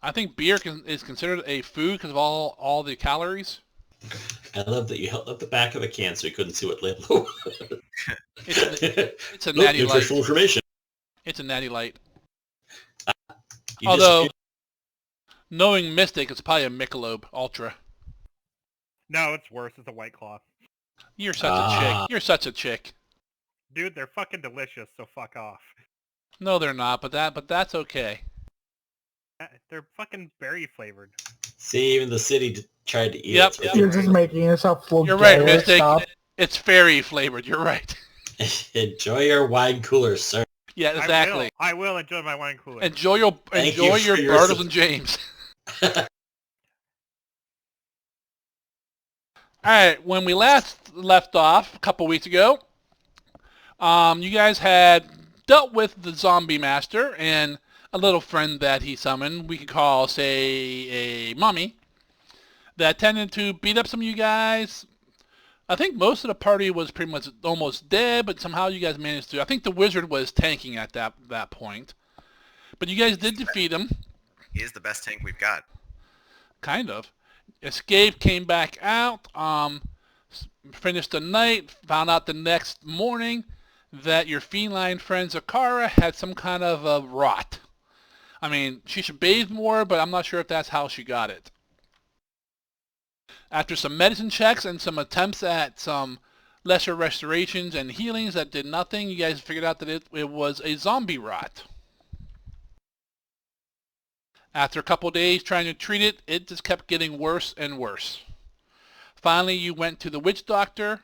I think beer is considered a food because of all the calories. I love that you held up the back of the can so you couldn't see what label. It's a Nope, natty light. nutritional information. It's a natty light. You Although, disagree? knowing Mystic, it's probably a Michelob Ultra. No, it's worse. It's a White Claw. You're such a chick. You're such a chick. Dude, they're fucking delicious, so fuck off. No, they're not, but that's okay. They're fucking berry flavored. See, even the city tried to eat Yep, it. yep. You're just making yourself look You're right, gay. Mystic. Stop. It's fairy flavored. You're right. Enjoy your wine cooler, sir. Yeah, exactly. I will enjoy my wine cooler. Enjoy your Thank you for your Bartles and James. All right, when we last left off a couple weeks ago, you guys had dealt with the zombie master and a little friend that he summoned. We could call, say, a mummy that tended to beat up some of you guys. I think most of the party was pretty much almost dead, but somehow you guys managed to. I think the wizard was tanking at that point, but you guys did defeat him. He is the best tank we've got. Kind of. Escaped, came back out, finished the night, found out the next morning that your feline friend Zakara had some kind of a rot. I mean, she should bathe more, but I'm not sure if that's how she got it. After some medicine checks and some attempts at some lesser restorations and healings that did nothing, you guys figured out that it was a zombie rot. After a couple days trying to treat it, it just kept getting worse and worse. Finally, you went to the witch doctor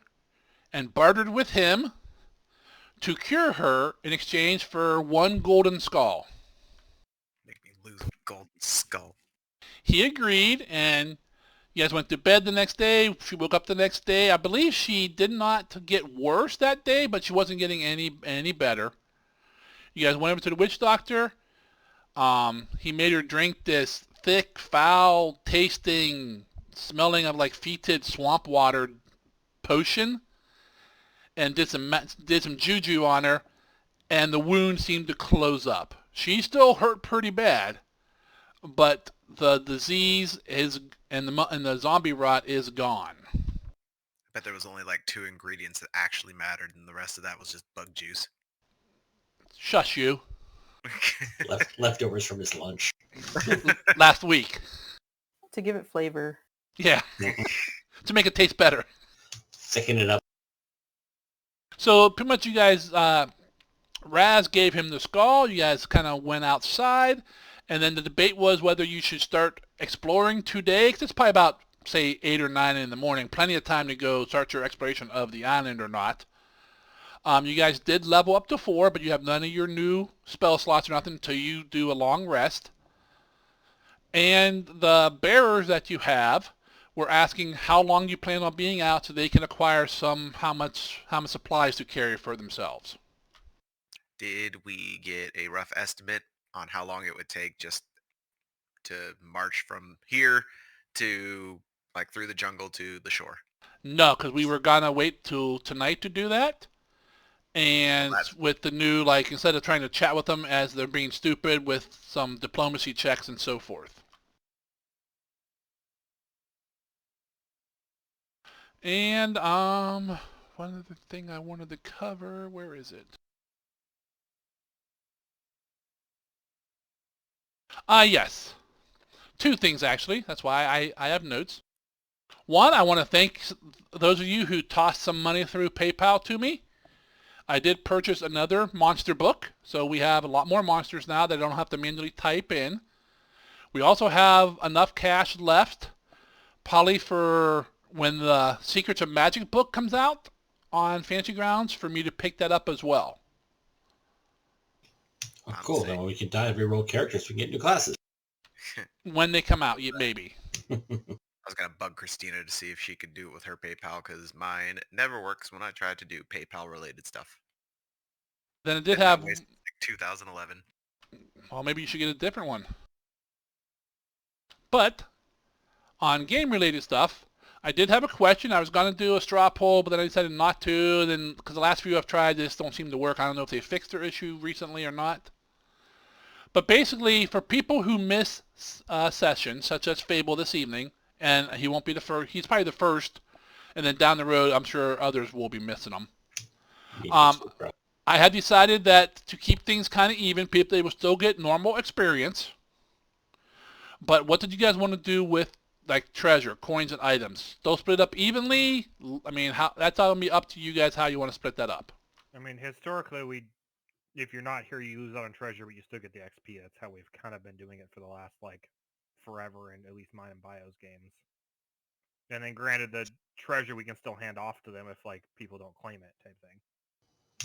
and bartered with him to cure her in exchange for 1 golden skull. Make me lose a golden skull. He agreed, and you guys went to bed the next day. She woke up the next day. I believe she did not get worse that day, but she wasn't getting any better. You guys went over to the witch doctor. He made her drink this thick, foul-tasting, smelling of like fetid swamp water potion, and did some juju on her, and the wound seemed to close up. She still hurt pretty bad, but the disease is and the zombie rot is gone. I bet there was only like 2 ingredients that actually mattered, and the rest of that was just bug juice. Shush you. Leftovers from his lunch. Last week. To give it flavor. Yeah. To make it taste better. Thicken it up. So pretty much you guys, Raz gave him the skull. You guys kind of went outside. And then the debate was whether you should start exploring today. 'Cause it's probably about, say, 8 or 9 in the morning. Plenty of time to go start your exploration of the island or not. You guys did level up to 4, but you have none of your new spell slots or nothing until you do a long rest. And the bearers that you have were asking how long you plan on being out so they can acquire how much supplies to carry for themselves. Did we get a rough estimate on how long it would take just to march from here to, like, through the jungle to the shore? No, because we were gonna wait till tonight to do that. And with the new, like, instead of trying to chat with them as they're being stupid, with some diplomacy checks and so forth. And one other thing I wanted to cover, where is it? Yes. 2 things, actually. That's why I have notes. One, I want to thank those of you who tossed some money through PayPal to me. I did purchase another monster book, so we have a lot more monsters now that I don't have to manually type in. We also have enough cash left, probably for when the Secrets of Magic book comes out on Fantasy Grounds, for me to pick that up as well. Oh, cool. Then we can dive reroll characters. We can get new classes. When they come out, maybe. I was going to bug Christina to see if she could do it with her PayPal, because mine never works when I try to do PayPal-related stuff. Then it did have... Like 2011. Well, maybe you should get a different one. But, on game-related stuff, I did have a question. I was going to do a straw poll, but then I decided not to. Then, because the last few I've tried, this don't seem to work. I don't know if they fixed their issue recently or not. But basically, for people who miss sessions, such as Fable this evening, and he won't be the first, he's probably the first, and then down the road, I'm sure others will be missing them. I had decided that to keep things kind of even, people, they will still get normal experience. But what did you guys want to do with like treasure, coins, and items? They'll split up evenly. I mean, that's all gonna be up to you guys how you want to split that up. I mean, historically, if you're not here, you lose out on treasure, but you still get the XP. That's how we've kind of been doing it for the last like forever, in at least mine and Bio's games. And then, granted, the treasure we can still hand off to them if like people don't claim it, type thing.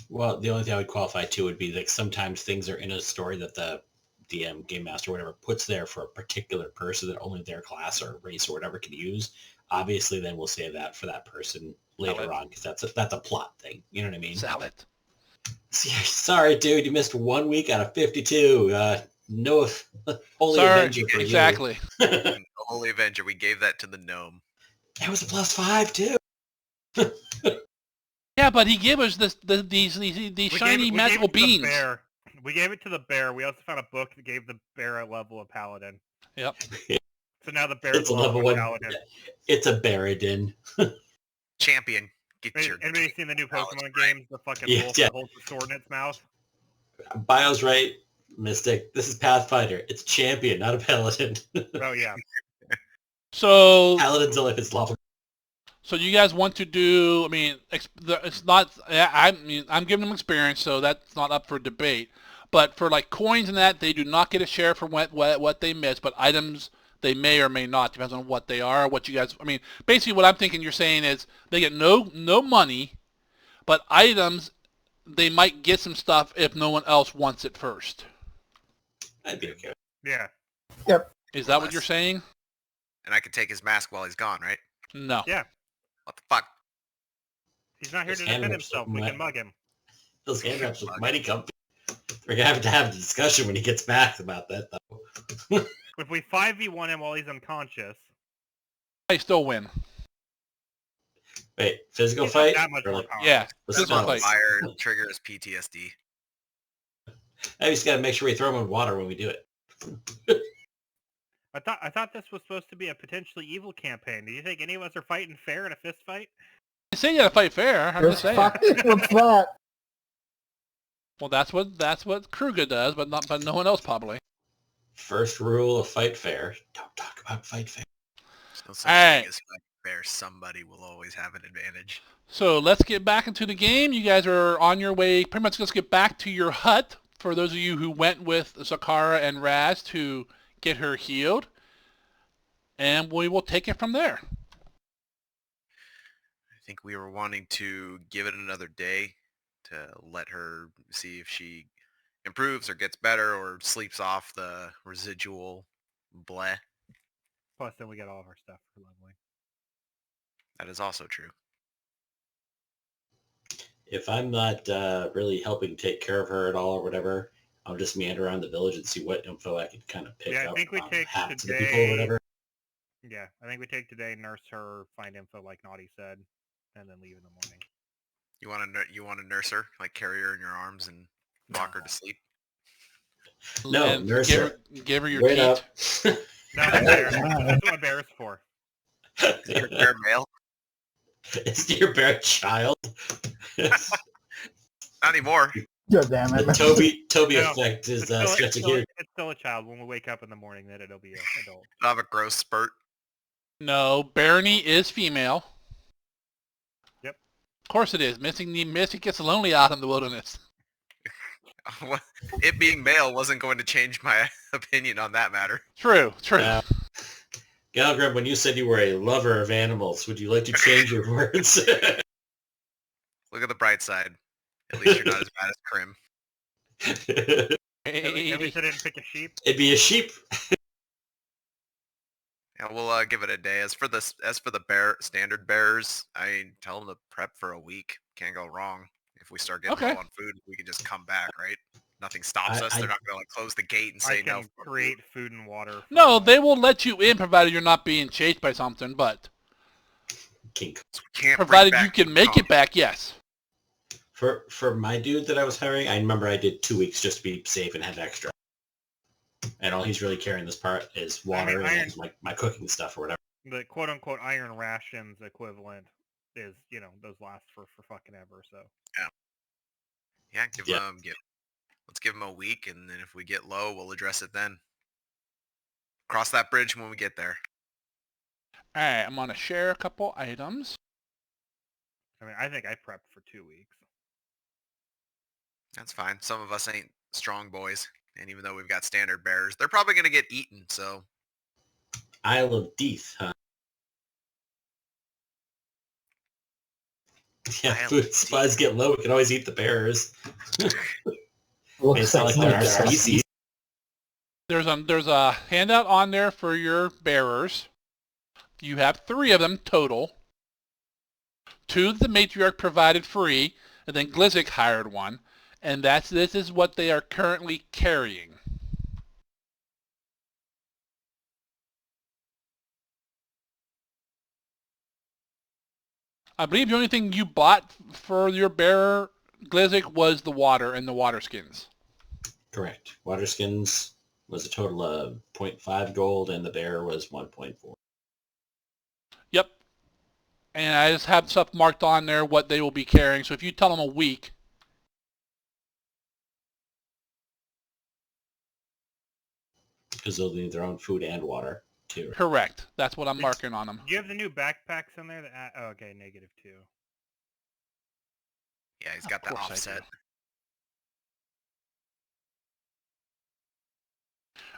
Well, the only thing I would qualify to would be that sometimes things are in a story that the DM, game master, whatever, puts there for a particular person that only their class or race or whatever can use. Obviously, then we'll save that for that person later on because that's a plot thing. You know what I mean? Sell it. Sorry, dude, you missed 1 week out of 52. No, Holy Avenger for exactly. The Holy Avenger, we gave that to the gnome. That was a +5 too. Yeah, but he gave us these shiny magical beans. We gave it to the bear. We also found a book that gave the bear a level of paladin. Yep. So now the bear's It's a level 1 paladin. It's a Baradin. Champion. Get your Anybody seen the new Pokemon games? The fucking wolf Yeah. that holds the sword in its mouth? Bio's right, Mystic. This is Pathfinder. It's a champion, not a paladin. Oh yeah. So Paladin's only if it's level. So you guys want to do? I mean, it's not. I mean, I'm giving them experience, so that's not up for debate. But for like coins and that, they do not get a share for what they miss. But items, they may or may not. Depends on what they are. What you guys. I mean, basically, what I'm thinking you're saying is they get no money, but items, they might get some stuff if no one else wants it first. I'd be okay. Yeah. Is that what you're saying? And I could take his mask while he's gone, right? No. Yeah. What the fuck? He's not here His to hand defend rips himself. so We much. can mug him. Those hand wraps look mighty comfy. We're gonna have to have a discussion when he gets back about that, though. If we 5v1 him while he's unconscious, I still win. Wait, physical he's not fight? that much Or more like, powerful. Yeah. the Physical spell? fight. Fire triggers PTSD. I just gotta make sure we throw him in water when we do it. I thought this was supposed to be a potentially evil campaign. Do you think any of us are fighting fair in a fist fight? You say you gotta fight fair. I'm just saying. What's that? Well, that's what Kruger does, but no one else probably. First rule of fight fair: don't talk about fight fair. There's no such Alright. thing as fight fair. Somebody will always have an advantage. So let's get back into the game. You guys are on your way. Pretty much, let's get back to your hut. For those of you who went with Zakara and Raz to get her healed, and we will take it from there. I think we were wanting to give it another day to let her see if she improves or gets better or sleeps off the residual bleh. Plus, then we get all of our stuff for Lovely. That is also true. If I'm not really helping take care of her at all or whatever, I'll just meander around the village and see what info I can kind of pick Yeah, I up think we on take hats of the today- people or whatever. Yeah, I think we take today, nurse her, find info like Naughty said, and then leave in the morning. You want to nurse her, like carry her in your arms and rock her to sleep? No, And nurse her. give her your Wait teat. up. No, that's what bear's for. Is your bear male? Is your bear a child? Not anymore. God damn it. The Toby No, effect is It's stretching here. still a child. When we wake up in the morning, then it'll be an adult. I'll have a growth spurt. No, Barony is female. Yep. Of course it is. Missing gets lonely out in the wilderness. It being male wasn't going to change my opinion on that matter. True. Galgrim, when you said you were a lover of animals, would you like to change your words? Look at the bright side. At least you're not as bad as Krim. At least I didn't pick a sheep. It'd be a sheep. Yeah, we'll give it a day. As for the standard bearers, I tell them to prep for a week. Can't go wrong. If we start getting Okay. low on food, we can just come back, right? Nothing stops us. I- They're not going to close the gate and I say can no. fuck you. create food and water. for No, them. they will let you in provided you're not being chased by something, but King. We can't bring provided back you can the make it dog. back, yes. For my dude that I was hiring, I remember I did 2 weeks just to be safe and have extra. And all he's really carrying this part is water iron- and like my cooking stuff or whatever. The quote-unquote iron rations equivalent is, those last for fucking ever, so. Yeah, Yeah. let's give him a week, and then if we get low, we'll address it then. Cross that bridge when we get there. All right, I'm gonna share a couple items. I mean, I think I prepped for 2 weeks. That's fine. Some of us ain't strong boys, and even though we've got standard bearers, they're probably gonna get eaten. So Isle of Death, huh? Yeah, Isle food of supplies get low. We can always eat the bearers. Looks It's not like like they're our that. species. There's a handout on there for your bearers. You have 3 of them total. 2 the matriarch provided free, and then Glizzik hired one. And this is what they are currently carrying. I believe the only thing you bought for your bearer, Glizzik, was the water and the water skins. Correct. Water skins was a total of 0.5 gold, and the bear was 1.4. Yep. And I just have stuff marked on there what they will be carrying. So if you tell them a week, Because they'll need their own food and water, too. correct. That's what I'm marking on them. Do you have the new backpacks in there? Okay, -2. yeah, he's got that Of course I offset. do.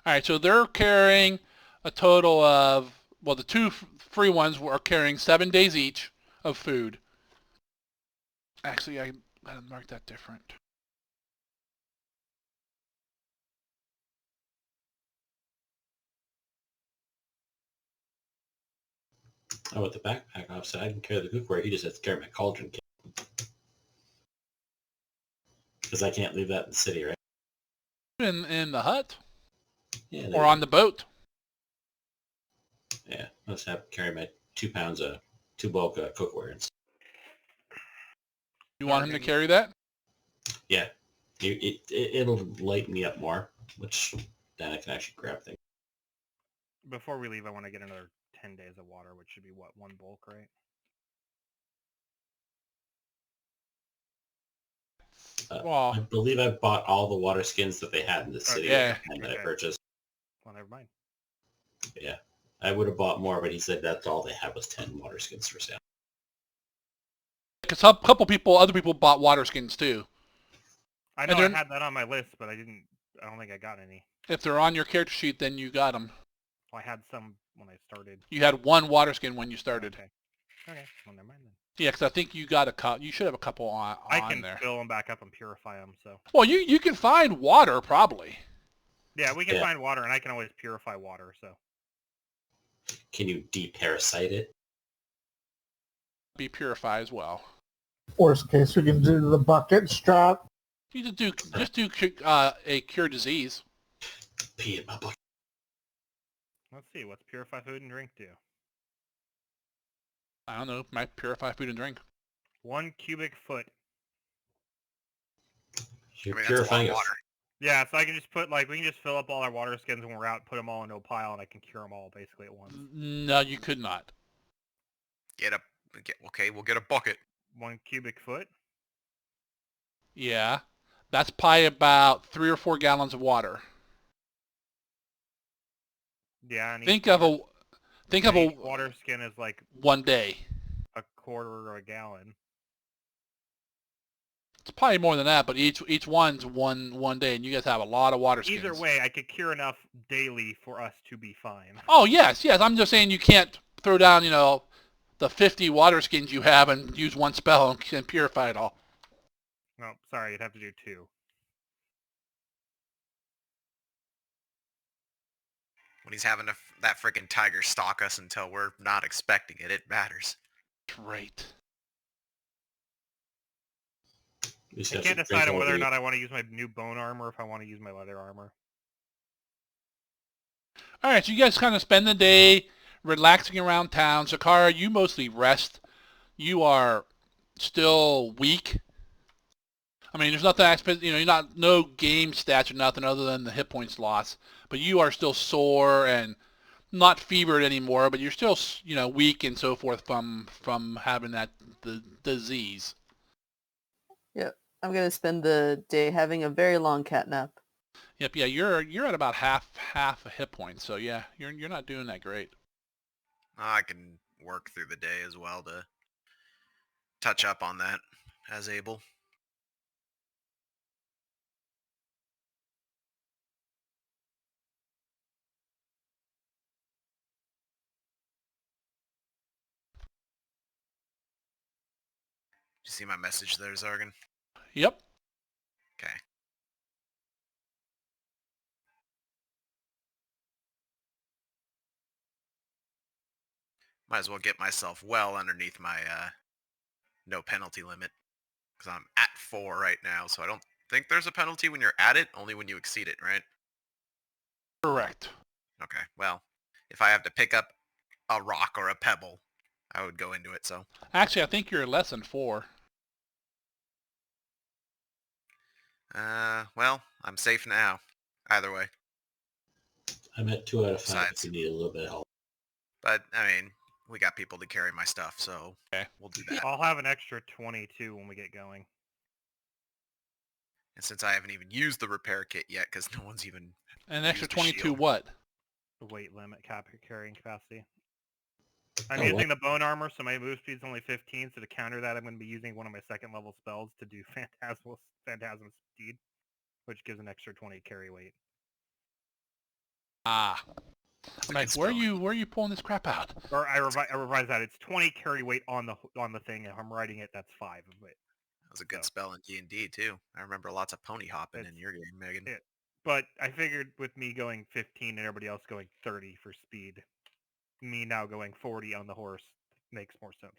All right, so they're carrying a total of, well, the 2 free ones are carrying 7 days each of food. Actually, I gotta mark that different. Oh, with the backpack offset, I can carry the cookware. He just has to carry my cauldron kit. Because I can't leave that in the city, right? In the hut Yeah. or on the boat. Yeah, I just have to carry my 2 pounds of 2 bulk cookware. You want him to carry that? Yeah, it'll lighten me up more, which then I can actually grab things. Before we leave, I want to get another 10 days of water, which should be, what, 1 bulk, right? I Well, believe I bought all the water skins that they had in the city yeah. and that I Okay. purchased. Well, never mind. Yeah, I would have bought more, but he said that's all they had was 10 water skins for sale. because a couple people, other people bought water skins too. I And know I they're- had that on my list, but I don't think I got any. If they're on your character sheet, then you got them. Well, I had some when I started. You had 1 water skin when you started. Okay. Okay. Well, never mind then. Yeah, because I think you got you should have a couple on I can there. fill them back up and purify them, so. Well, you can find water probably. Yeah, we can Yeah. find water, and I can always purify water, so. Can you deparasite it? Be purified as well. Worst case, we can do the bucket strap. You just do a cure disease. Pee in my bucket. Let's see, what's purify food and drink do? I don't know. Might purify food and drink. 1 cubic foot. You're I mean, that's a lot of purifying it. water. Yeah, so I can just put, we can just fill up all our water skins when we're out, put them all into a pile, and I can cure them all basically at once. No, you could not. Okay, we'll get a bucket. 1 cubic foot? Yeah, that's probably about 3 or 4 gallons of water. Yeah, and Think of a water skin is like 1 day. a quarter or a gallon. It's probably more than that, but each one's one day, and you guys have a lot of water skins. Either way, I could cure enough daily for us to be fine. Oh yes. I'm just saying you can't throw down the 50 water skins you have and use 1 spell and purify it all. No, sorry, you'd have to do 2. When he's having that freaking tiger stalk us until we're not expecting it, it matters. Great. You just I have can't to decide drink on all whether or the- not I want to use my new bone armor or if I want to use my leather armor. All right, so you guys kind of spend the day relaxing around town. Zakara, you mostly rest. You are still weak. I mean, there's nothing, you're not no game stats or nothing other than the hit points loss. but you are still sore and not fevered anymore, but you're still, weak and so forth from having the disease. Yep. I'm going to spend the day having a very long cat nap. Yep, yeah, you're at about half a hit point, so yeah, you're not doing that great. I can work through the day as well to touch up on that as able. Did you see my message there, Zargan? Yep. Okay. Might as well get myself well underneath my no penalty limit, because I'm at 4 right now, so I don't think there's a penalty when you're at it, only when you exceed it, right? Correct. Okay, well, if I have to pick up a rock or a pebble, I would go into it, so. Actually, I think you're less than 4. Well, I'm safe now. Either way. I'm at 2 out of 5 Besides. if you need a little bit of help. But, I mean, we got people to carry my stuff, so Okay. we'll do that. I'll have an extra 22 when we get going. And since I haven't even used the repair kit yet, because no one's even An extra Use the 22 shield. what? The weight limit carrying capacity. I'm Oh, using what? the bone armor, so my move speed's only 15. So to counter that, I'm going to be using one of my second level spells to do Phantasm Speed, which gives an extra 20 carry weight. Ah. That's I'm a like, good where spell. are you pulling this crap out? Or I revise that. It's 20 carry weight on the thing. If I'm writing it, that's 5 of it. That was a good So. spell in D&D, too. I remember lots of pony hopping in your game, Megan. it. But I figured with me going 15 and everybody else going 30 for speed, me now going 40 on the horse makes more sense.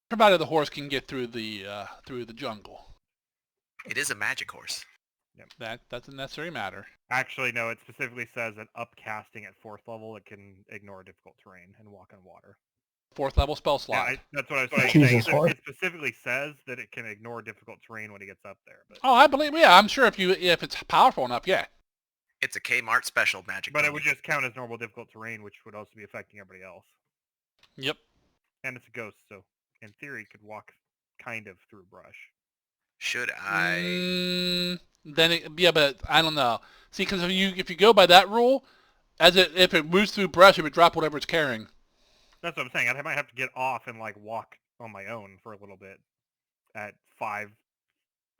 Provided the horse can get through the jungle. It is a magic horse. That's a necessary matter. Actually, no, it specifically says that upcasting at 4th level, it can ignore difficult terrain and walk on water. 4th level spell slot. Yeah, that's what I was saying. Jesus, It, Lord. it specifically says that it can ignore difficult terrain when it gets up there. But, Oh, I believe. Yeah, I'm sure if it's powerful enough, yeah. It's a Kmart special magic but it pony. would just count as normal difficult terrain, which would also be affecting everybody else. Yep. And it's a ghost, so in theory, it could walk kind of through brush. Should I... Yeah, but I don't know. See, because if you go by that rule, if it moves through brush, it would drop whatever it's carrying. That's what I'm saying. I might have to get off and like walk on my own for a little bit at 5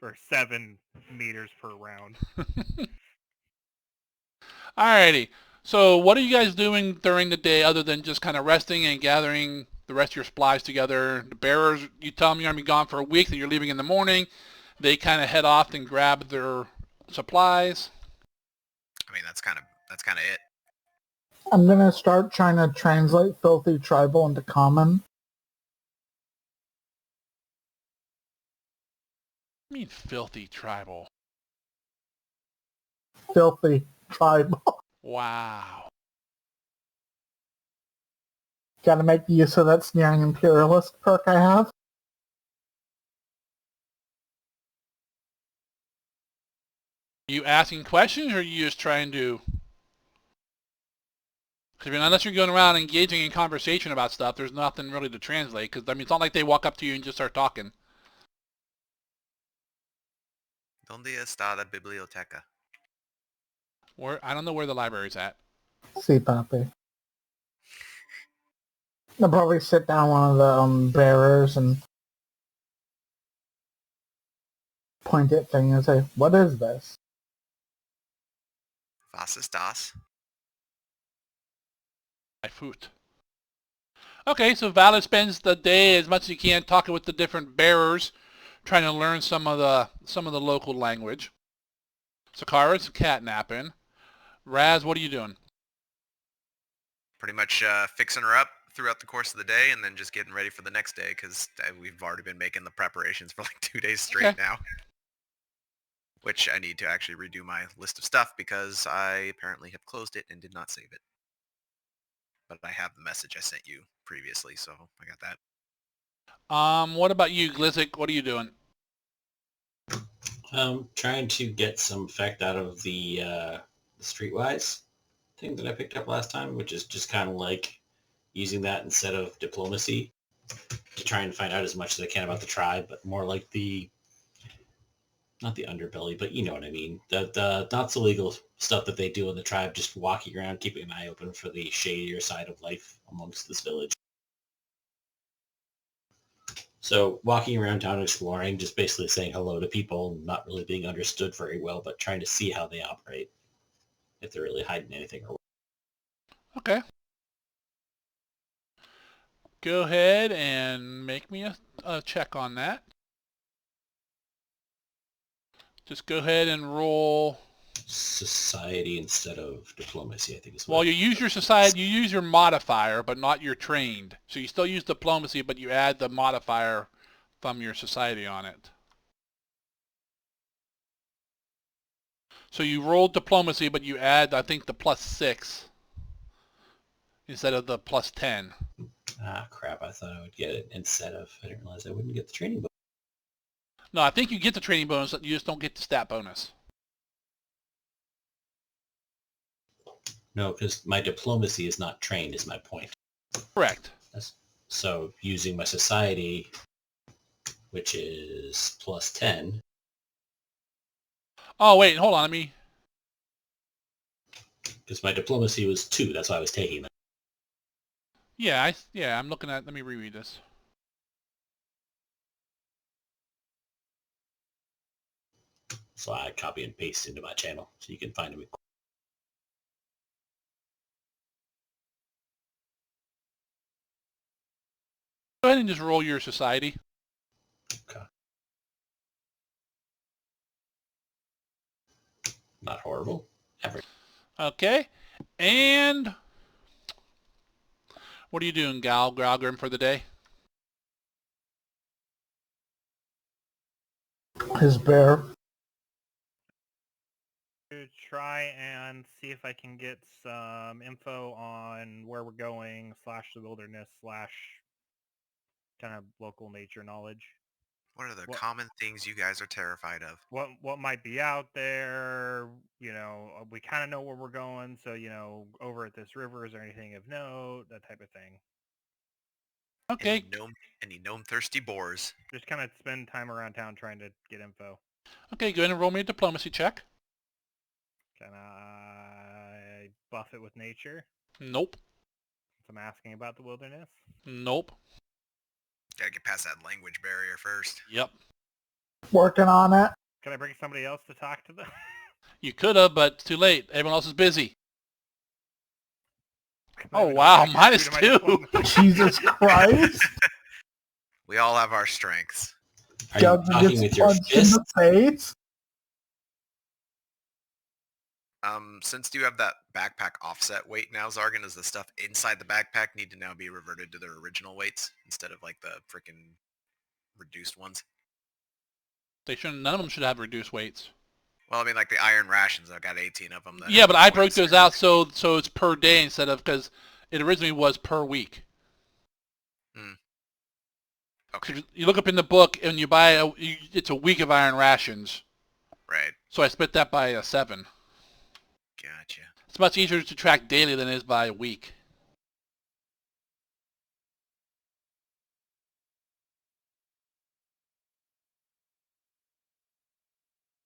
or 7 meters per round. Alrighty. So what are you guys doing during the day other than just kind of resting and gathering the rest of your supplies together? The bearers, you tell them you're going to be gone for a week, that you're leaving in the morning. They kind of head off and grab their supplies. I mean, that's kind of it. I'm gonna start trying to translate filthy tribal into common. I mean filthy tribal. Filthy tribal. Wow. Gotta make use of that sneering imperialist perk I have. Are you asking questions, or are you just trying to... Because unless you're going around engaging in conversation about stuff, there's nothing really to translate. Because, I mean, it's not like they walk up to you and just start talking. ¿Dónde está la biblioteca? I don't know where the library's at. See, Papi. I'll probably sit down one of the bearers and point at thing and say, "What is this?" Was ist das? Foot. Okay, so Valid spends the day as much as he can talking with the different bearers, trying to learn some of the local language. Sakara's catnapping. Raz, what are you doing? Pretty much fixing her up throughout the course of the day and then just getting ready for the next day because we've already been making the preparations for like 2 days straight Okay. now. Which I need to actually redo my list of stuff because I apparently have closed it and did not save it. But I have the message I sent you previously, so I got that. What about you, Glizzik? What are you doing? Trying to get some effect out of the Streetwise thing that I picked up last time, which is just kind of like using that instead of diplomacy to try and find out as much as I can about the tribe, but more like the, not the underbelly, but you know what I mean. The not so legal stuff that they do in the tribe, just walking around, keeping an eye open for the shadier side of life amongst this village. So walking around town exploring, just basically saying hello to people, not really being understood very well, but trying to see how they operate, if they're really hiding anything or what. Okay. Go ahead and make me a check on that. Just go ahead and roll. Society instead of diplomacy, I think is Well, you use your society, you use your modifier, but not your trained. So you still use diplomacy, but you add the modifier from your society on it. So you rolled diplomacy, but you add, I think, the +6 instead of the +10. Ah, crap. I thought I would get it instead of, I didn't realize I wouldn't get the training bonus. No, I think you get the training bonus, you just don't get the stat bonus. No, because my diplomacy is not trained is my point. Correct. So using my society, which is +10. Oh, wait, hold on, let me... Because my diplomacy was 2, that's why I was taking that. Yeah, I'm looking at, let me reread this. So I copy and paste into my channel so you can find them. Go ahead and just roll your society. Okay. Not horrible. Ever. Okay, and what are you doing, Galgrim, for the day? His bear. To try and see if I can get some info on where we're going / the wilderness / kind of local nature knowledge. What are the common things you guys are terrified of? What might be out there? You know, we kind of know where we're going, so you know, over at this river, is there anything of note? That type of thing. Okay. Any gnome thirsty boars? Just kind of spend time around town trying to get info. Okay, go ahead and roll me a diplomacy check. Can I buff it with nature? Nope. If I'm asking about the wilderness? Nope. Gotta get past that language barrier first. Yep. Working on it. Can I bring somebody else to talk to them? You could have, but it's too late. Everyone else is busy. I Oh, have wow, no accuracy to my -2. diplomacy. Jesus Christ. We all have our strengths. Are you Judge talking gets with your punched in fist? the face. Since you have that backpack offset weight now, Zargan, does the stuff inside the backpack need to now be reverted to their original weights instead of like the freaking reduced ones? They shouldn't. None of them should have reduced weights. Well, I mean, like the iron rations, I've got 18 of them. That Yeah, have but I weights broke those there. out so it's per day instead of, because it originally was per week. Okay, So you look up in the book and you buy it's a week of iron rations. right. So I split that by 7. Gotcha. It's much easier to track daily than it is by a week.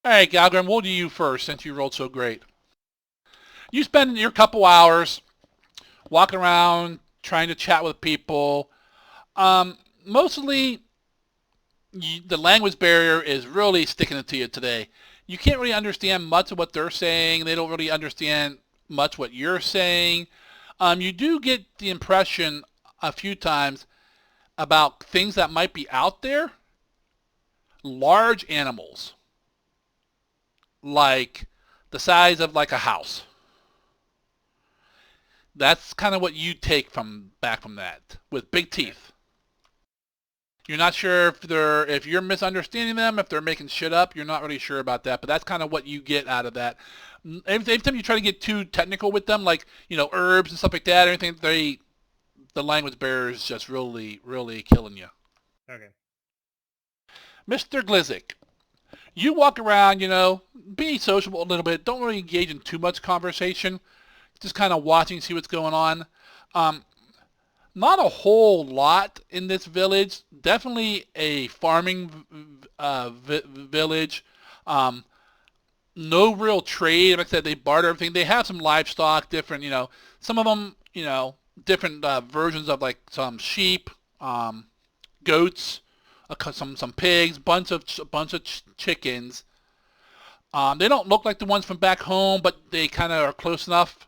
All right, Galgrim, we'll do you first since you rolled so great. You spend your couple hours walking around, trying to chat with people. Mostly, the language barrier is really sticking it to you today. You can't really understand much of what they're saying. They don't really understand much what you're saying. You do get the impression a few times about things that might be out there. Large animals, like the size of like a house. That's kind of what you take back from that, with big teeth. You're not sure if you're misunderstanding them, if they're making shit up. You're not really sure about that, but that's kind of what you get out of that. Every time you try to get too technical with them, like, you know, herbs and stuff like that, everything, the language barrier is just really, really killing you. Okay. Mr. Glizzik, You walk around, be sociable a little bit. Don't really engage in too much conversation. Just kind of watching, see what's going on. Not a whole lot in this village. Definitely a farming village. No real trade. Like I said, they barter everything. They have some livestock, different, some of them, different versions of like some sheep, goats, some pigs, bunch of chickens. They don't look like the ones from back home, but they kind of are close enough.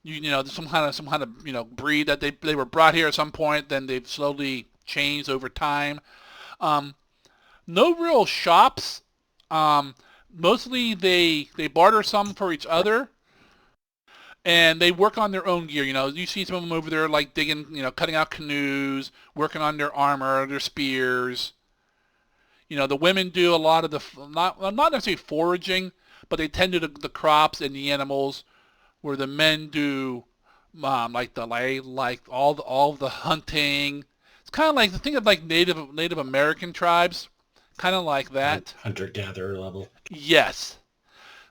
Some kind of breed that they were brought here at some point. Then they've slowly changed over time. No real shops. Mostly they barter some for each other, and they work on their own gear. You see some of them over there like digging, cutting out canoes, working on their armor, their spears. The women do a lot of the not necessarily foraging, but they tend to the crops and the animals, where the men do like all the hunting. It's kind of like think of like Native American tribes, kind of like that. Hunter-gatherer level. Yes.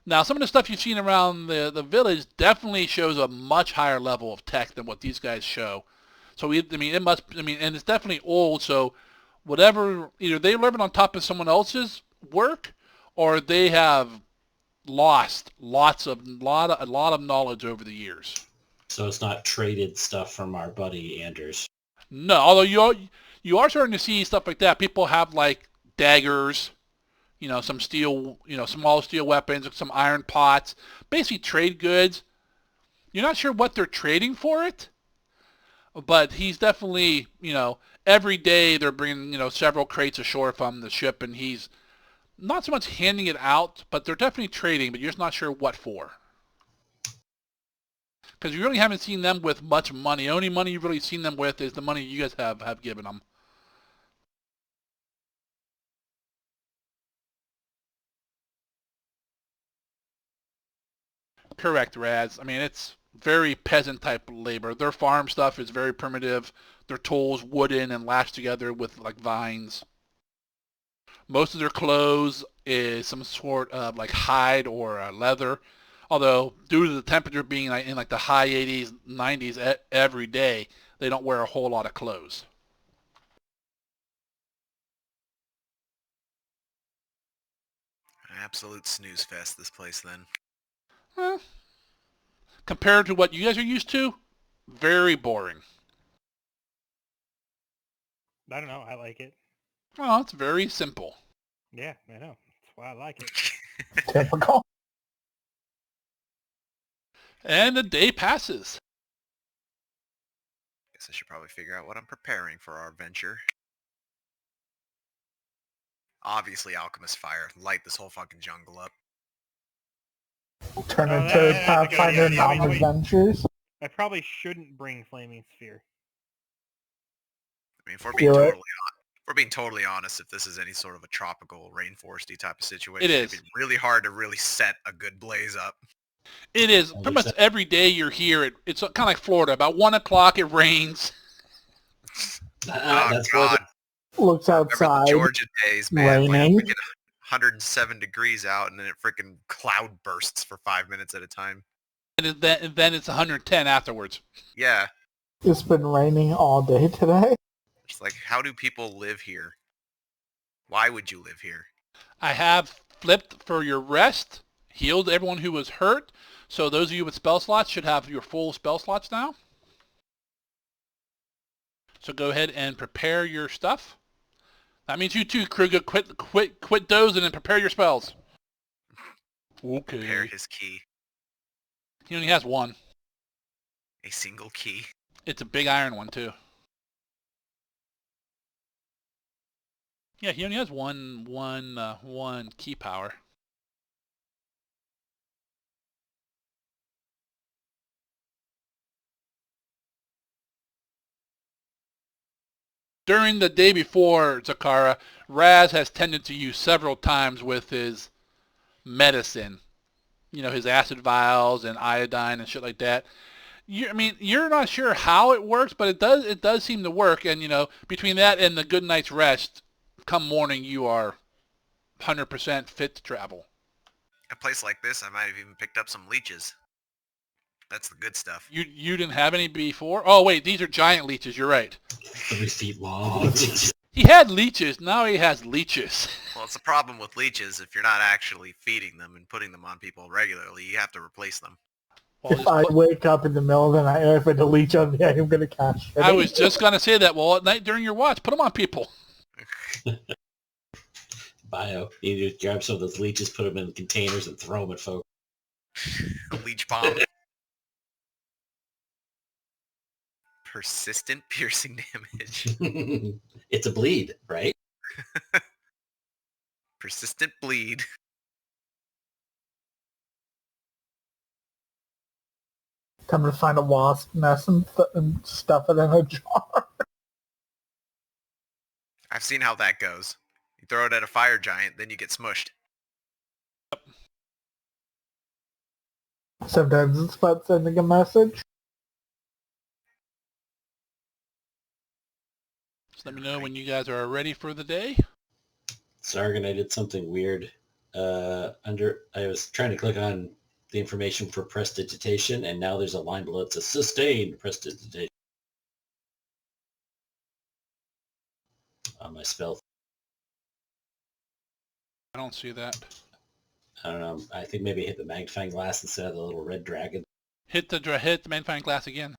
Now, some of the stuff you've seen around the village definitely shows a much higher level of tech than what these guys show. So, and it's definitely old, so whatever, either they're living on top of someone else's work, or they have lost a lot of knowledge over the years. So it's not traded stuff from our buddy Anders. No, although you are starting to see stuff like that. People have like daggers, some steel, small steel weapons, some iron pots, basically trade goods. You're not sure what they're trading for it, but he's definitely, every day they're bringing, several crates ashore from the ship, and he's not so much handing it out, but they're definitely trading, but you're just not sure what for. Because you really haven't seen them with much money. The only money you've really seen them with is the money you guys have given them. Correct, Raz. It's very peasant type labor. Their farm stuff is very primitive. Their tools wooden and lashed together with like vines. Most of their clothes is some sort of like hide or leather. Although due to the temperature being in like the high 80s, 90s every day, they don't wear a whole lot of clothes. Absolute snooze fest, this place, then. Compared to what you guys are used to, very boring. I don't know. I like it. Well, it's very simple. Yeah, I know. That's why I like it. Typical. And the day passes. Guess I should probably figure out what I'm preparing for our venture. Obviously, Alchemist Fire. Light this whole fucking jungle up. Turn Oh, into that's a good Pathfinder idea. Wait. non-adventures. I probably shouldn't bring Flaming Sphere. I mean, if we're being Do it. totally honest, if this is any sort of a tropical rainforesty type of situation, It it'd is. be really hard to really set a good blaze up. It is. Pretty much every day you're here, it's kind of like Florida. About 1 o'clock it rains. Oh, That's God. Looks Remember outside. the Georgia days, man, when Raining. we get 107 degrees out and then it freaking cloud bursts for 5 minutes at a time. And then it's 110 afterwards. Yeah. It's been raining all day today. It's like, how do people live here? Why would you live here? I have flipped for your rest, healed everyone who was hurt. So those of you with spell slots should have your full spell slots now. So go ahead and prepare your stuff. That means you too, Kruger, quit dozing and prepare your spells. Okay. Prepare his key. He only has one. A single key. It's a big iron one too. Yeah, he only has one key power. During the day before, Zakara, Raz has tended to use several times with his medicine. His acid vials and iodine and shit like that. You're not sure how it works, but it does seem to work. And, between that and the good night's rest, come morning you are 100% fit to travel. A place like this, I might have even picked up some leeches. That's the good stuff. You didn't have any before? Oh wait, these are giant leeches. You're right. 3 feet long. He had leeches. Now he has leeches. Well, it's the problem with leeches. If you're not actually feeding them and putting them on people regularly, you have to replace them. Well, If I wake up in the middle of the night and I find a leech on me, I am going to catch it. I was just gonna say that. Well, at night during your watch, put them on people. Bio. You need to grab some of those leeches, put them in containers, and throw them at folks. Leech bomb. Persistent piercing damage. It's a bleed, right? Persistent bleed. Time to find a wasp nest and stuff it in a jar. I've seen how that goes. You throw it at a fire giant, then you get smushed. Sometimes it's about sending a message. Just let me know when you guys are ready for the day. Sargon, I did something weird. I was trying to click on the information for prestidigitation, and now there's a line below that says sustained prestidigitation on my spell. I don't see that. I don't know. I think maybe I hit the magnifying glass instead of the little red dragon. Hit the magnifying glass again.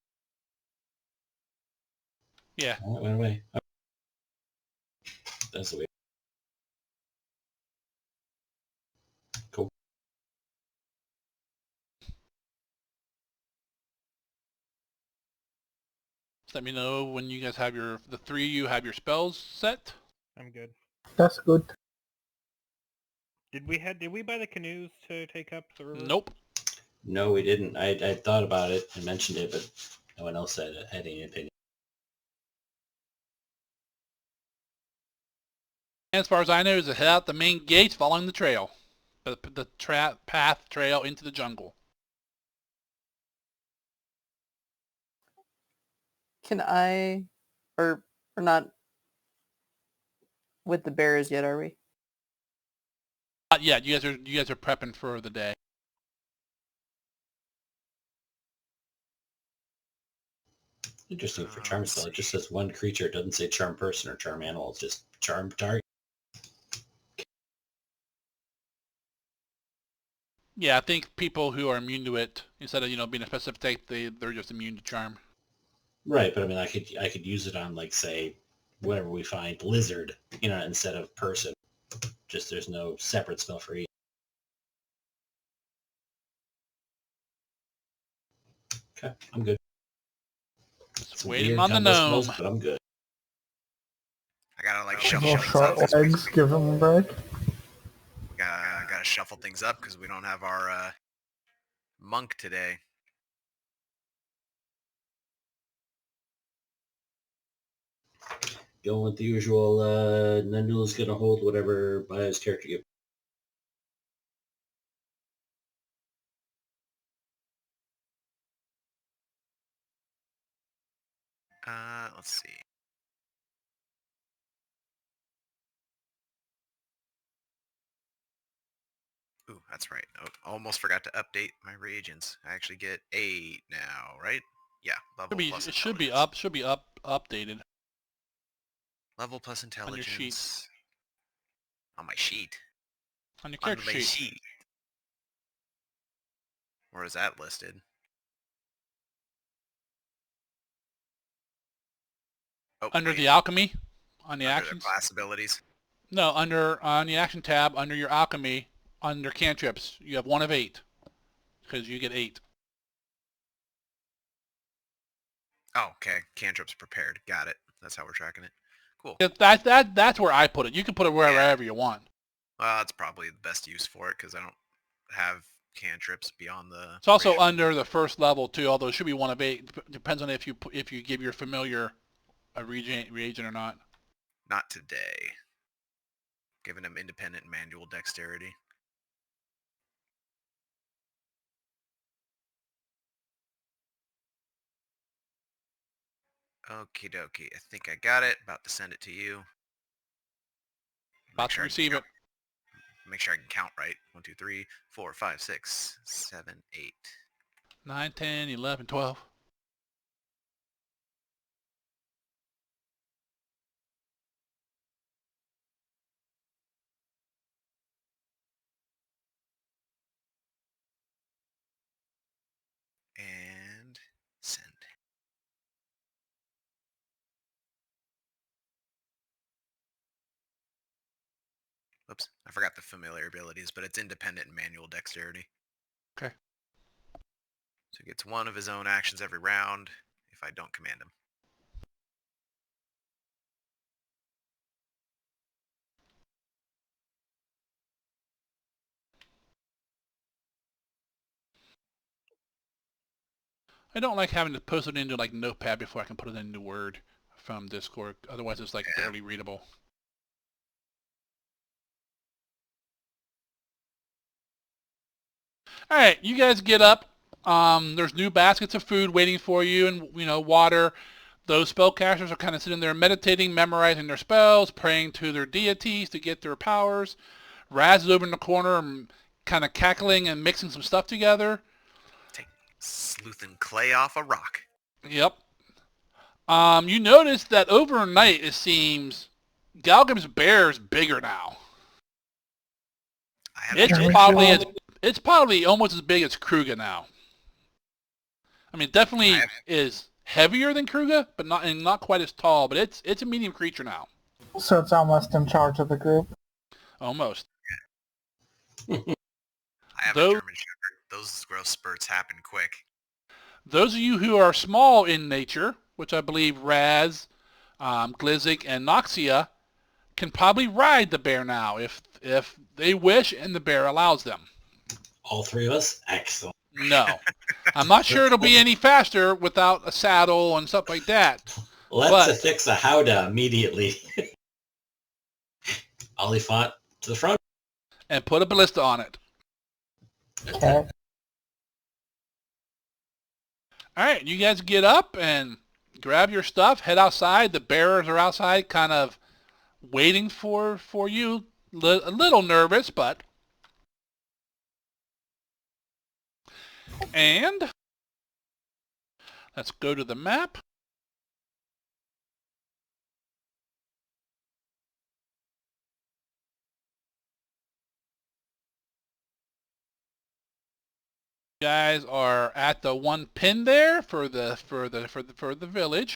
Yeah. Oh, it went away. Oh. That's weird. Cool. Just let me know when you guys have the three of you have your spells set. I'm good. That's good. Did we buy the canoes to take up the river? Nope. No, we didn't. I thought about it and mentioned it, but no one else had any opinion. As far as I know, is to head out the main gates following the trail. The path trail into the jungle. Can I, or not with the bears yet, are we? Not yet. You guys are prepping for the day. Interesting for charm spell. It just says one creature. It doesn't say charm person or charm animal. It's just charm target. Yeah, I think people who are immune to it, instead of being a specific type, they're just immune to charm. Right, but I mean, I could use it on, like, say, whatever we find, lizard, instead of person. Just there's no separate spell for each. Okay, I'm good. Just It's waiting weird on the combo gnome. spells, but I'm good. I gotta like Oh, shuffle No things short up. 'cause legs, give them a break. Gotta shuffle things up because we don't have our monk today. Going with the usual, Nandula's going to hold whatever Bio's character gives. Let's see. Ooh, that's right. Oh, almost forgot to update my reagents. I actually get 8 now, right? Yeah, level plus It should be intelligence. updated. Level plus intelligence. your sheet. On my sheet. On your On character my sheet. sheet. Where is that listed? Oh, Under wait, the alchemy, on the under actions. class abilities. No, on the action tab, under your alchemy, under cantrips, you have 1 of 8. Because you get 8. Oh, okay. Cantrips prepared. Got it. That's how we're tracking it. Cool. That's where I put it. You can put it wherever you want. Well, that's probably the best use for it because I don't have cantrips beyond the. It's also racial- under the first level too, although it should be 1 of 8. Depends on if you give your familiar a reagent or not. Not today. Giving him independent manual dexterity. Okie dokie. I think I got it. About to send it to you. About to receive it. make sure I can count right. 1, 2, 3, 4, 5, 6, 7, 8. 9, 10, 11, 12. And send. Oops, I forgot the familiar abilities, but it's independent and manual dexterity. Okay. So he gets 1 of his own actions every round if I don't command him. I don't like having to post it into like Notepad before I can put it into Word from Discord. Otherwise, it's like Yeah. barely readable. All right, you guys get up. There's new baskets of food waiting for you, and water. Those spellcasters are kind of sitting there meditating, memorizing their spells, praying to their deities to get their powers. Raz is over in the corner, kind of cackling and mixing some stuff together. Sleuthing clay off a rock. Yep. You notice that overnight, it seems, Galgrim's bear is bigger now. I have It's Can we probably show- as, it's probably almost as big as Kruga now. I mean, definitely is heavier than Kruga, but not quite as tall. But it's a medium creature now, So it's almost in charge of the group. almost. I have Those- a German Shepherd. Those growth spurts happen quick. Those of you who are small in nature, which I believe Raz, Glizik, and Noxia, can probably ride the bear now if they wish and the bear allows them. All 3 of us? Excellent. No. I'm not sure it'll be any faster without a saddle and stuff like that. Let's But- affix a howdah immediately. Oliphant to the front. And put a ballista on it. Okay. All right, you guys get up and grab your stuff, head outside. The bearers are outside kind of waiting for you. A little nervous, but... And let's go to the map. You guys are at the one pin there for the village.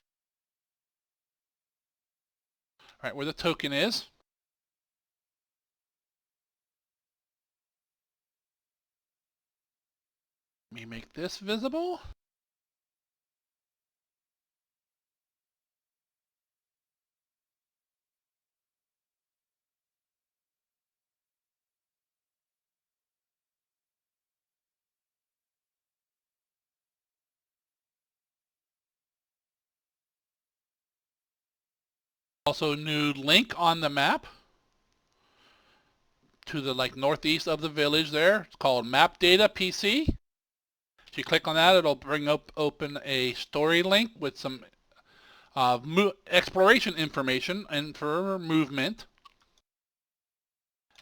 All right, where the token is. Let me make this visible. Also, new link on the map to the northeast of the village there. It's called Map Data PC. If you click on that, it'll bring open a story link with some exploration information and for movement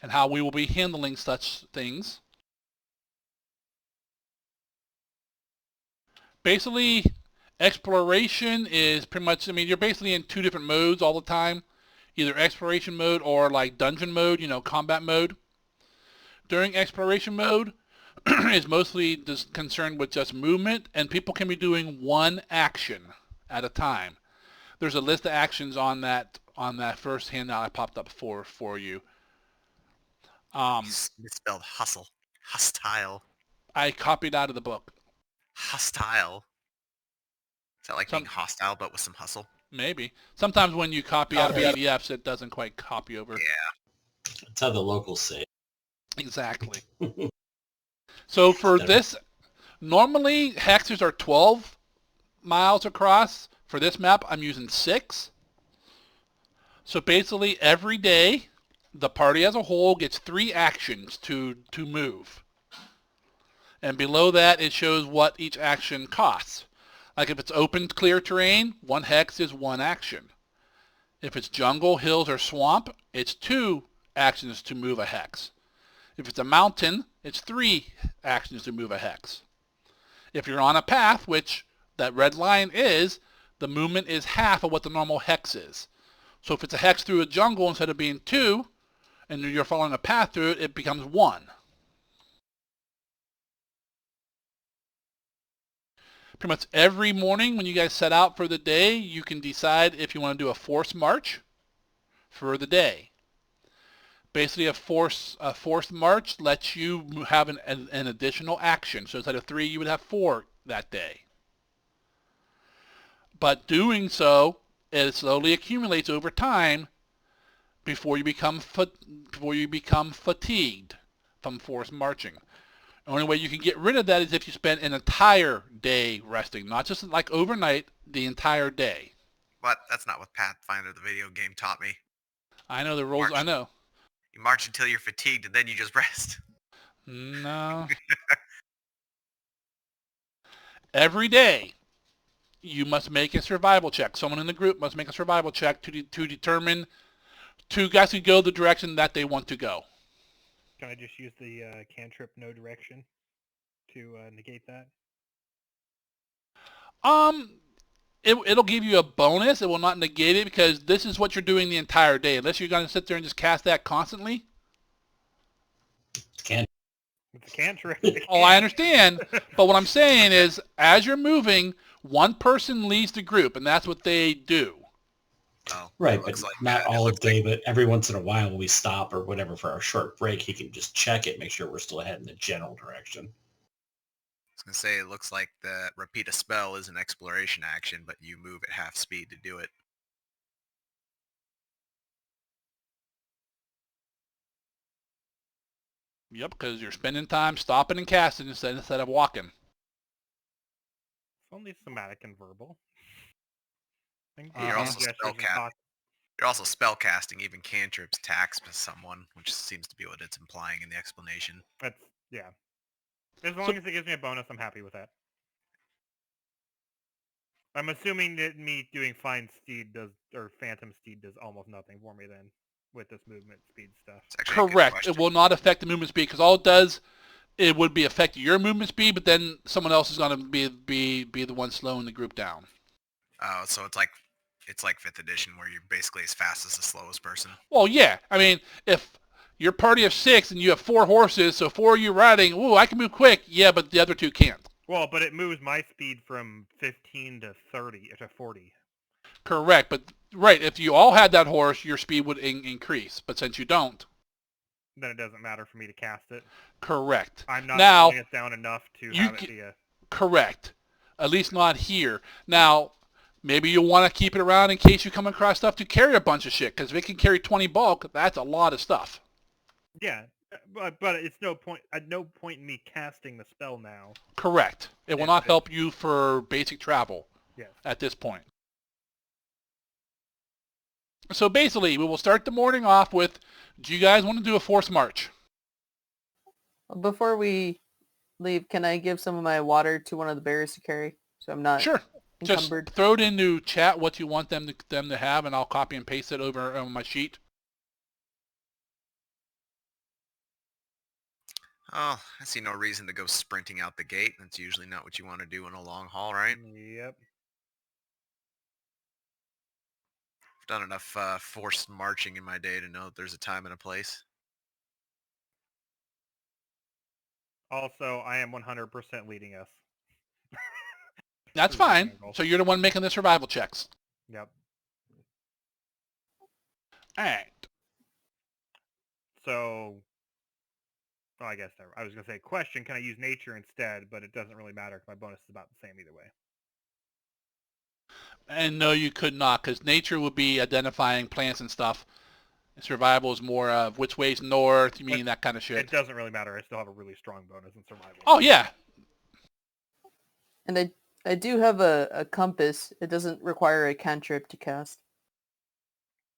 and how we will be handling such things. Basically, exploration is pretty much, you're basically in 2 different modes all the time. Either exploration mode or like dungeon mode, combat mode. During exploration mode, is mostly just concerned with just movement, and people can be doing 1 action at a time. There's a list of actions on that first handout I popped up for you. Misspelled hustle. Hostile. I copied out of the book. Hostile. Is that like Some- being hostile but with some hustle? Maybe. Sometimes when you copy out of PDFs, it doesn't quite copy over. Yeah. That's how the locals say it. Exactly. So for this, normally hexes are 12 miles across. For this map, I'm using 6. So basically, every day, the party as a whole gets 3 actions to move. And below that, it shows what each action costs. Like if it's open, clear terrain, 1 hex is 1 action. If it's jungle, hills, or swamp, it's 2 actions to move a hex. If it's a mountain, it's 3 actions to move a hex. If you're on a path, which that red line is, the movement is half of what the normal hex is. So if it's a hex through a jungle, instead of being 2, and you're following a path through it, it becomes 1. Pretty much every morning when you guys set out for the day, you can decide if you want to do a forced march for the day. Basically, a forced march lets you have an additional action. So instead of 3, you would have 4 that day. But doing so, it slowly accumulates over time before you become fatigued from forced marching. The only way you can get rid of that is if you spend an entire day resting, not just like overnight, the entire day. But that's not what Pathfinder, the video game, taught me. I know the rules. March. I know. You march until you're fatigued, and then you just rest. No. Every day, you must make a survival check. Someone in the group must make a survival check to determine 2 guys who go the direction that they want to go. Can I just use the cantrip no direction to negate that? It'll give you a bonus. It will not negate it because this is what you're doing the entire day. Unless you're going to sit there and just cast that constantly. It's a cantrip. Oh, I understand. But what I'm saying is, as you're moving, one person leads the group, and that's what they do. Oh, Right, but not all day, but every once in a while when we stop or whatever for our short break, he can just check it, make sure we're still heading in the general direction. I was going to say, it looks like the repeat a spell is an exploration action, but you move at half speed to do it. Yep, because you're spending time stopping and casting instead of walking. It's only somatic and verbal. You're also You're also spellcasting even cantrips attacks with someone, which seems to be what it's implying in the explanation. That's, yeah. As long as it gives me a bonus, I'm happy with that. I'm assuming that me doing Find Steed does, or Phantom Steed does almost nothing for me then, with this movement speed stuff. It's actually a good Correct. question. It will not affect the movement speed because all it does, it would be affecting your movement speed, but then someone else is going to be the one slowing the group down. Oh, so it's like 5th edition where you're basically as fast as the slowest person. Well, yeah. I mean, if your party of 6 and you have 4 horses, so 4 of you riding, ooh, I can move quick. Yeah, but the other 2 can't. Well, but it moves my speed from 15 to 30 to 40. Correct, but right, if you all had that horse, your speed would increase. But since you don't, then it doesn't matter for me to cast it. Correct. I'm not now, slowing it down enough to have it be a... Correct. At least not here. Now, maybe you'll want to keep it around in case you come across stuff to carry a bunch of shit, because if it can carry 20 bulk, that's a lot of stuff. Yeah, but it's no point in me casting the spell now. Correct. It will not help you for basic travel at this point. So basically, we will start the morning off with, do you guys want to do a forced march? Before we leave, can I give some of my water to one of the bears to carry? So I'm not encumbered. Just throw it into chat what you want them to have, and I'll copy and paste it over on my sheet. Oh, I see no reason to go sprinting out the gate. That's usually not what you want to do in a long haul, right? Yep. I've done enough forced marching in my day to know that there's a time and a place. Also, I am 100% leading us. That's fine. So you're the one making the survival checks. Yep. All right. So, well, I guess I was going to say, question, can I use nature instead? But it doesn't really matter because my bonus is about the same either way. And no, you could not, because nature would be identifying plants and stuff. Survival is more of which way's north, you mean that kind of shit. It doesn't really matter. I still have a really strong bonus in survival. Oh, yeah. And I do have a compass. It doesn't require a cantrip to cast.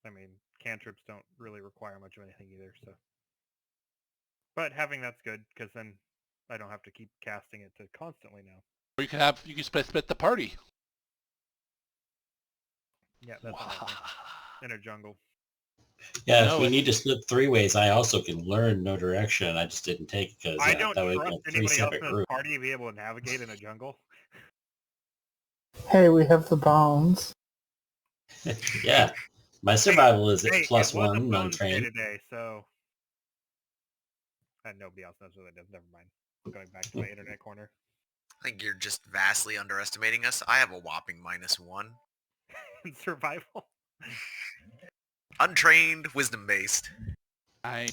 I mean, cantrips don't really require much of anything either, so. But having that's good, because then I don't have to keep casting it to constantly now. Or you can split the party. Yeah, that's in a jungle. Yeah, No, if we it's- need to split 3 ways, I also can learn No Direction. I just didn't take it because I don't that way we trust have 3 anybody else separate in this groups. party to be able to navigate in a jungle. Hey, we have the bones. Yeah, my survival is at Hey, plus it was a 1 bones day untrained. today, so and nobody else knows what that is. Never mind. Going back to my internet corner. I think you're just vastly underestimating us. I have a whopping -1. In survival. Untrained, wisdom-based. I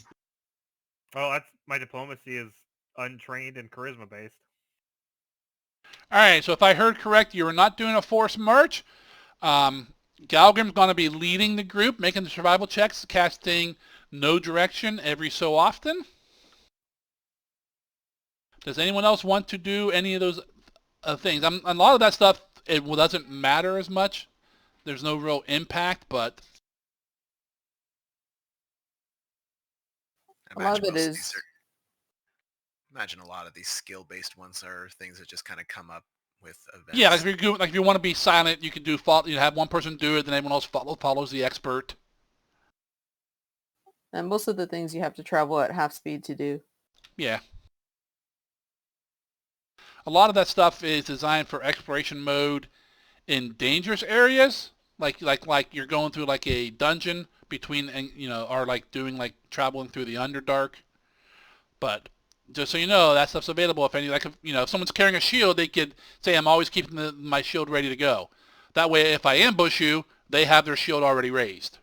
Well, that's my diplomacy is untrained and charisma based. All right, so if I heard correct, you were not doing a forced march. Galgrim's going to be leading the group, making the survival checks, casting No Direction every so often. Does anyone else want to do any of those things? A lot of that stuff, it doesn't matter as much. There's no real impact, but... A lot of it most is- these imagine a lot of these skill-based ones are things that just kind of come up with events. Yeah, like if you want to be silent, you could you have one person do it, then everyone else follows the expert. And most of the things you have to travel at half speed to do. Yeah. A lot of that stuff is designed for exploration mode in dangerous areas, like you're going through like a dungeon between, or like doing like traveling through the Underdark. But just so you know, that stuff's available. If someone's carrying a shield, they could say, "I'm always keeping my shield ready to go." That way, if I ambush you, they have their shield already raised.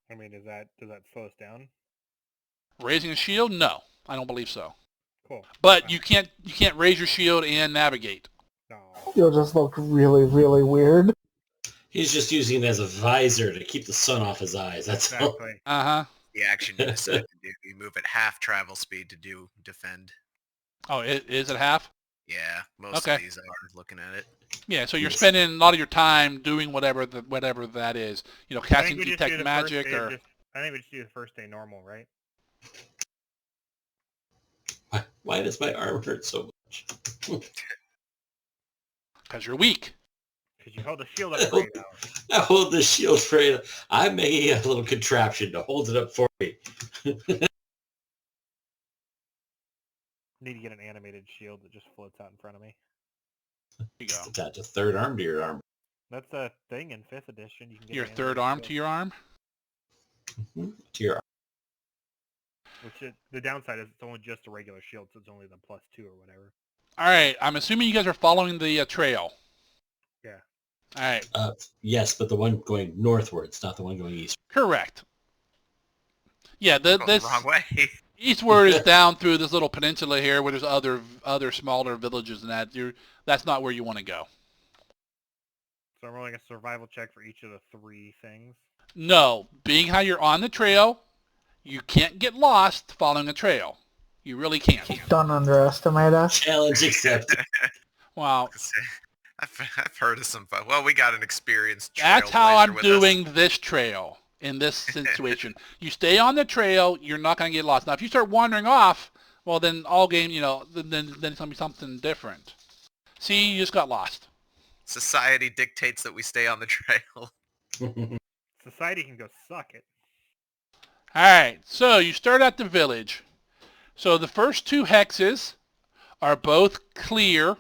I mean, does that slow us down? Raising a shield? No, I don't believe so. Cool. But you can't raise your shield and navigate. No. You'll just look really, really weird. He's just using it as a visor to keep the sun off his eyes. That's all. Exactly. Uh-huh. The action you decide to do, you move at half travel speed to do defend. Oh, is it half? Yeah, most Okay. of these are looking at it. Yeah, so you're Yes. spending a lot of your time doing whatever that is. Casting we just detect do the magic first day or... I think we just do the first day normal, right? Why does my arm hurt so much? Because you're weak. Because you hold the shield up for 8 hours. I hold the shield for it. I'm making a little contraption to hold it up for me. Need to get an animated shield that just floats out in front of me. There you go. Attach a third arm to your arm. That's a thing in 5th edition. You can get Your an third animated arm shield. to your arm? To your arm. The downside is it's only just a regular shield, so it's only the +2 or whatever. All right, I'm assuming you guys are following the trail. Yeah. All right, Yes, but the one going northwards, not the one going east. correct. Yeah, Going this the wrong way. eastward is down through this little peninsula here where there's other smaller villages and that's not where you want to go. So I'm rolling a survival check for each of the 3 things. No, being how you're on the trail, you can't get lost following a trail. You really can't. Don't underestimate us. Challenge accepted. Wow, I've heard of some. Well, we got an experienced. that's how trailblazer I'm with doing this trail in this situation. You stay on the trail, you're not going to get lost. Now, if you start wandering off, well, then all game, then it's going to be something different. See, you just got lost. us. Society dictates that we stay on the trail. Society can go suck it. All right, so you start at the village. So the first 2 hexes are both clear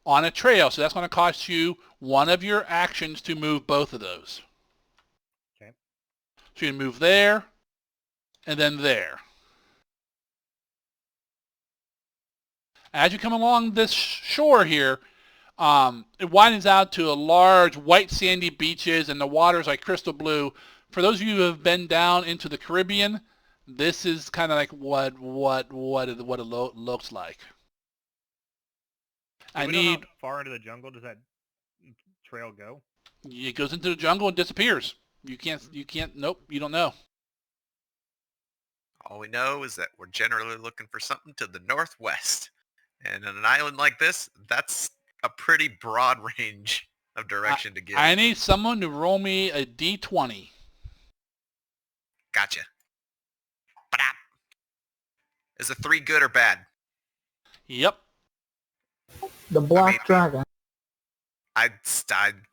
on a trail, so that's going to cost you one of your actions to move both of those. Okay. So you move there, and then there. As you come along this shore here, it widens out to a large white sandy beaches, and the water's like crystal blue. For those of you who have been down into the Caribbean, this is kind of like what it looks like. Do we know how far into the jungle does that trail go? It goes into the jungle and disappears. You can't. Nope, you don't know. All we know is that we're generally looking for something to the northwest. And on an island like this, that's a pretty broad range of direction to give. I need someone to roll me a d20. Gotcha. Ba-dap. Is the 3 good or bad? Yep. The Black mean- Dragon. I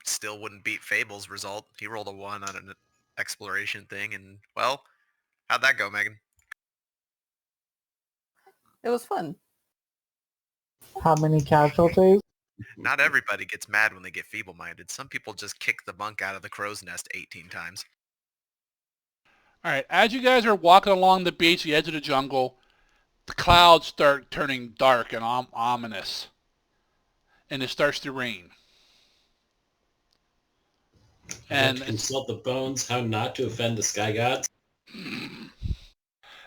still wouldn't beat Fable's result. He rolled a 1 on exploration thing, and well, how'd that go, Megan? It was fun. How many casualties? Not everybody gets mad when they get feeble-minded. Some people just kick the bunk out of the crow's nest 18 times. All right, as you guys are walking along the beach, the edge of the jungle, the clouds start turning dark and ominous, and it starts to rain. And consult the bones how not to offend the sky gods.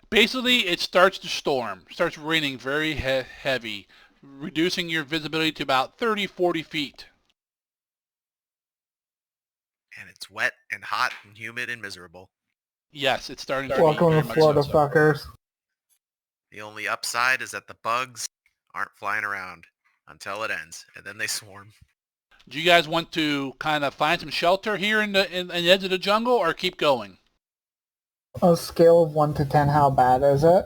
Basically, it starts to storm. Starts raining very heavy, reducing your visibility to about 30, 40 feet. And it's wet and hot and humid and miserable. Yes, it's starting to Welcome be to Florida, fuckers. The only upside is that the bugs aren't flying around until it ends, and then they swarm. Do you guys want to kind of find some shelter here in the edge of the jungle, or keep going? On a scale of 1 to 10, how bad is it?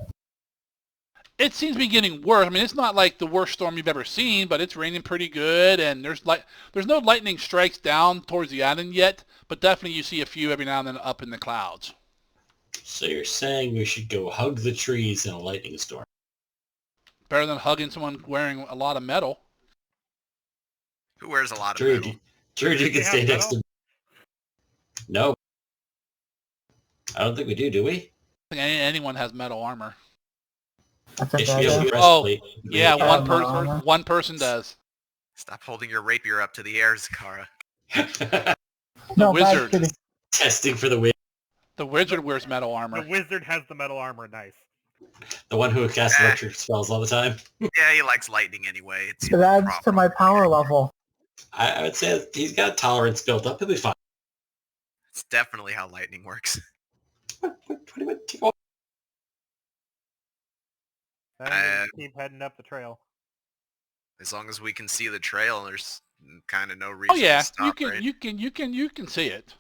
It seems to be getting worse. I mean, it's not like the worst storm you've ever seen, but it's raining pretty good, and there's no lightning strikes down towards the island yet, but definitely you see a few every now and then up in the clouds. So you're saying we should go hug the trees in a lightning storm? Better than hugging someone wearing a lot of metal. Who wears a lot of metal? George, you can stay next to me. No. I don't think we do we? I think anyone has metal armor. I think I do. Oh, yeah, one person does. Stop holding your rapier up to the air, Zakara. No, wizard. Testing for the win. The wizard wears metal armor. The wizard has the metal armor. Nice. The one who casts electric spells all the time. Yeah, he likes lightning anyway. It adds to my power level. I would say he's got tolerance built up. He'll be fine. It's definitely how lightning works. Keep heading up the trail. As long as we can see the trail, there's kind of no reason. Oh yeah, to stop, you can see it.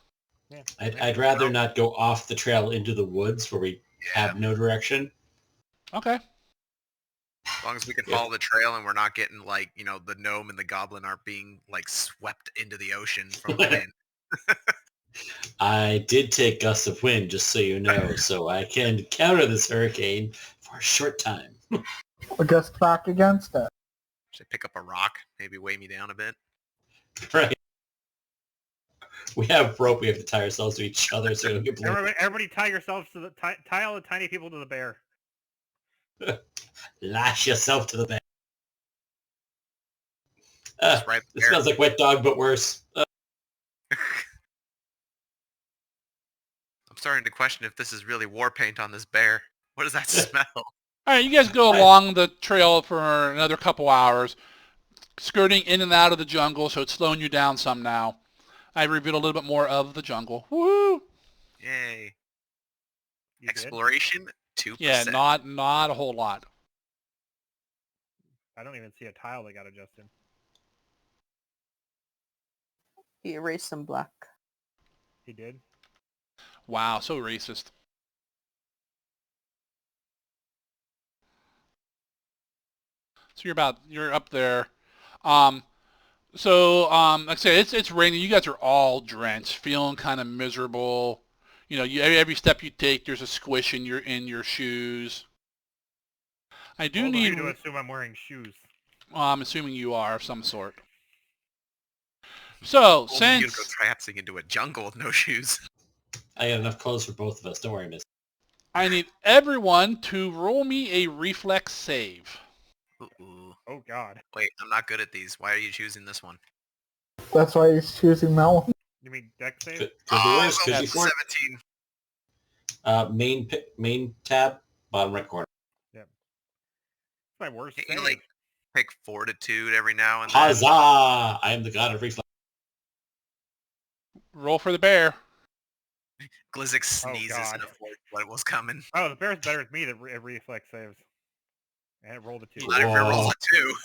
Yeah. I'd rather not go off the trail into the woods where we have no direction. Okay. As long as we can follow the trail and we're not getting like, the gnome and the goblin aren't being like swept into the ocean from the wind. I did take gusts of wind, just so you know, so I can counter this hurricane for a short time. I guess back against it. Should I pick up a rock? Maybe weigh me down a bit? Right. We have rope. We have to tie ourselves to each other so we don't get blown. Everybody tie yourselves to tie all the tiny people to the bear. Lash yourself to the bear. Right this smells like wet dog, but worse. I'm starting to question if this is really war paint on this bear. What does that smell? All right, you guys go along the trail for another couple hours, skirting in and out of the jungle, so it's slowing you down some now. I revealed a little bit more of the jungle. Woo! Yay. You Exploration, 2%. Yeah, not a whole lot. I don't even see a tile that got adjusted. He erased some black. He did? Wow, so racist. So you're up there. Like I said, it's raining. You guys are all drenched, feeling kind of miserable. Every step you take, there's a squish in your shoes. I do need to assume I'm wearing shoes. I'm assuming you are of some sort. So since you go traipsing into a jungle with no shoes. I got enough clothes for both of us. Don't worry, miss. I need everyone to roll me a reflex save. Ooh. Oh God. Wait, I'm not good at these. Why are you choosing this one? That's why he's choosing that one. You mean deck save? Could be worse. Could be 17. Main tab, bottom right corner. Yep. My worst Can't save. you pick fortitude every now and then? Huzzah! I am the god of reflex. Roll for the bear. Glizzik sneezes God. and avoids what was coming. Oh, the bear's better at me at reflex saves. And it rolled a 2. Not if it rolls a 2.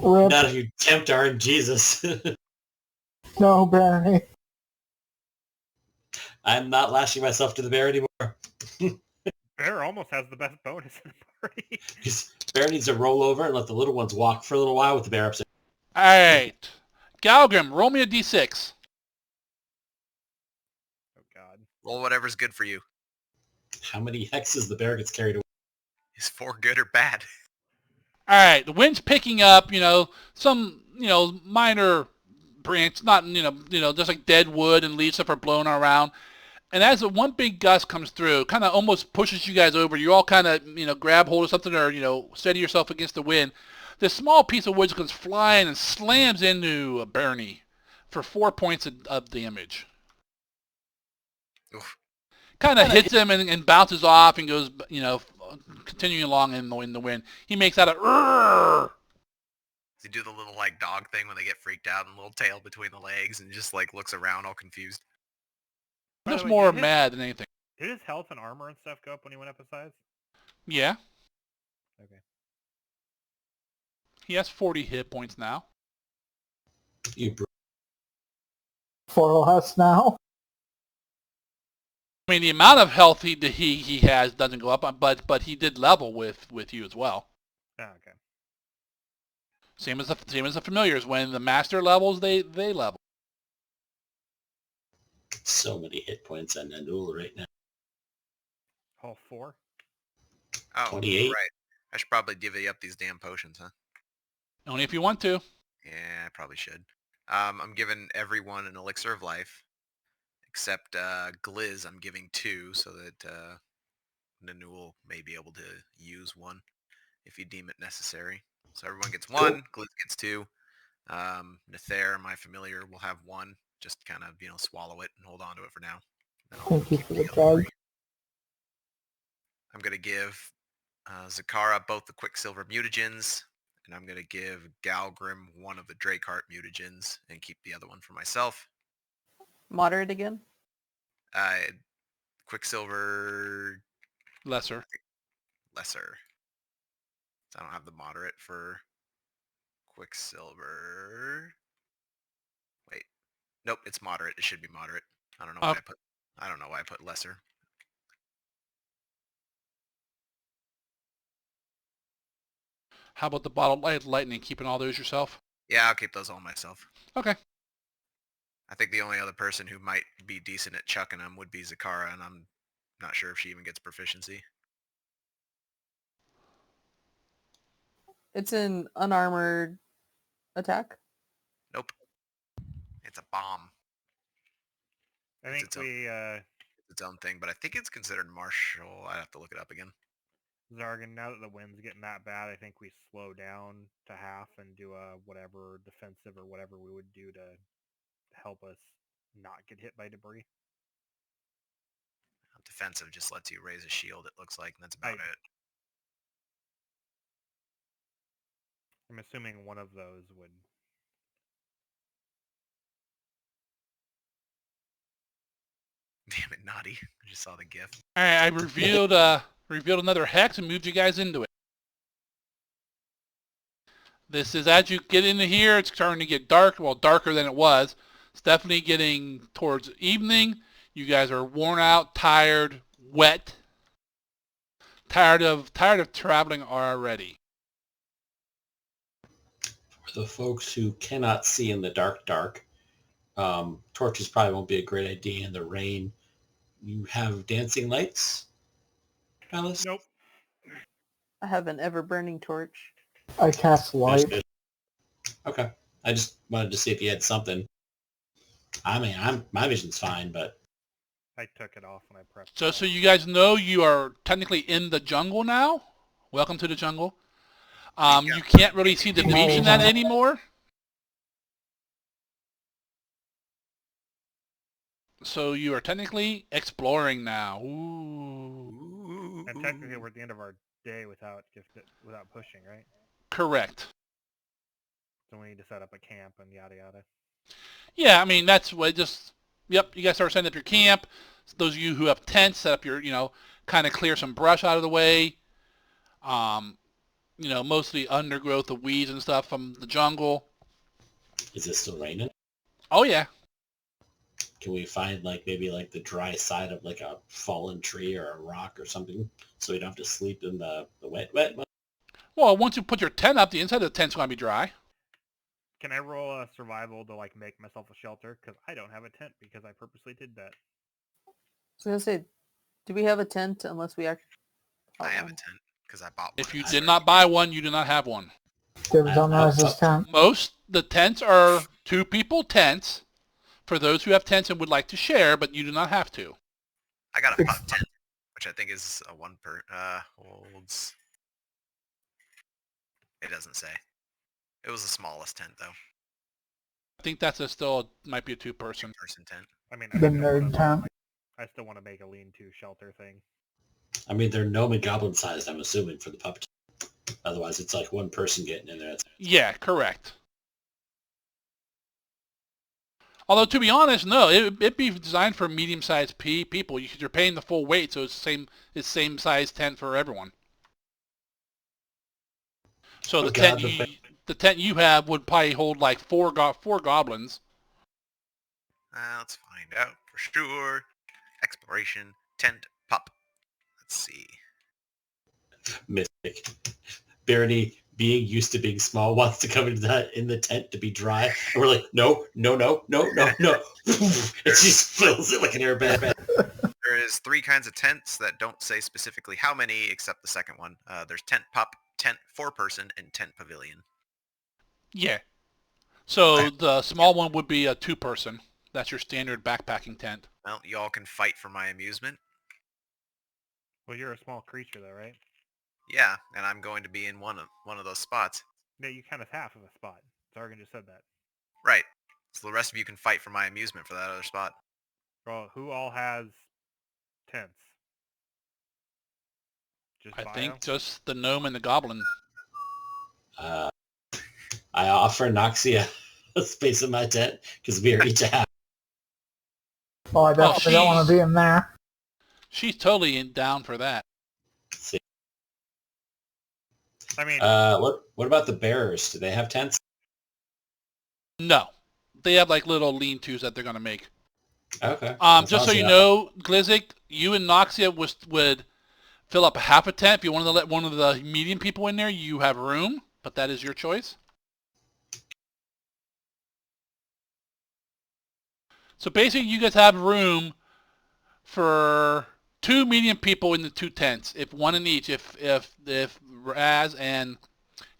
Rip. Not if you tempt our Jesus. No, Barry. I'm not lashing myself to the bear anymore. Bear almost has the best bonus in the party. Because bear needs to roll over and let the little ones walk for a little while with the bear upstairs. All right, Galgrim, roll me a d6. Oh God. Roll whatever's good for you. How many hexes the bear gets carried away? Is 4 good or bad? All right, the wind's picking up. Some minor branch, not just like dead wood and leaves stuff are blown around. And as the one big gust comes through, kind of almost pushes you guys over. You all kind of grab hold of something or steady yourself against the wind. This small piece of wood goes flying and slams into Bernie for 4 points of damage. Oof. Kind of hits him and bounces off and goes, continuing along in the wind. He makes out a "Rrrr!" Does he do the little like dog thing when they get freaked out and little tail between the legs and just like looks around all confused? By the Just way, more did mad than anything. Did his health and armor and stuff go up when he went up a size? Yeah, Okay. he has 40 hit points now. You br- 4 less now. I mean, the amount of health he has doesn't go up, but he did level with you as well. Oh, okay. Same as the familiars. When the master levels, they level. so many hit points on Nandul right now. All 4? Oh, 28. right. I should probably divvy up these damn potions, huh? Only if you want to. Yeah, I probably should. I'm giving everyone an elixir of life, except Gliz. I'm giving 2 so that Nanul may be able to use 1 if you deem it necessary. So everyone gets 1. Cool. Gliz gets 2. Nether, my familiar, will have 1. Just kind of swallow it and hold on to it for now. Then I'll Thank you keep for the the other drug. 3. I'm gonna give Zakara both the Quicksilver mutagens, and I'm gonna give Galgrim 1 of the Drakeheart mutagens and keep the other one for myself. Moderate again? Quicksilver Lesser. lesser. So I don't have the moderate for Quicksilver. Wait. Nope, it's moderate. It should be moderate. I don't know why I put lesser. How about the bottle lightning? Keeping all those yourself? Yeah, I'll keep those all myself. Okay. I think the only other person who might be decent at chucking them would be Zakara, and I'm not sure if she even gets proficiency. It's an unarmored attack? Nope. It's a bomb. I think It's its own thing, but I think it's considered martial. I have to look it up again. Zargan, now that the wind's getting that bad, I think we slow down to half and do a whatever defensive or whatever we would do to help us not get hit by debris. Defensive just lets you raise a shield, it looks like, and that's about it. I'm assuming one of those would... Damn it, naughty. I just saw the gif. Alright, I revealed another hex and moved you guys into it. This is, as you get into here, it's starting to get dark. Well, darker than it was. It's definitely getting towards evening. You guys are worn out, tired, wet. Tired of traveling already. For the folks who cannot see in the dark, torches probably won't be a great idea in the rain. You have dancing lights, Alice? Nope. I have an ever-burning torch. I cast light. Okay. I just wanted to see if you had something. I mean, my vision's fine, but... I took it off when I prepped. So you guys know you are technically in the jungle now. Welcome to the jungle. You can't really see the beach in that anymore. So you are technically exploring now. Ooh. And technically we're at the end of our day without pushing, right? Correct. So we need to set up a camp and yada yada. Yeah, I mean, that's what yep, you guys start setting up your camp. Those of you who have tents, set up your, kind of clear some brush out of the way. Mostly undergrowth of weeds and stuff from the jungle. Is it still raining? Oh, yeah. Can we find maybe the dry side of a fallen tree or a rock or something so we don't have to sleep in the wet? Well, once you put your tent up, the inside of the tent's going to be dry. Can I roll a survival to make myself a shelter? Because I don't have a tent because I purposely did that. was gonna say, do we have a tent unless we actually? I have a tent because I bought one. If you did not buy one, you do not have one. Dibs on Rise's tent. Most the tents are 2 people tents for those who have tents and would like to share, but you do not have to. I got a pup tent, which I think is a one per holds. It doesn't say. It was the smallest tent though. I think that's still might be a 2-person. Person tent. I mean, The nerd tent. I still want to make a lean-to shelter thing. I mean, they're gnome and goblin sized, I'm assuming, for the pup. Otherwise, it's like one person getting in there. Yeah, correct. Although, to be honest, no, it'd be designed for medium-sized people. You're paying the full weight, so it's same size tent for everyone. So the tent you have would probably hold like four goblins. Let's find out for sure. Exploration tent pup. Let's see. Mystic. Barony, being used to being small, wants to come in the tent to be dry. And we're like, no. It just fills it like an airbag. There is 3 kinds of tents that don't say specifically how many, except the second one. There's tent pup, tent 4-person, and tent pavilion. Yeah. So the small one would be a 2-person. That's your standard backpacking tent. Well, y'all can fight for my amusement. Well, you're a small creature, though, right? Yeah, and I'm going to be in one of those spots. Yeah, you count as half of a spot. Zargan just said that. Right. So the rest of you can fight for my amusement for that other spot. Well, who all has tents? Just I Bio? think just the gnome and the goblin. I offer Noxia a space in my tent because we are each a half. Oh, I definitely don't want to be in there. She's totally down for that. See. I mean, what about the bearers? Do they have tents? No. They have like little lean-tos that they're going to make. Okay. Just so you know, Glizzik, you and Noxia would fill up half a tent. If you wanted to let one of the medium people in there, you have room, but that is your choice. So basically, you guys have room for 2 medium people in the 2 tents, if one in each, if Raz and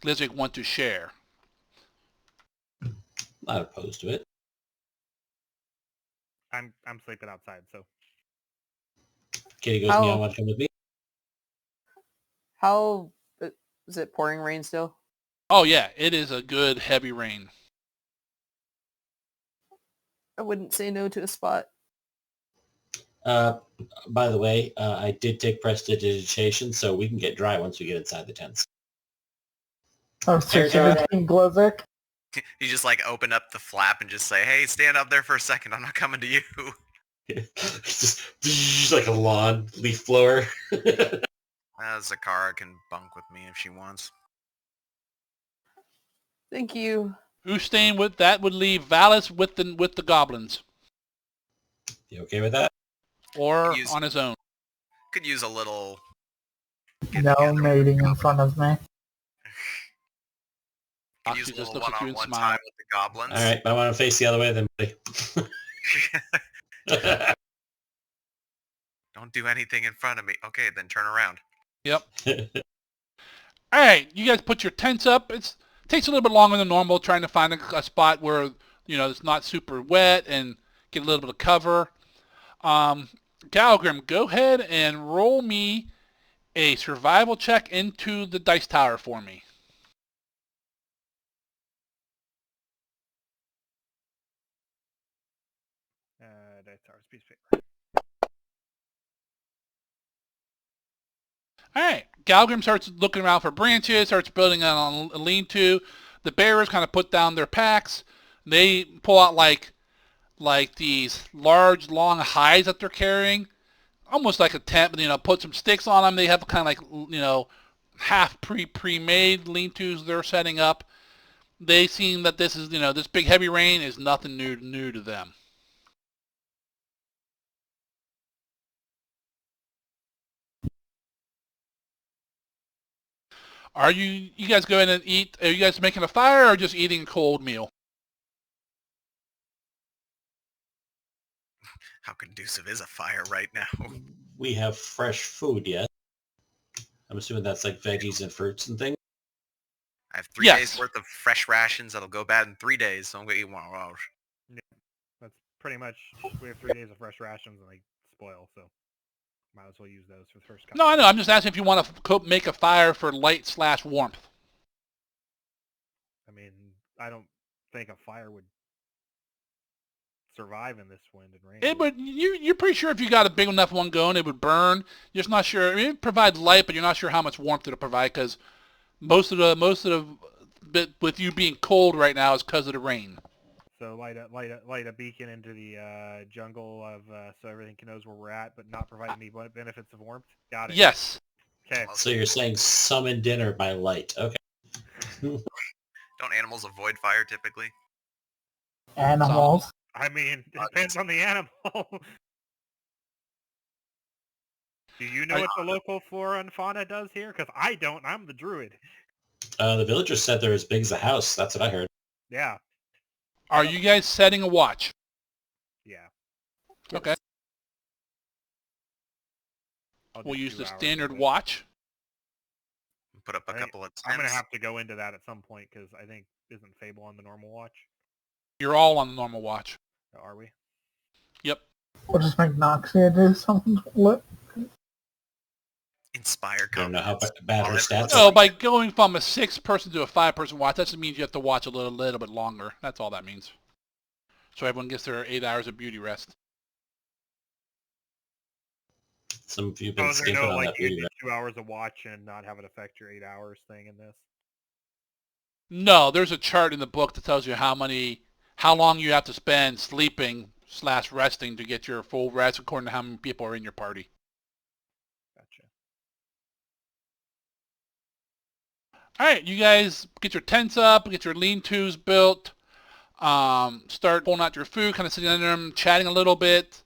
Glizzik want to share. Not opposed to it. I'm sleeping outside, so. Kitty goes, Meow, want to come with me? How is it pouring rain still? Oh yeah, it is a good heavy rain. I wouldn't say no to a spot. By the way, I did take prestidigitation, so we can get dry once we get inside the tents. Oh, so Glizzik. You just like open up the flap and just say, "Hey, stand up there for a second. I'm not coming to you." just like a lawn leaf blower. Zakara can bunk with me if she wants. Thank you. Who's staying with that? Would leave Valis with the goblins. You okay with that? Or on his own. Could use a little. No mating in front of me. Could use a little one-on-one time with the goblins. All right, but I want to face the other way then, buddy. Don't do anything in front of me. Okay, then turn around. Yep. All right, you guys put your tents up. It takes a little bit longer than normal trying to find a spot where it's not super wet and get a little bit of cover. Galgrim, go ahead and roll me a survival check into the dice tower for me. Dice tower's piece of paper. All right, Galgrim starts looking around for branches, starts building on a lean-to. The bearers kind of put down their packs. They pull out like these large, long hides that they're carrying, almost like a tent, but put some sticks on them. They have kind of like half pre-made lean-tos they're setting up. They seem that this is this big heavy rain is nothing new to them. Are you guys going to eat? Are you guys making a fire or just eating a cold meal? How conducive is a fire right now? We have fresh food, yes? I'm assuming that's like veggies and fruits and things? I have 3 days worth of fresh rations that'll go bad in 3 days, so I'm going to eat 1 hour. Yeah, that's pretty much, we have 3 days of fresh rations and they spoil, so might as well use those for the first couple. No, I know. I'm just asking if you want to make a fire for light/warmth. I mean, I don't think a fire would survive in this wind and rain. It would. You're pretty sure if you got a big enough one going, it would burn. You're just not sure. I mean, it provides light, but you're not sure how much warmth it'll provide because most of the bit with you being cold right now is because of the rain. So light a beacon into the jungle of so everything knows where we're at, but not provide any benefits of warmth. Got it. Yes. Okay. So you're saying summon dinner by light. Okay. Don't animals avoid fire typically? Animals. I mean, it depends on the animal. Do you know what the local flora and fauna does here? Because I don't. I'm the druid. The villagers said they're as big as a house. That's what I heard. Yeah. Are you guys setting a watch? Yeah. Okay. We'll use the standard watch. Put up a couple of tents. I'm going to have to go into that at some point because I think, isn't Fable on the normal watch? You're all on the normal watch. Are we? Yep. We'll just make Noxia do something. Inspire. I don't know how bad her stats So are. by going from a 6-person to a 5-person watch, that just means you have to watch a little bit longer. That's all that means. So everyone gets their 8 hours of beauty rest. Some of you have been there's skipping no, on like, that beauty you rest. do 2 hours of watch and not have it affect your 8 hours thing in this? No, there's a chart in the book that tells you how long you have to spend sleeping/resting to get your full rest according to how many people are in your party. Gotcha. All right, you guys get your tents up, get your lean-tos built, start pulling out your food, kind of sitting under them, chatting a little bit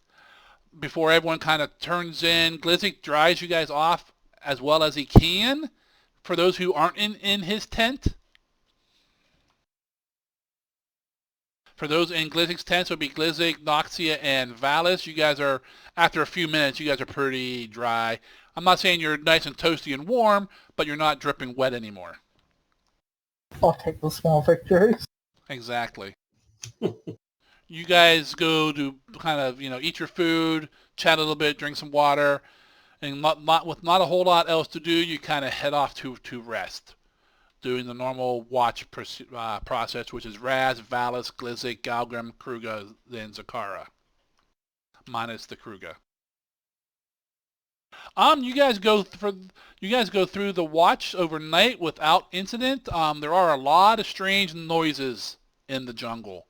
before everyone kind of turns in. Glizzy dries you guys off as well as he can for those who aren't in his tent. For those in Glizzy's tent, so it would be Glizzy, Noxia, and Valis. You guys are, after a few minutes, you guys are pretty dry. I'm not saying you're nice and toasty and warm, but you're not dripping wet anymore. I'll take the small victories. Exactly. You guys go to kind of, eat your food, chat a little bit, drink some water, and with not a whole lot else to do, you kind of head off to rest, doing the normal watch process, which is Raz, Valis, Glizzy, Galgrim, Kruga, then Zakara, minus the Kruga. You guys go through the watch overnight without incident. There are a lot of strange noises in the jungle.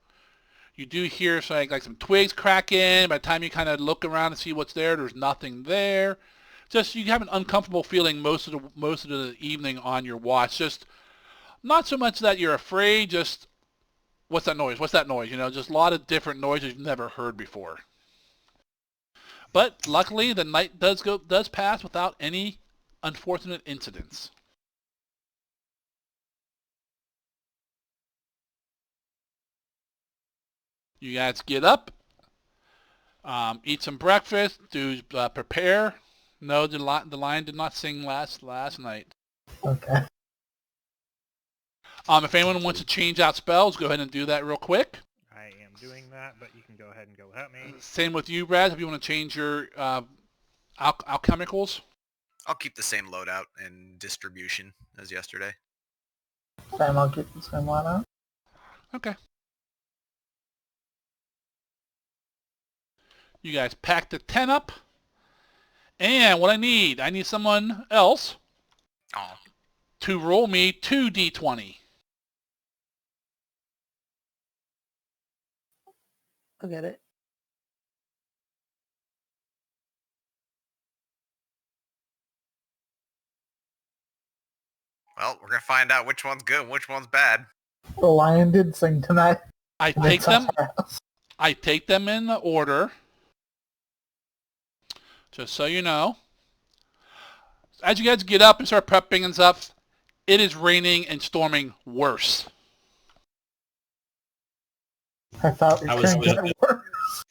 You do hear like some twigs cracking. By the time you kind of look around and see what's there, there's nothing there. Just you have an uncomfortable feeling most of the evening on your watch. Just not so much that you're afraid. Just what's that noise? What's that noise? Just a lot of different noises you've never heard before. But luckily, the night does pass without any unfortunate incidents. You guys get up, eat some breakfast, prepare. No, the lion did not sing last night. Okay. If anyone wants to change out spells, go ahead and do that real quick. I am doing that, but you can go ahead and go help me. Same with you, Raz, if you want to change your alchemicals. I'll keep the same loadout and distribution as yesterday. Same, I'll keep the same one out. Okay. You guys pack the tent up. And what I need someone else to roll me 2d20. I'll get it. Well, we're going to find out which one's good and which one's bad. The lion did sing tonight. I take them in the order. Just so you know. As you guys get up and start prepping and stuff, it is raining and storming worse. I thought we couldn't get worse.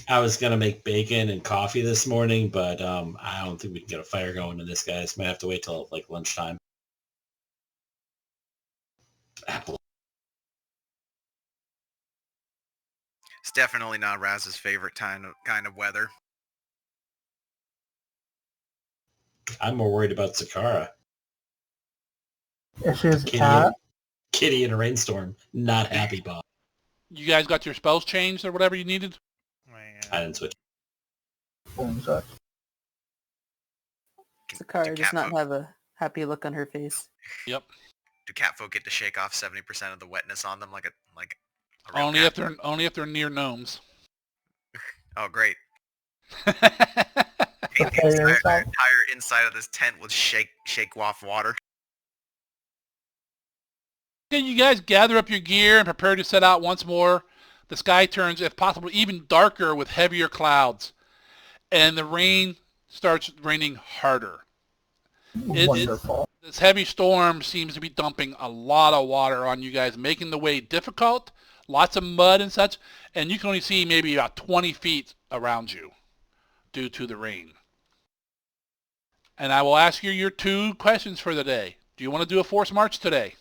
I was gonna make bacon and coffee this morning, but I don't think we can get a fire going in this, guys. Might have to wait till like lunchtime. Apple. It's definitely not Raz's favorite kind of weather. I'm more worried about Zakara. If she's a cat. Kitty in a rainstorm. Not happy, Bob. You guys got your spells changed or whatever you needed? I didn't switch. Zakara does not have a happy look on her face. Yep. Do catfolk get to shake off 70% of the wetness on them like a real Only cat? if they're near gnomes. Oh, great. Okay, The entire inside of this tent would shake off water. Okay, you guys gather up your gear and prepare to set out once more. The sky turns, if possible, even darker with heavier clouds. And the rain starts raining harder. Wonderful. This heavy storm seems to be dumping a lot of water on you guys, making the way difficult, lots of mud and such, and you can only see maybe about 20 feet around you due to the rain. And I will ask you your 2 questions for the day. Do you want to do a forced march today?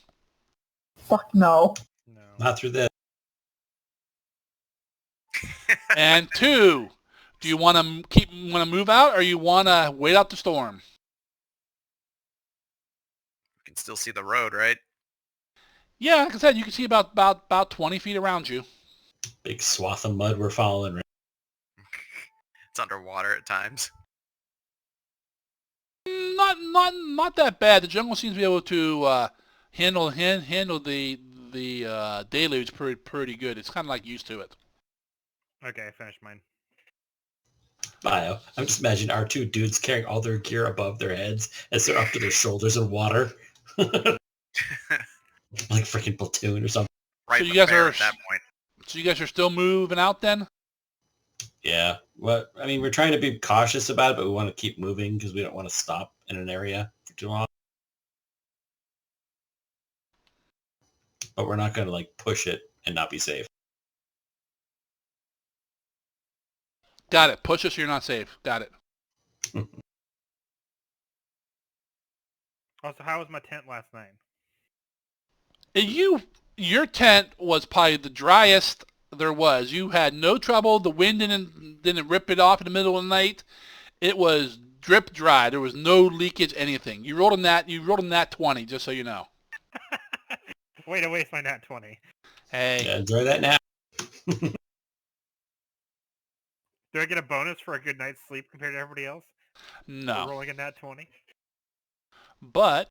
Fuck no. No. Not through this. And 2, do you want to move out or you want to wait out the storm? You can still see the road, right? Yeah, like I said, you can see about 20 feet around you. Big swath of mud we're following. Right? It's underwater at times. Not that bad. The jungle seems to be able to handle the deluge pretty good. It's kind of like used to it. Okay, I finished mine. Bio. I'm just imagining our 2 dudes carrying all their gear above their heads as they're up to their shoulders in water. Like freaking platoon or something. Right, So but you guys fair are at that point. So you guys are still moving out then? Yeah. Well, I mean, we're trying to be cautious about it, but we want to keep moving because we don't want to stop in an area for too long. But we're not going to like push it and not be safe. Got it. Push us so you're not safe. Got it. Also, how was my tent last night? Your tent was probably the driest there was. You had no trouble. The wind didn't rip it off in the middle of the night. It was drip dry. There was no leakage, anything. You rolled in that 20, just so you know. Way to waste my nat 20. Yeah, Hey. enjoy that now. Do I get a bonus for a good night's sleep compared to everybody else? For No. rolling a nat 20? But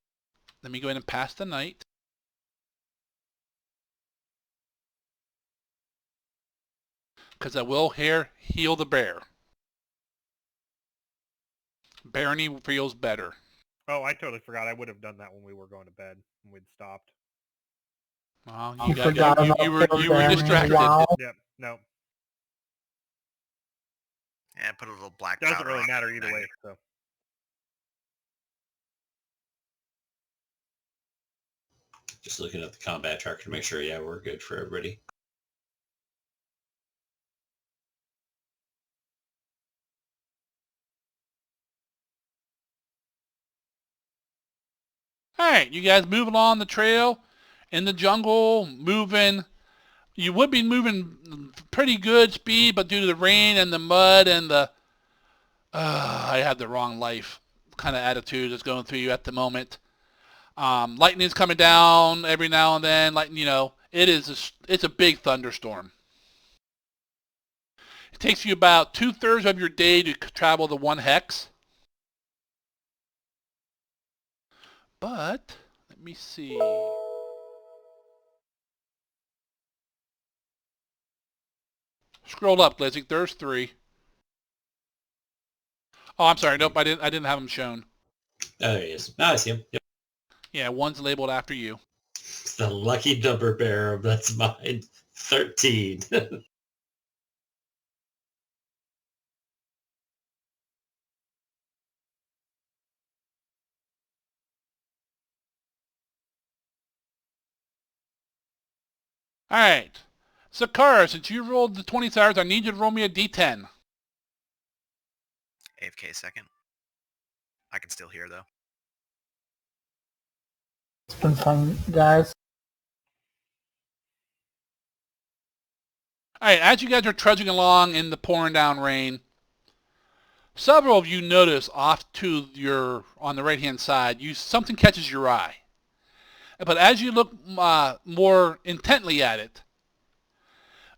let me go ahead and pass the night. Because I will heal the bear. Barony feels better. Oh, I totally forgot. I would have done that when we were going to bed. When we'd stopped. Well, You forgot about you were Barony. distracted. Wow. Yep, no. Yeah, put a little black Doesn't powder really on matter it. either way, so. Just looking at the combat tracker to make sure, yeah, we're good for everybody. All right, you guys moving along the trail in the jungle, moving. You would be moving pretty good speed, but due to the rain and the mud and the I had the wrong life kind of attitude that's going through you at the moment. Lightning's coming down every now and then. It's a big thunderstorm. It takes you about 2/3 of your day to travel the 1 hex. But let me see. Scroll up, Glizzy. There's 3. Oh, I'm sorry. Nope, I didn't have them shown. Oh, there he is. Now I see him. Yep. Yeah, 1's labeled after you. It's the lucky number bearer. That's mine. 13. All right. Sakara, since you rolled the 20 stars, I need you to roll me a d10. AFK second. I can still hear, though. It's been fun, guys. All right, as you guys are trudging along in the pouring down rain, several of you notice off to your, on the right-hand side, something catches your eye. But as you look more intently at it,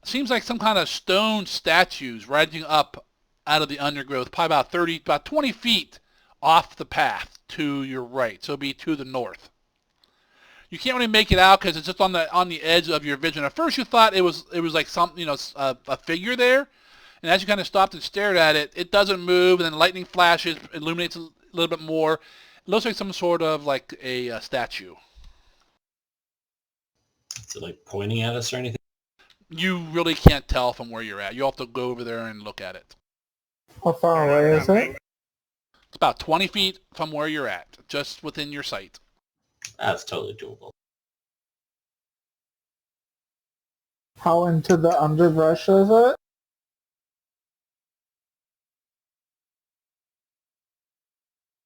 it seems like some kind of stone statues rising up out of the undergrowth, probably about 20 feet off the path to your right, so it'll be to the north. You can't really make it out because it's just on the edge of your vision. At first, you thought it was like something, a figure there, and as you kind of stopped and stared at it, it doesn't move, and then lightning flashes, illuminates a little bit more. It looks like some sort of like a statue. Is it like pointing at us or anything? You really can't tell from where you're at. You'll have to go over there and look at it. How far away is it? It's about 20 feet from where you're at, just within your sight. That's totally doable. How into the underbrush is it?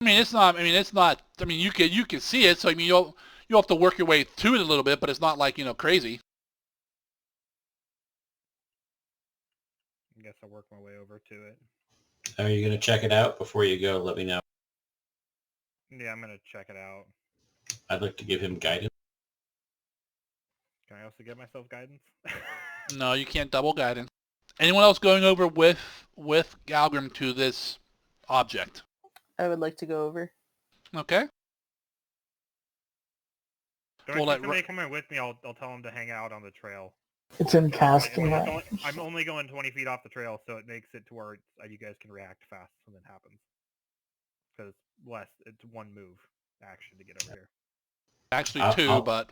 It's not. You can see it. So you'll have to work your way through it a little bit, but it's not like crazy. I guess I'll work my way over to it. Are you going to check it out before you go? Let me know. Yeah, I'm going to check it out. I'd like to give him guidance. Can I also give myself guidance? No, you can't double guidance. Anyone else going over with Galgrim to this object? I would like to go over. Okay. So if somebody come in with me, I'll tell them to hang out on the trail. It's in casting range. I'm only going 20 feet off the trail, so it makes it to where you guys can react fast when it happens. Because it's one move action to get over here. Actually two, but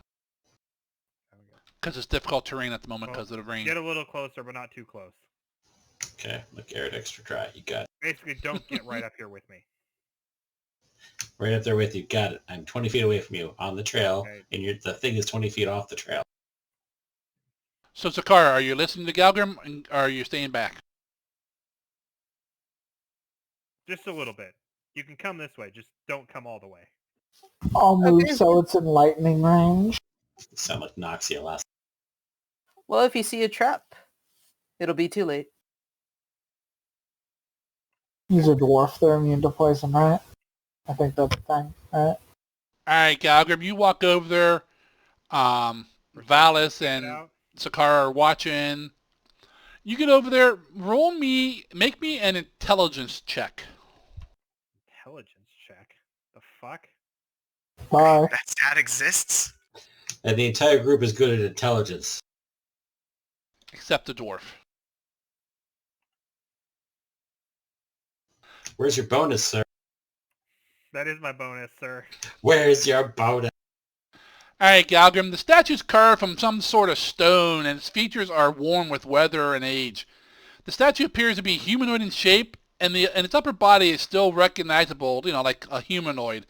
because it's difficult terrain at the moment because of the rain. Get a little closer, but not too close. Okay, look, Garrett, extra try. You got it. Basically, don't get right up here with me. Right up there with you. Got it. I'm 20 feet away from you on the trail, Okay. and the thing is 20 feet off the trail. So, Sakara, are you listening to Galgrim, or are you staying back? Just a little bit. You can come this way. Just don't come all the way. I'll move so it's in lightning range. You sound like Noxia last. Well, if you see a trap, it'll be too late. He's a dwarf. They're immune to poison, right? I think that's the thing, right? All right, Galgrim, you walk over there. Valis and Sakara are watching. You get over there. Make me an intelligence check. Intelligence check? The fuck? Bye. That stat exists? And the entire group is good at intelligence. Except the dwarf. Where's your bonus, sir? That is my bonus, sir. Where's your bonus? All right, Galgrim. The statue's carved from some sort of stone, and its features are worn with weather and age. The statue appears to be humanoid in shape, and its upper body is still recognizable, like a humanoid.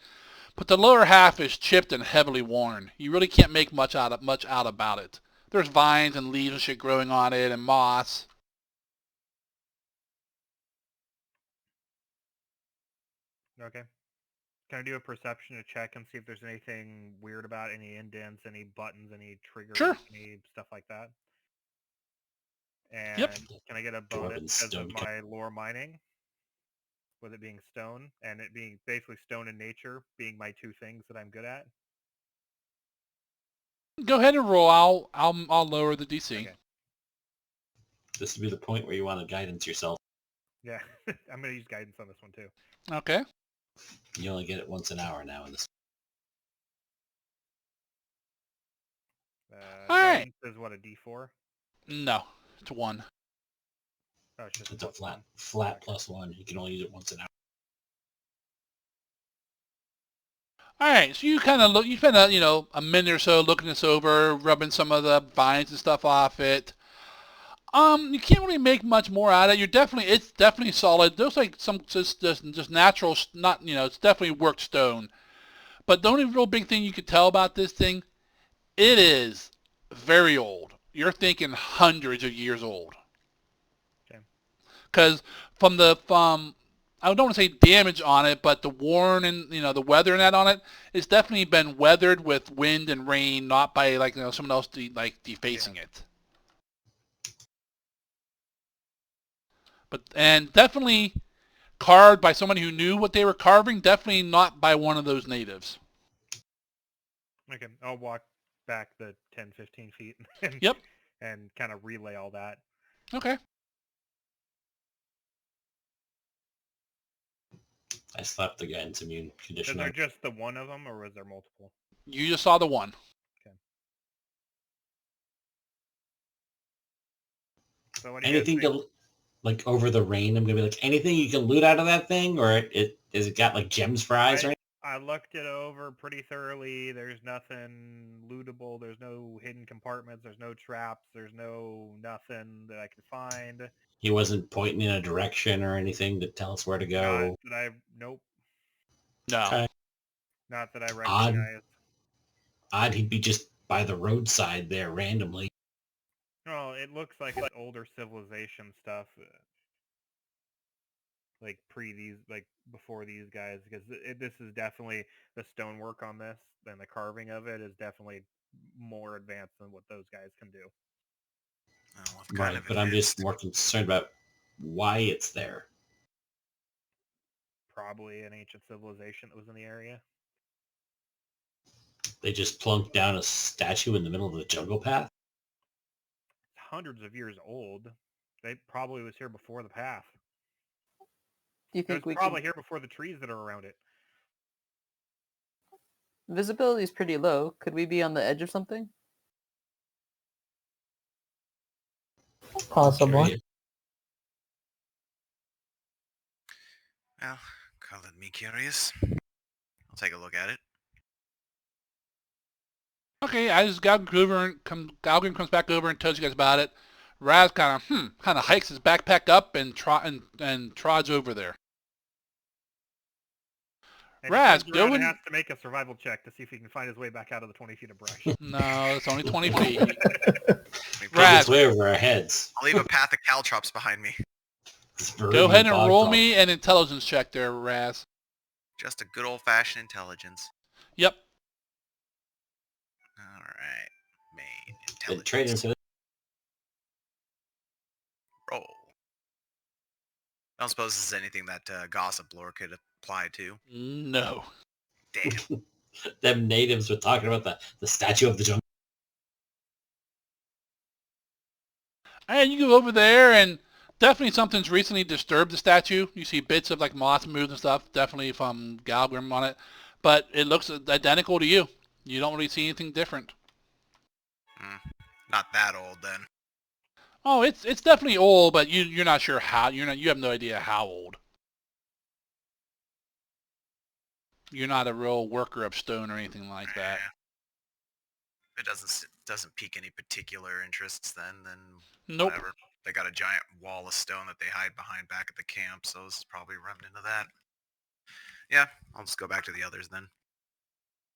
But the lower half is chipped and heavily worn. You really can't make much out about it. There's vines and leaves and shit growing on it, and moss. Okay. Can I do a perception check and see if there's anything weird about any indents, any buttons, any triggers, Sure. any stuff like that? And Yep. can I get a bonus because of my lore mining? With it being stone, and it being basically stone and nature being my two things that I'm good at? Go ahead and roll. I'll lower the DC. Okay. This would be the point where you want to guidance yourself. Yeah, I'm going to use guidance on this one too. Okay. You only get it once an hour now in this. All right. Guidance is what, a D4? No, it's 1. Oh, it's just It's a flat plus 1. You can only use it once an hour. All right, so you kind of you spend a minute or so looking this over, rubbing some of the vines and stuff off it. You can't really make much more out of it. It's definitely solid. There's like some just natural, not it's definitely worked stone. But the only real big thing you could tell about this thing, it is very old. you're thinking hundreds of years old. Okay. Because from I don't want to say damage on it, but the worn and the weather and that on it, it's definitely been weathered with wind and rain, not by someone else defacing it. And definitely carved by someone who knew what they were carving, definitely not by one of those natives. Okay, I'll walk back the 10, 15 feet and, Yep. and kind of relay all that. Okay. I slapped the guy in some immune Is condition. there just the one of them, or was there multiple? You just saw the one. Okay. So what do you Anything guys think? to, like, over the rain, I'm going to be like, anything you can loot out of that thing? Or is it got, like, gems for eyes or anything? I looked it over pretty thoroughly. There's nothing lootable. There's no hidden compartments. There's no traps. There's nothing that I could find. He wasn't pointing in a direction or anything to tell us where to go. Nope. No. Okay. Not that I recognize. Odd he'd be just by the roadside there randomly. Well, it looks like it's older civilization stuff. Like before these guys, because this is definitely the stonework on this and the carving of it is definitely more advanced than what those guys can do. Right, but I'm just more concerned about why it's there. Probably an ancient civilization that was in the area. They just plunked down a statue in the middle of the jungle path? It's hundreds of years old. They probably was here before the path. Do you think It was probably here before the trees that are around it. Visibility is pretty low. Could we be on the edge of something? Possibly. Well, calling me curious. I'll take a look at it. Okay, as Galgrim comes back over and tells you guys about it, Raz kind of hikes his backpack up and trods over there. And Raz, he go and has to make a survival check to see if he can find his way back out of the 20 feet of brush. No, it's only 20 feet. Raz, way over our heads. I'll leave a path of caltrops behind me. Go ahead and roll me an intelligence check there, Raz. Just a good old-fashioned intelligence. Yep. All right. Main intelligence. Trade into it. Roll. I don't suppose this is anything that gossip lore could apply to. No. Damn. Them natives were talking about the statue of the jungle. And you go over there, and definitely something's recently disturbed the statue. You see bits of moss moves and stuff, definitely from Galgrim on it. But it looks identical to you. You don't really see anything different. Not that old then. Oh, it's definitely old, but you're not sure how. You have no idea how old. You're not a real worker of stone or anything like that. It doesn't pique any particular interests then. Nope. Whatever. They got a giant wall of stone that they hide behind back at the camp, so this is probably a remnant of that. Yeah, I'll just go back to the others then.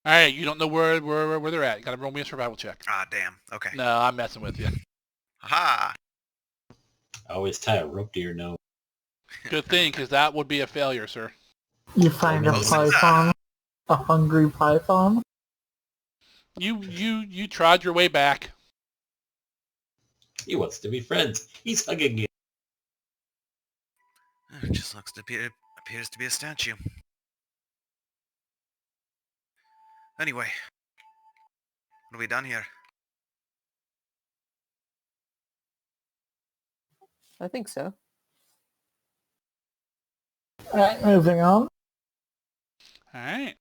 All right, you don't know where they're at. You gotta roll me a survival check. Ah, damn. Okay. No, I'm messing with you. Aha! I always tie a rope to your nose. Good thing, because that would be a failure, sir. You find a python, a hungry python. You trod your way back. He wants to be friends. He's hugging you. It just appears to be a statue. Anyway, what have we done here? I think so. Alright, moving on. Alright.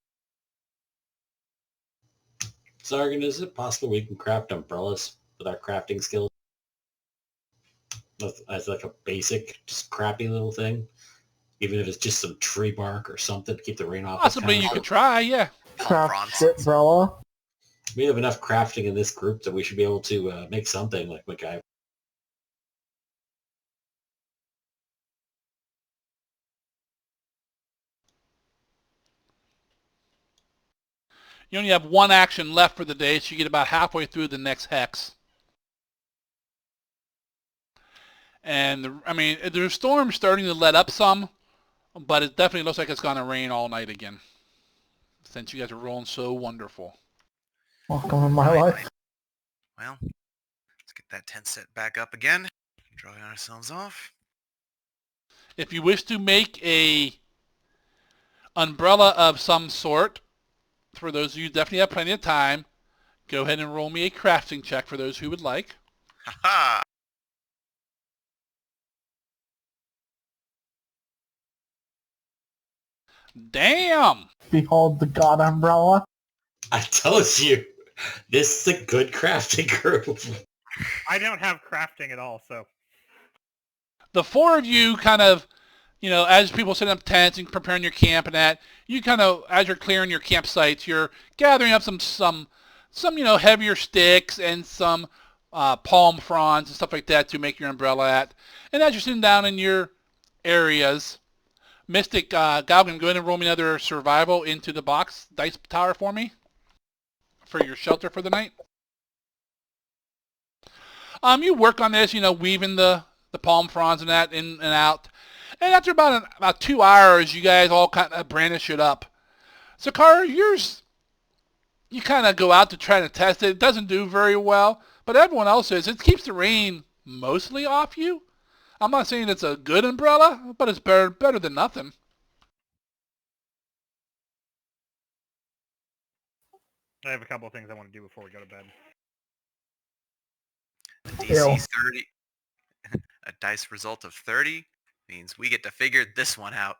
Zargan, is it possible we can craft umbrellas with our crafting skills? As like a basic, just crappy little thing? Even if it's just some tree bark or something to keep the rain off. Possibly you could try, yeah. Craft umbrella. We have enough crafting in this group that we should be able to make something like MacGyver. You only have one action left for the day, so you get about halfway through the next hex. And the storm's starting to let up some, but it definitely looks like it's going to rain all night again. Since you guys are rolling so wonderful. Welcome in my life. Well, let's get that tent set back up again. Dry ourselves off. If you wish to make a umbrella of some sort, for those of you who definitely have plenty of time, go ahead and roll me a crafting check for those who would like. Ha-ha! Damn! Behold the god umbrella. I told you, this is a good crafting group. I don't have crafting at all, so The four of you kind of, as people set up tents and preparing your camp and that, you kind of, as you're clearing your campsites, you're gathering up some heavier sticks and some palm fronds and stuff like that to make your umbrella at. And as you're sitting down in your areas, Mystic, Galgan, go ahead and roll me another survival into the box dice tower for me for your shelter for the night. You work on this, weaving the palm fronds and that in and out. And after about 2 hours, you guys all kind of brandish it up. Zakar, you kind of go out to try to test it. It doesn't do very well, but everyone else says it keeps the rain mostly off you. I'm not saying it's a good umbrella, but it's better than nothing. I have a couple of things I want to do before we go to bed. DC 30. A dice result of 30 means we get to figure this one out.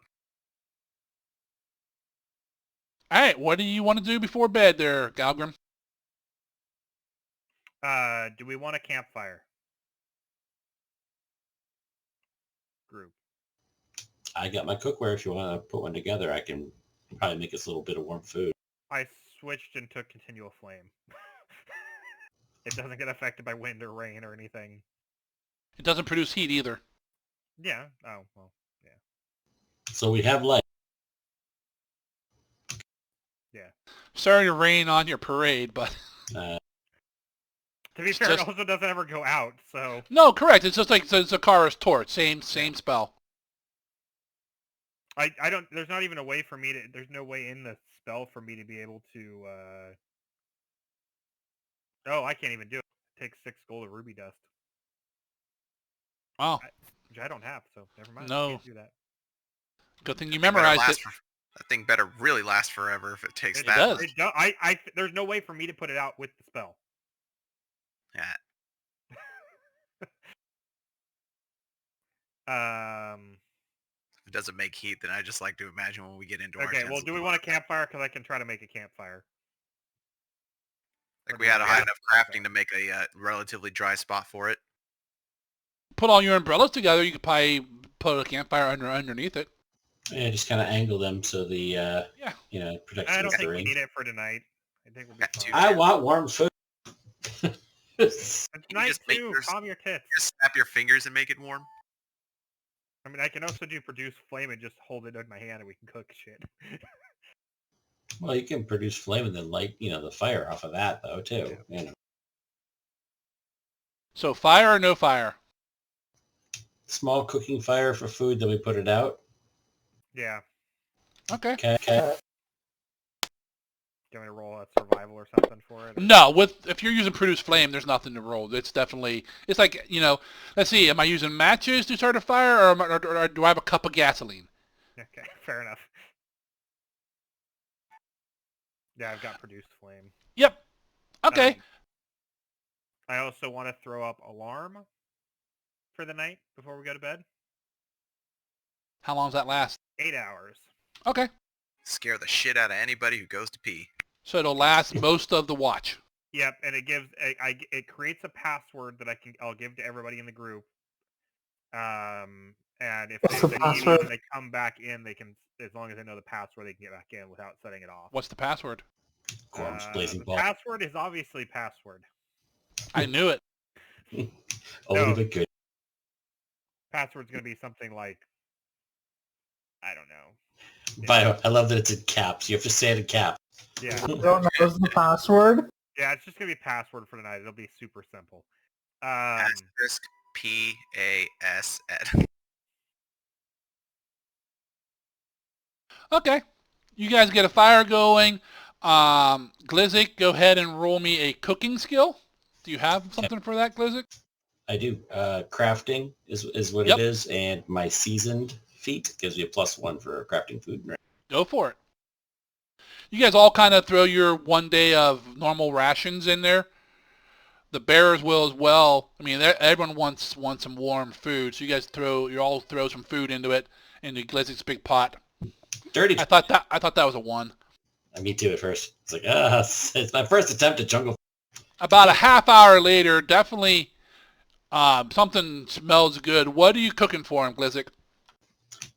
All right, what do you want to do before bed there, Galgrim? Do we want a campfire? Group. I got my cookware. If you want to put one together, I can probably make us a little bit of warm food. I switched and took continual flame. It doesn't get affected by wind or rain or anything. It doesn't produce heat either. Yeah. Oh, well, yeah. So we have light. Yeah. Sorry to rain on your parade, but... To be fair, it also doesn't ever go out, so... No, correct. It's just like Zakara's torch. Same spell. I don't... There's not even a way for me to... There's no way in the spell for me to be able to, Oh, I can't even do it. It takes 6 gold of ruby dust. Oh. Which I don't have, so never mind. No. I can't do that. Good thing you memorized it. That thing better really last forever if it takes that. Does. There's no way for me to put it out with the spell. Yeah. If it doesn't make heat, then I just like to imagine when we get into our Okay, well, do we want a campfire? Because I can try to make a campfire. I think we had a high enough crafting to make a relatively dry spot for it. Put all your umbrellas together, you could probably put a campfire underneath it. Yeah, just kind of angle them so the protects I don't the think we rain. need it for tonight. I think we'll be fine. I want warm food. It's night just make too. yours- Calm your tits. Just snap your fingers and make it warm. I mean, I can also do produce flame and just hold it in my hand and we can cook shit. Well, you can produce flame and then light, the fire off of that, though, too. So fire or no fire? Small cooking fire for food, then we put it out. Yeah. Okay. Okay. Do you want me to roll a survival or something for it? No, if you're using produce flame, there's nothing to roll. It's like, let's see, am I using matches to start a fire or do I have a cup of gasoline? Okay, fair enough. Yeah, I've got produced flame. Yep. Okay. I also want to throw up alarm for the night before we go to bed. How long does that last? 8 hours. Okay. Scare the shit out of anybody who goes to pee. So it'll last most of the watch. Yep, and it gives it creates a password that I'll give to everybody in the group. And if What's the they password? when they come back in, they can, as long as they know the password, they can get back in without setting it off. What's the password? Gorm's blazing The ball. password is obviously password. I knew it. Only No. but good. Password's gonna be something like, I don't know. Bio, I love that it's in caps. You have to say it in caps. Yeah, You don't know the password? yeah, it's just gonna be password for tonight. It'll be super simple. Asterisk P-A-S, Ed. Okay. You guys get a fire going. Glizzik, go ahead and roll me a cooking skill. Do you have something for that, Glizzik? I do. Crafting is what Yep. it is, and my seasoned feat gives you a +1 for crafting food. Go for it. You guys all kind of throw your 1 day of normal rations in there. The bearers will as well. I mean, everyone wants some warm food, so you guys all throw some food into Glizzik's big pot. Dirty. I thought that was a 1. Me too at first. It's like, it's my first attempt at jungle. About a half hour later, definitely something smells good. What are you cooking for him, Glizzik?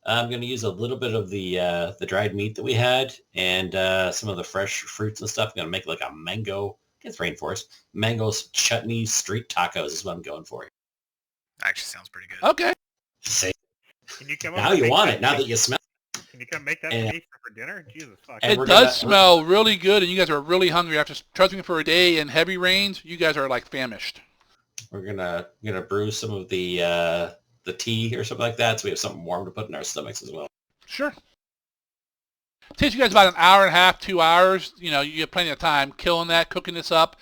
I'm going to use a little bit of the dried meat that we had and some of the fresh fruits and stuff. I'm going to make like a mango, it's rainforest, mango chutney street tacos is what I'm going for. Actually sounds pretty good. Okay. Say, Can you come now you want it, now that you smell it. Can you come make that And- for me for dinner? Jesus fuck. And It we're does gonna- smell really good, and you guys are really hungry after trudging for a day in heavy rains. You guys are like famished. We're gonna brew some of the tea or something like that, so we have something warm to put in our stomachs as well. Sure. Takes you guys about an hour and a half, 2 hours. You know, you have plenty of time killing that, cooking this up,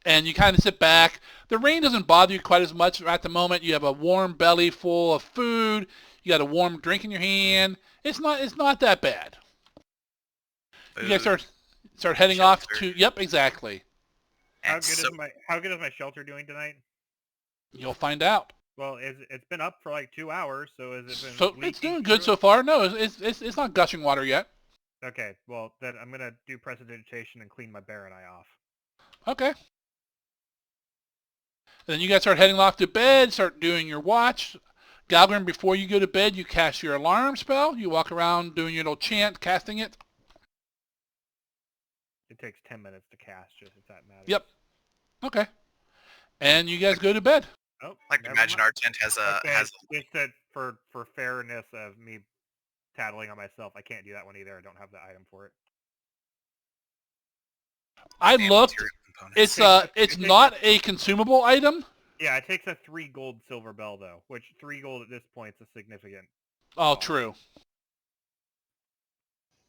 and you kind of sit back. The rain doesn't bother you quite as much at the moment. You have a warm belly full of food. You got a warm drink in your hand. It's not that bad. You guys start heading off to. Yep, exactly. How good is my shelter doing tonight? You'll find out. Well, it's been up for like 2 hours, so has it been? So it's leaking doing good through? so far. No, it's not gushing water yet. Okay, well then I'm gonna do prestidigitation and clean my bear and eye off. Okay. Then you guys start heading off to bed, start doing your watch. Galgrim, before you go to bed, you cast your alarm spell. You walk around doing your little chant, casting it. It takes 10 minutes to cast, just if that matters. Yep. Okay. And you guys go to bed. Oh, Like to never imagine mind. our tent has a Okay, has just that for fairness of me tattling on myself, I can't do that one either. I don't have the item for it. I and looked. material components. It's not a consumable item. Yeah, it takes a 3 gold silver bell though, which 3 gold at this point is a significant. Oh, true.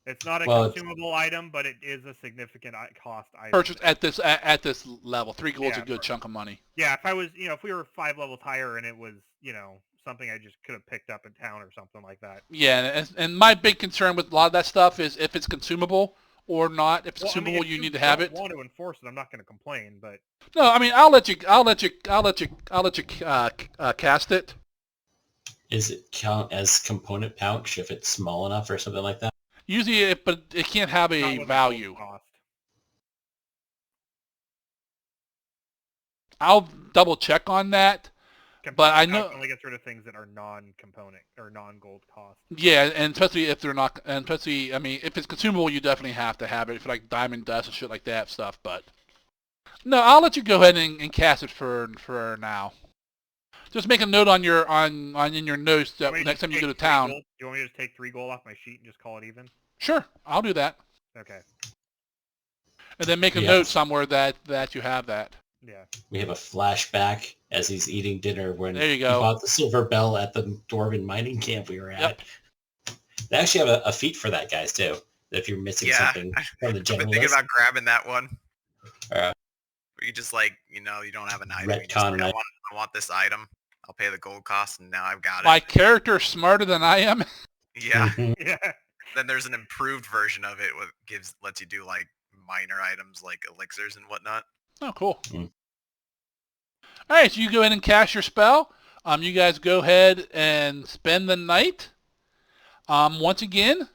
It's not a Well, consumable item, but it is a significant cost item. Purchased at this level. 3 gold's Yeah, a good chunk of money. Yeah, if I was, if we were 5 levels higher and it was, something I just could have picked up in town or something like that. Yeah, and my big concern with a lot of that stuff is if it's consumable or not. If it's Well, I mean, consumable, if you need to have it. If you want to enforce it, I'm not going to complain, but No, I mean I'll let you cast it. Is it count as component pouch if it's small enough or something like that? Usually, but it can't have not a with the value. gold cost. I'll double check on that. But I Component know- only gets rid of things that are non-component or non-gold cost. Yeah, and especially if they're not, and especially, I mean, if it's consumable, you definitely have to have it. If like diamond dust and shit like that stuff, but no, I'll let you go ahead and cast it for now. Just make a note on your in your notes that Want me to next just time you go to take 3 town. gold? Do you want me to just take 3 gold off my sheet and just call it even? Sure, I'll do that, Okay. and then make a Yeah. note somewhere that you have that. Yeah. We have a flashback as he's eating dinner when There you he go. bought the silver bell at the Dwarven mining camp we were at. Yep. They actually have a feat for that, guys, too. If you're missing Yeah, something from the I've general been thinking list. about grabbing that one. Uh, Where you just like, you don't have an item. You just Retcon like, it. I want this item. I'll pay the gold cost, and now I've got My it. character's smarter than I am. Yeah. mhm. Yeah. Then there's an improved version of it, what lets you do like minor items like elixirs and whatnot. Oh, cool. Mm. All right, so you go ahead and cast your spell. You guys go ahead and spend the night. Once again,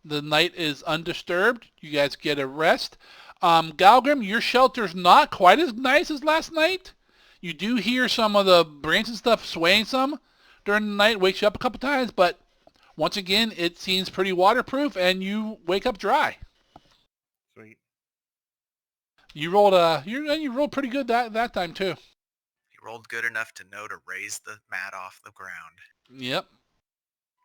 the night is undisturbed. You guys get a rest. Galgrim, your shelter's not quite as nice as last night. You do hear some of the branches and stuff swaying some during the night. Wakes you up a couple times, but once again, it seems pretty waterproof, and you wake up dry. Sweet. You rolled pretty good that time too. You rolled good enough to know to raise the mat off the ground. Yep.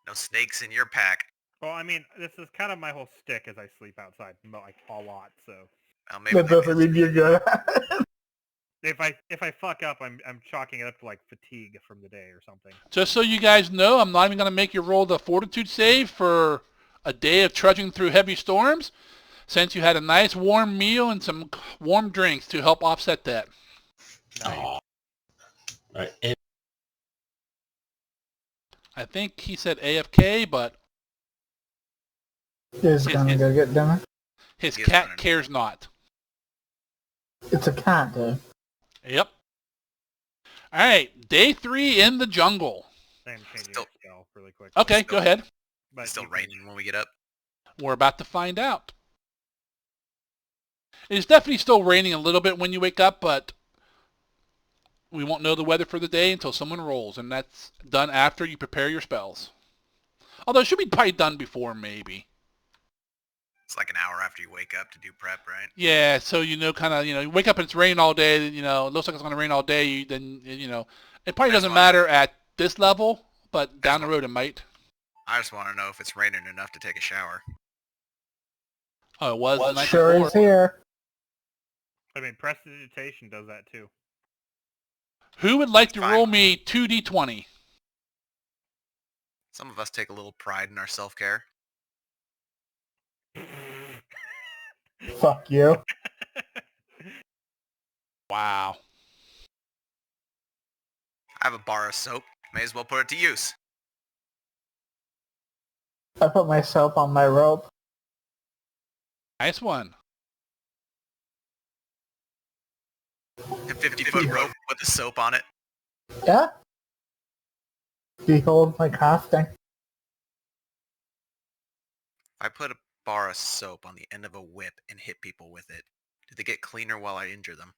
No snakes in your pack. Well, I mean, this is kind of my whole stick as I sleep outside, like a lot. So Well, maybe That doesn't mean you're good. If I fuck up, I'm chalking it up to like fatigue from the day or something. Just so you guys know, I'm not even going to make you roll the fortitude save for a day of trudging through heavy storms, since you had a nice warm meal and some warm drinks to help offset that. Nice. All right. And I think he said AFK, but He's gonna go get dinner. his He is cat running. cares not. It's a cat, dude. Yep. All right, day 3 in the jungle. I'm changing Still- the scale really quick. Okay, go ahead. But It's still you can- raining when we get up. We're about to find out. It's definitely still raining a little bit when you wake up, but we won't know the weather for the day until someone rolls, and that's done after you prepare your spells. Although it should be probably done before, maybe. It's like an hour after you wake up to do prep, right? Yeah, so you wake up and it's raining all day, it looks like it's going to rain all day, then, it probably doesn't matter at this level, but down the road it might. I just want to know if it's raining enough to take a shower. Oh, it was the night Sure before. is here. I mean, prestidigitation does that too. Who would like to Fine. roll me 2d20? Some of us take a little pride in our self-care. Fuck you. Wow. I have a bar of soap. May as well put it to use. I put my soap on my rope. Nice one. A 50-foot rope with the soap on it. Yeah? Behold my crafting. If I put a bar of soap on the end of a whip and hit people with it, do they get cleaner while I injure them?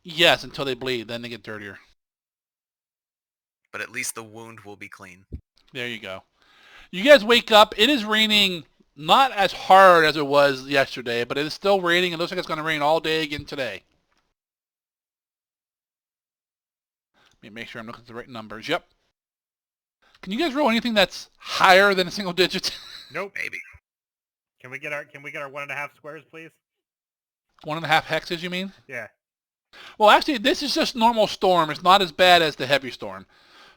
Yes, until they bleed, then they get dirtier. But at least the wound will be clean. There you go. You guys wake up. It is raining, not as hard as it was yesterday, but it is still raining. It looks like it's going to rain all day again today. Let me make sure I'm looking at the right numbers. Yep. Can you guys roll anything that's higher than a single digit? Nope. Maybe. Can we get our 1.5 squares, please? 1.5 hexes, you mean? Yeah. Well, actually, this is just normal storm. It's not as bad as the heavy storm.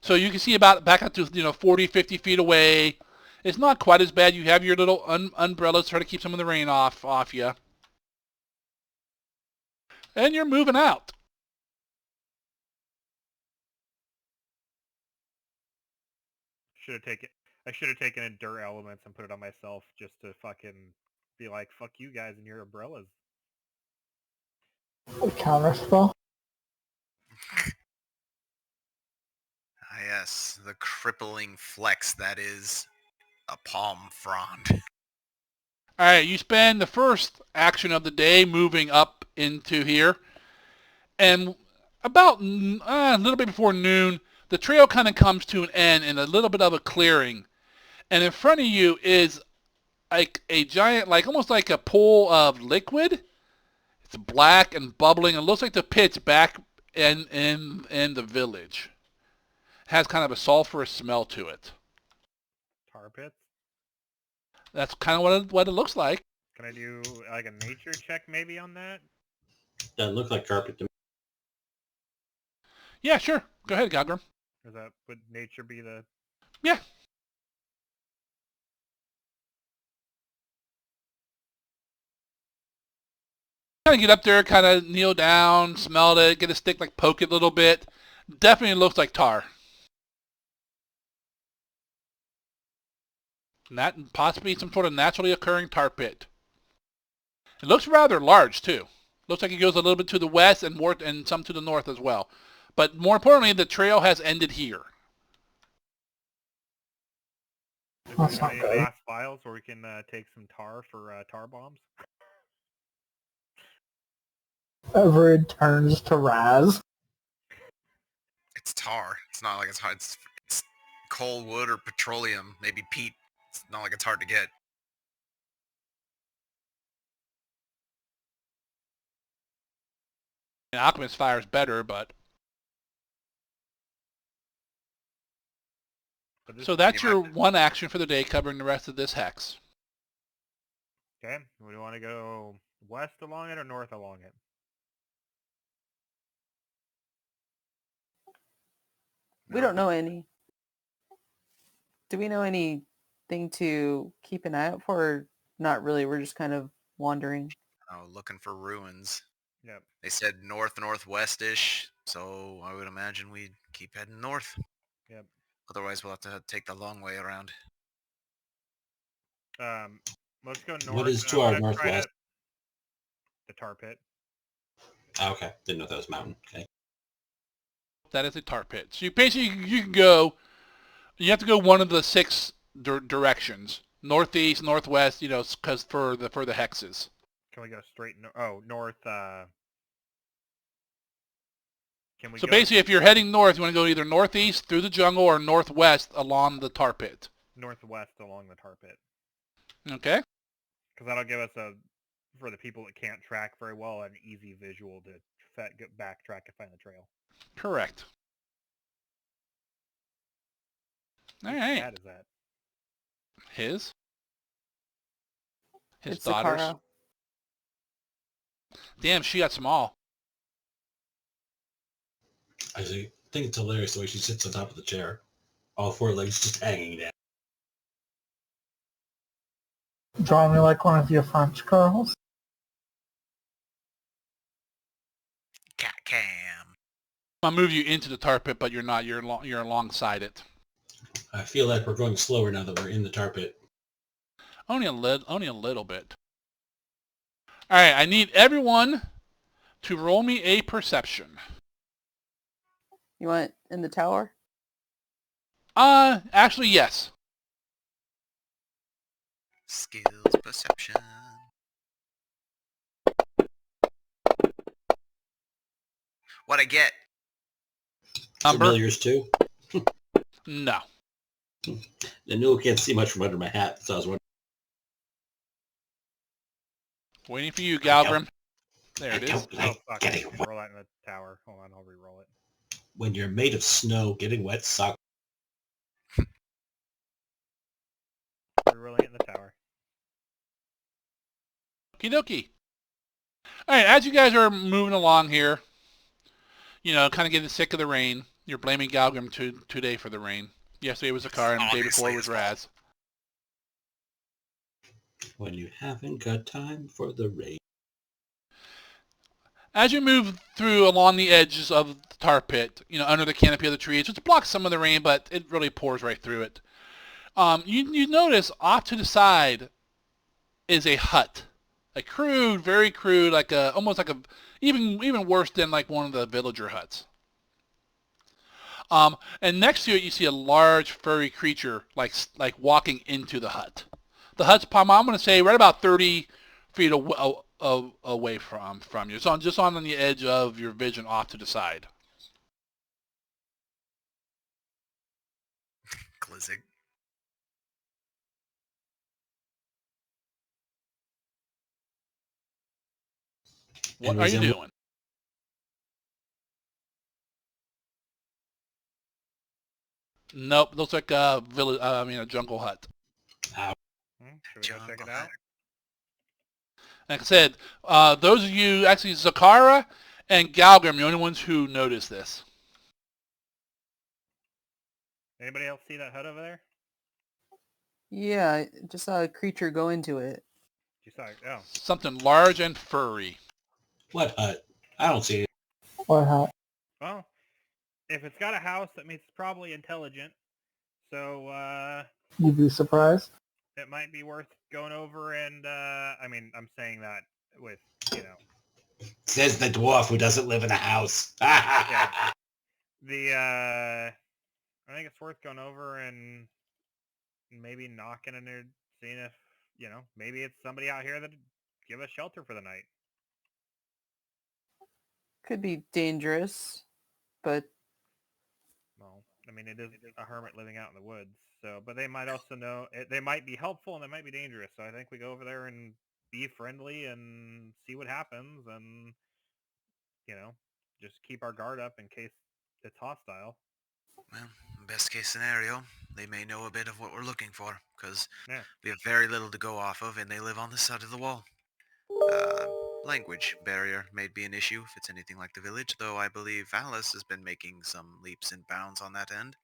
So you can see about back up to 40, 50 feet away. It's not quite as bad. You have your little umbrellas to try to keep some of the rain off you. And you're moving out. I should have taken Endure Elements and put it on myself just to fucking be like, fuck you guys and your umbrellas. A counterspell. Ah, yes, the crippling flex that is a palm frond. All right, you spend the first action of the day moving up into here. And about a little bit before noon, the trail kind of comes to an end in a little bit of a clearing. And in front of you is like a giant, like almost like a pool of liquid. It's black and bubbling. It looks like the pit's back in the village. It has kind of a sulfurous smell to it. Tar pits? That's kind of what it looks like. Can I do like a nature check maybe on that? doesn't look like carpet to me. Yeah, sure. Go ahead, Galgrim. Would nature be the... Yeah. Kind of get up there, kind of kneel down, smell it, get a stick, like poke it a little bit. Definitely looks like tar. And that possibly some sort of naturally occurring tar pit. It looks rather large too. Looks like it goes a little bit to the west and more, and some to the north as well. But more importantly, the trail has ended here. That's not Any great. last files where we can take some tar for tar bombs? Everett turns to Raz. It's tar. It's not like it's hard. It's coal, wood, or petroleum. Maybe peat. It's not like it's hard to get. And Alchemist fire is better, but... But this- So that's you your might- one action for the day, covering the rest of this hex. Okay, we want to go west along it or north along it? We don't know any. Do we know anything to keep an eye out for? Or not really. We're just kind of wandering. Oh, looking for ruins. Yep. They said northwest-ish, so I would imagine we'd keep heading north. Yep. Otherwise, we'll have to take the long way around. Let's go north. What is to our northwest? The tar pit. Oh, okay, didn't know that was mountain. Okay. That is a tar pit. So you basically you can go. You have to go one of the 6 directions: northeast, northwest. You know, because for the hexes. Can we go straight? North. Can we? So go basically, if you're heading north, you want to go either northeast through the jungle or northwest along the tar pit. northwest along the tar pit? Okay. Because that'll give us for the people that can't track very well, an easy visual to backtrack and find the trail. Correct. All Whose right. cat is that? His It's daughters. Zakara. Damn, she got small. I think it's hilarious the way she sits on top of the chair. All 4 legs just hanging down. Draw me like one of your French girls. Cat cam. I'll move you into the tar pit, but you're not. You're alongside it. I feel like we're going slower now that we're in the tar pit. Only a little bit. All right, I need everyone to roll me a perception. You want in the tower? Actually, yes. Skills, perception. What I get? Number? Familiars too? No. I knew I can't see much from under my hat, so I was wondering. Waiting for you, Galgrim. There it is. Oh, fuck. I can roll that in the tower. Hold on, I'll re-roll it. When you're made of snow, getting wet sucks. Re-rolling it in the tower. Okie dokie. All right, as you guys are moving along here, you know, kind of getting sick of the rain. You're blaming Galgrim today for the rain. Yesterday was Zakara, and the day before was Raz. When you haven't got time for the rain. As you move through along the edges of the tar pit, you know, under the canopy of the trees, which blocks some of the rain, but it really pours right through it. You notice off to the side is a hut, a crude, very crude, almost like even worse than like one of the villager huts. And next to it, you see a large furry creature like walking into the hut. The hut's, I'm going to say, right about 30 feet away from you. It's just on the edge of your vision off to the side. Glizzig. What are you doing? Nope, looks like a jungle hut. Should we go check it out? Like I said, those of you, actually Zakara and Galgrim, the only ones who noticed this. Anybody else see that hut over there? Yeah, I just saw a creature go into it. You saw it? Oh. Something large and furry. What hut? I don't see it. What hut? Well, if it's got a house, that means it's probably intelligent. So, You'd be surprised. it might be worth going over and, I mean, I'm saying that with, you know. Says the dwarf who doesn't live in a house. Yeah. I think it's worth going over and maybe knocking in there, seeing if, you know, maybe it's somebody out here that give us shelter for the night. Could be dangerous, but... Well, I mean, it is a hermit living out in the woods. So, but they might also know, they might be helpful and they might be dangerous. So I think we go over there and be friendly and see what happens and, you know, just keep our guard up in case it's hostile. Well, best case scenario, they may know a bit of what we're looking for, because we have very little to go off of, and they live on this side of the wall. language barrier may be an issue if it's anything like the village, though I believe Valis has been making some leaps and bounds on that end.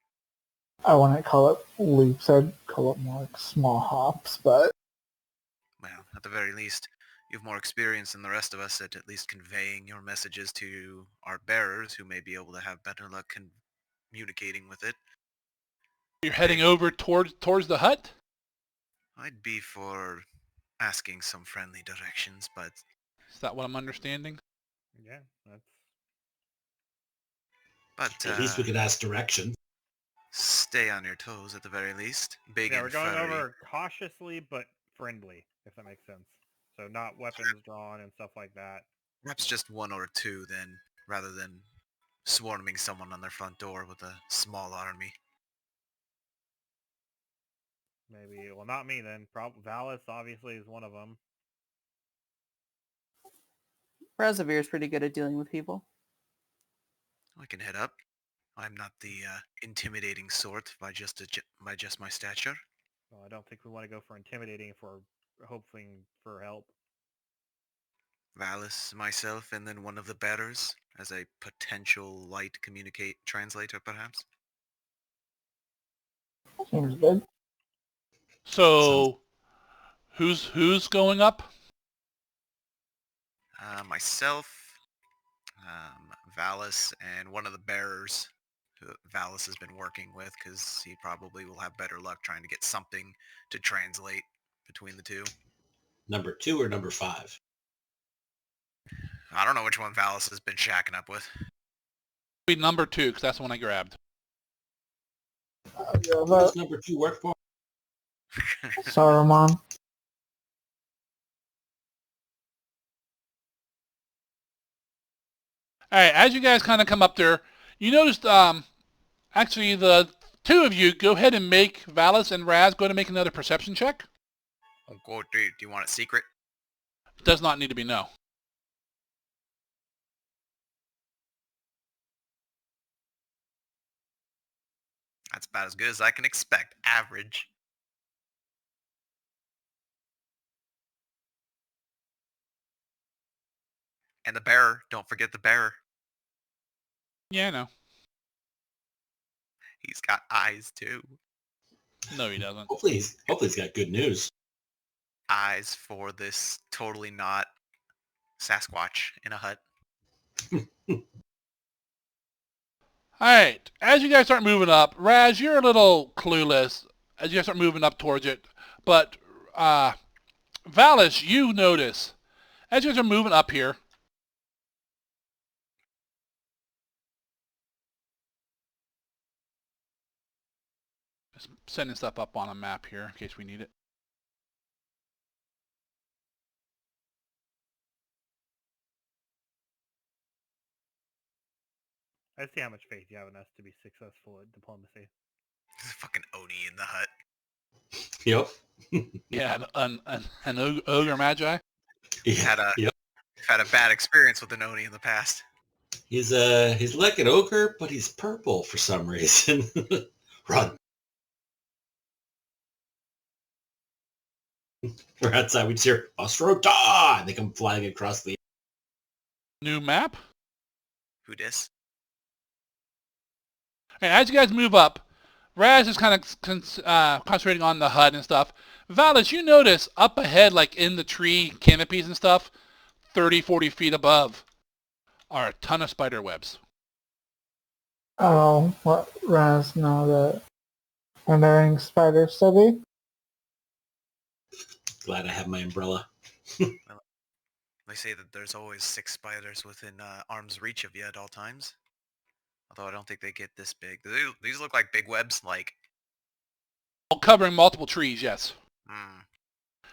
I wouldn't call it leaps. I'd call it more like small hops, but Well, at the very least, you have more experience than the rest of us at least conveying your messages to our bearers, who may be able to have better luck communicating with it. You're heading over towards the hut? I'd be for asking some friendly directions, but Is that what I'm understanding? Yeah, that's At least we could ask directions. stay on your toes at the very least. Big yeah. and We're going furry. over cautiously but friendly, if that makes sense. So not weapons drawn and stuff like that. Perhaps just one or two then, rather than swarming someone on their front door with a small army. Maybe, well, not me then. Valis obviously is one of them. Razavir's pretty good at dealing with people. I can head up. I'm not the intimidating sort by just my stature. Well, I don't think we want to go for intimidating if we're hoping for help. Valis, myself, and then one of the bearers as a potential light translator, perhaps. seems good. So, who's going up? Myself, Valis, and one of the bearers who Valis has been working with, because he probably will have better luck trying to get something to translate between the two. Number 2 or number 5? I don't know which one Valis has been shacking up with. Be number 2, because that's the one I grabbed. Yeah, Who but does number 2 work for? Saruman. All right, as you guys kind of come up there, you noticed actually the two of you go ahead and make Valis and Raz go to make another perception check. Oh, go, do you want it secret? Does not need to be no. That's about as good as I can expect. Average. And the bearer. Don't forget the bearer. Yeah, I know. He's got eyes too. No, he doesn't. Hopefully he's got good news. Eyes for this totally not Sasquatch in a hut. All right, as you guys start moving up, Raz, you're a little clueless as you guys start moving up towards it. But Valis, you notice as you guys are moving up here, just sending stuff up on a map here in case we need it. I see how much faith you have in us to be successful at diplomacy. There's a fucking Oni in the hut. Yep. Yeah, an ogre magi. Yep. Had a bad experience with an Oni in the past. He's like an ogre, but he's purple for some reason. Run. We're outside, we just hear Ostrota! And they come flying across the... New map. Who dis? And as you guys move up, Raz is kind of concentrating on the hut and stuff. Valis, you notice up ahead, like in the tree canopies and stuff, 30, 40 feet above, are a ton of spider webs. Oh, what Raz know that wondering spider study? Glad I have my umbrella. They say that there's always 6 spiders within arm's reach of you at all times. Although I don't think they get this big. These look like big webs, like... Covering multiple trees, yes. Hmm.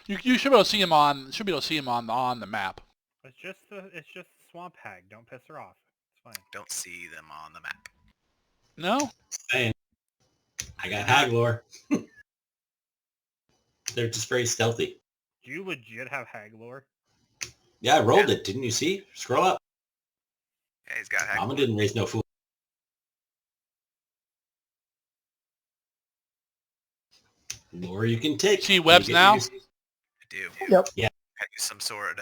You should be able to see them on. Should be able to see them on the map. It's just the swamp hag. Don't piss her off. It's fine. Don't see them on the map. No. Saying, I got Haglor. They're just very stealthy. Do you legit have hag lore? Yeah, I rolled it. Didn't you see? Scroll up. Yeah, he's got hack. Mama didn't raise no fool. Lore you can take. See webs You now? get- I do. Yep. Yeah. I use some sort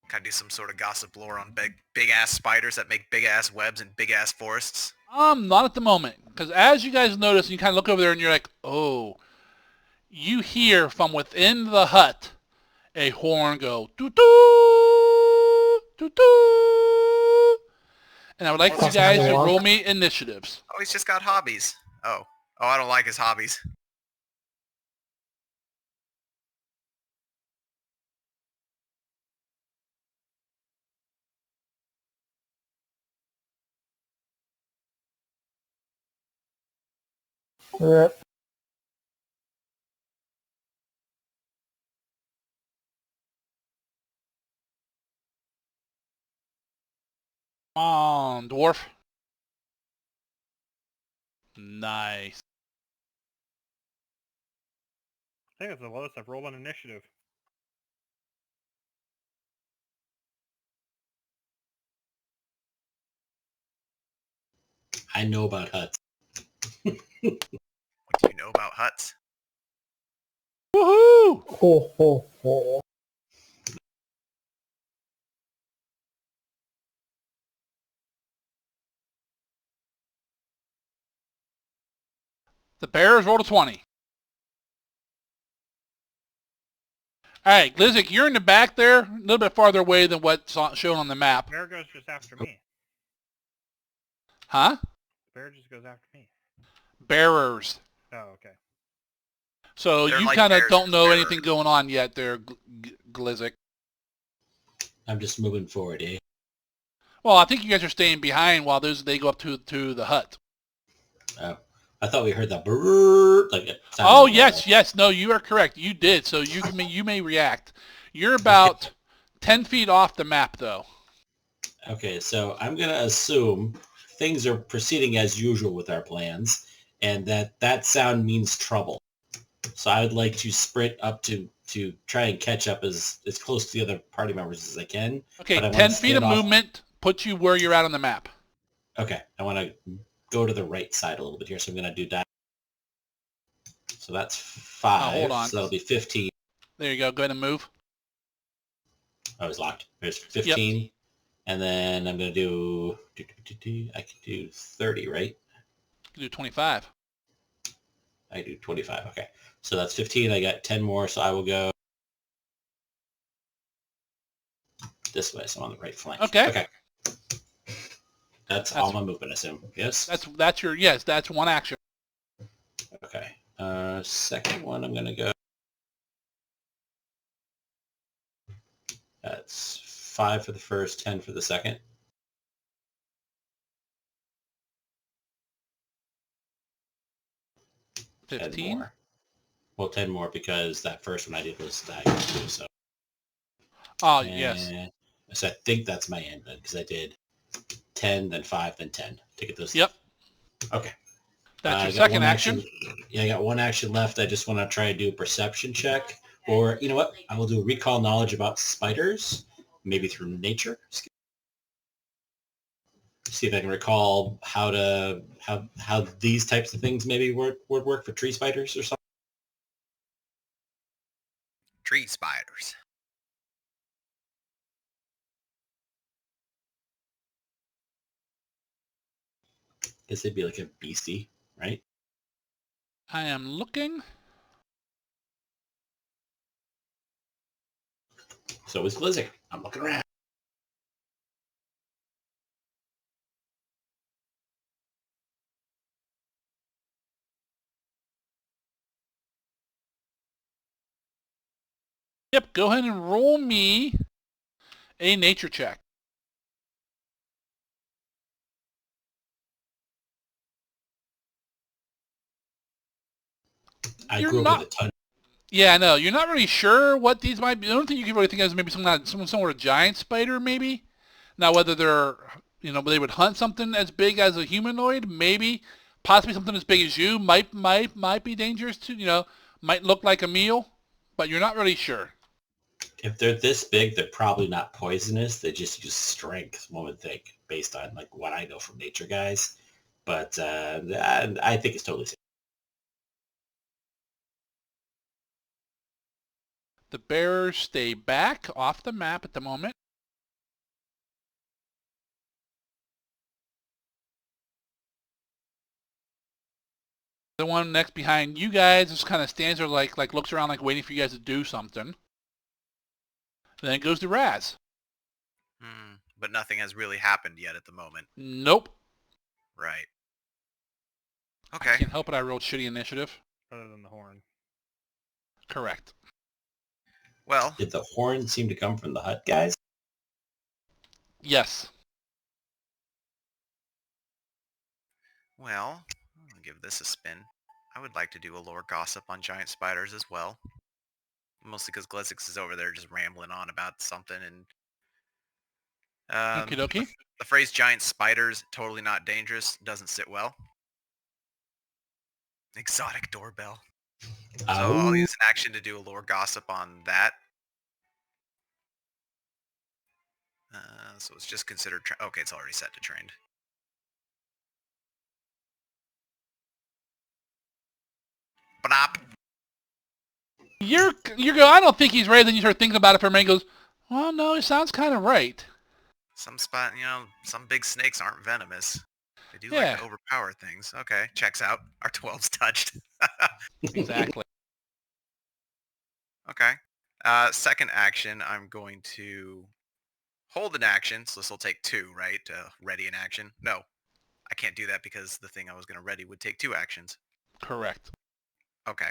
Can I do some sort of gossip lore on big ass spiders that make big ass webs in big ass forests? Not at the moment, because as you guys notice, you kind of look over there and you're like, oh, you hear from within the hut a horn go, doo-doo, doo-doo. And I would like you guys to roll me initiatives. Oh, he's just got hobbies. Oh, I don't like his hobbies. Rip. Come on, dwarf. Nice. I think it's the lowest I've rolled on initiative. I know about huts. What do you know about huts? Woohoo! Ho, ho, ho. The Bears rolled a 20. All right, Glizzik, you're in the back there, a little bit farther away than what's shown on the map. Bear goes just after me. Huh? Bear just goes after me. Bearers. Oh, okay. So They're you like kind of bears don't with know bearers. anything going on yet there, Glizzik. I'm just moving forward, eh? Well, I think you guys are staying behind while they go up to the hut. Oh, I thought we heard that brrrr, like it sounded Oh, like yes. No, you are correct. You did. So you may react. You're about 10 feet off the map, though. Okay, so I'm going to assume things are proceeding as usual with our plans, and that sound means trouble. So I would like to sprint up to try and catch up as close to the other party members as I can. Okay, but I wanna 10 feet of stand off- movement puts you where you're at on the map. Okay, I want to go to the right side a little bit here, so I'm going to do that. So that's 5. hold on. So that'll be 15. There you go. Go ahead and move. Oh, it's locked. There's 15. And then I'm going to do... I can do 30, right? You do 25. I do 25. Okay. So that's 15. I got 10 more, so I will go this way. So I'm on the right flank. Okay. That's all my movement, I assume. Yes? That's one action. Okay. Second one, I'm going to go... That's 5 for the first, 10 for the second. 10 15. more. Well, 10 more because that first one I did was staggered too, so... Oh, yes. So I think that's my end then, because I did 10, then 5, then 10 to get those. Yep. Okay. That's I your got second one action. Yeah, I got one action left. I just want to try and do a perception check. Or, you know what? I will do a recall knowledge about spiders, maybe through nature. See if I can recall how these types of things maybe would work for tree spiders or something. Tree spiders. Guess they'd be like a beastie, right? I am looking. So is Glizzik. I'm looking around. Yep, go ahead and roll me a nature check. I You're grew up not- with a ton. Yeah, I know. You're not really sure what these might be. The only thing you can really think of is maybe some sort of giant spider, maybe. Now, whether they're, they would hunt something as big as a humanoid, maybe. Possibly something as big as you might be dangerous to, might look like a meal, but you're not really sure. If they're this big, they're probably not poisonous. They just use strength, one would think, based on like what I know from nature guys. But I think it's totally safe. The bearers stay back off the map at the moment. The one next behind you guys just kind of stands there like looks around like waiting for you guys to do something. Then it goes to Raz. But nothing has really happened yet at the moment. Nope. Right. I Okay. can't help it, I rolled shitty initiative. Other than the horn. Correct. Well, Did the horn seem to come from the hut, guys? Yes. I'll give this a spin. I would like to do a lore gossip on giant spiders as well. Mostly because Glizix is over there just rambling on about something, and Okie dokie. the phrase giant spiders, totally not dangerous, doesn't sit well. Exotic doorbell. So I'll use an action to do a lore gossip on that. So it's just considered... okay, it's already set to trained. Bnop. You're go. I don't think he's right. Then you start thinking about it for a minute. And goes, well, no, it sounds kind of right. Some big snakes aren't venomous. They do Yeah. like to overpower things. Okay, checks out. Our 12's touched. Exactly. Okay. Second action, I'm going to hold an action. So this will take 2, right? Ready an action. No, I can't do that because the thing I was going to ready would take 2 actions. Correct. Okay.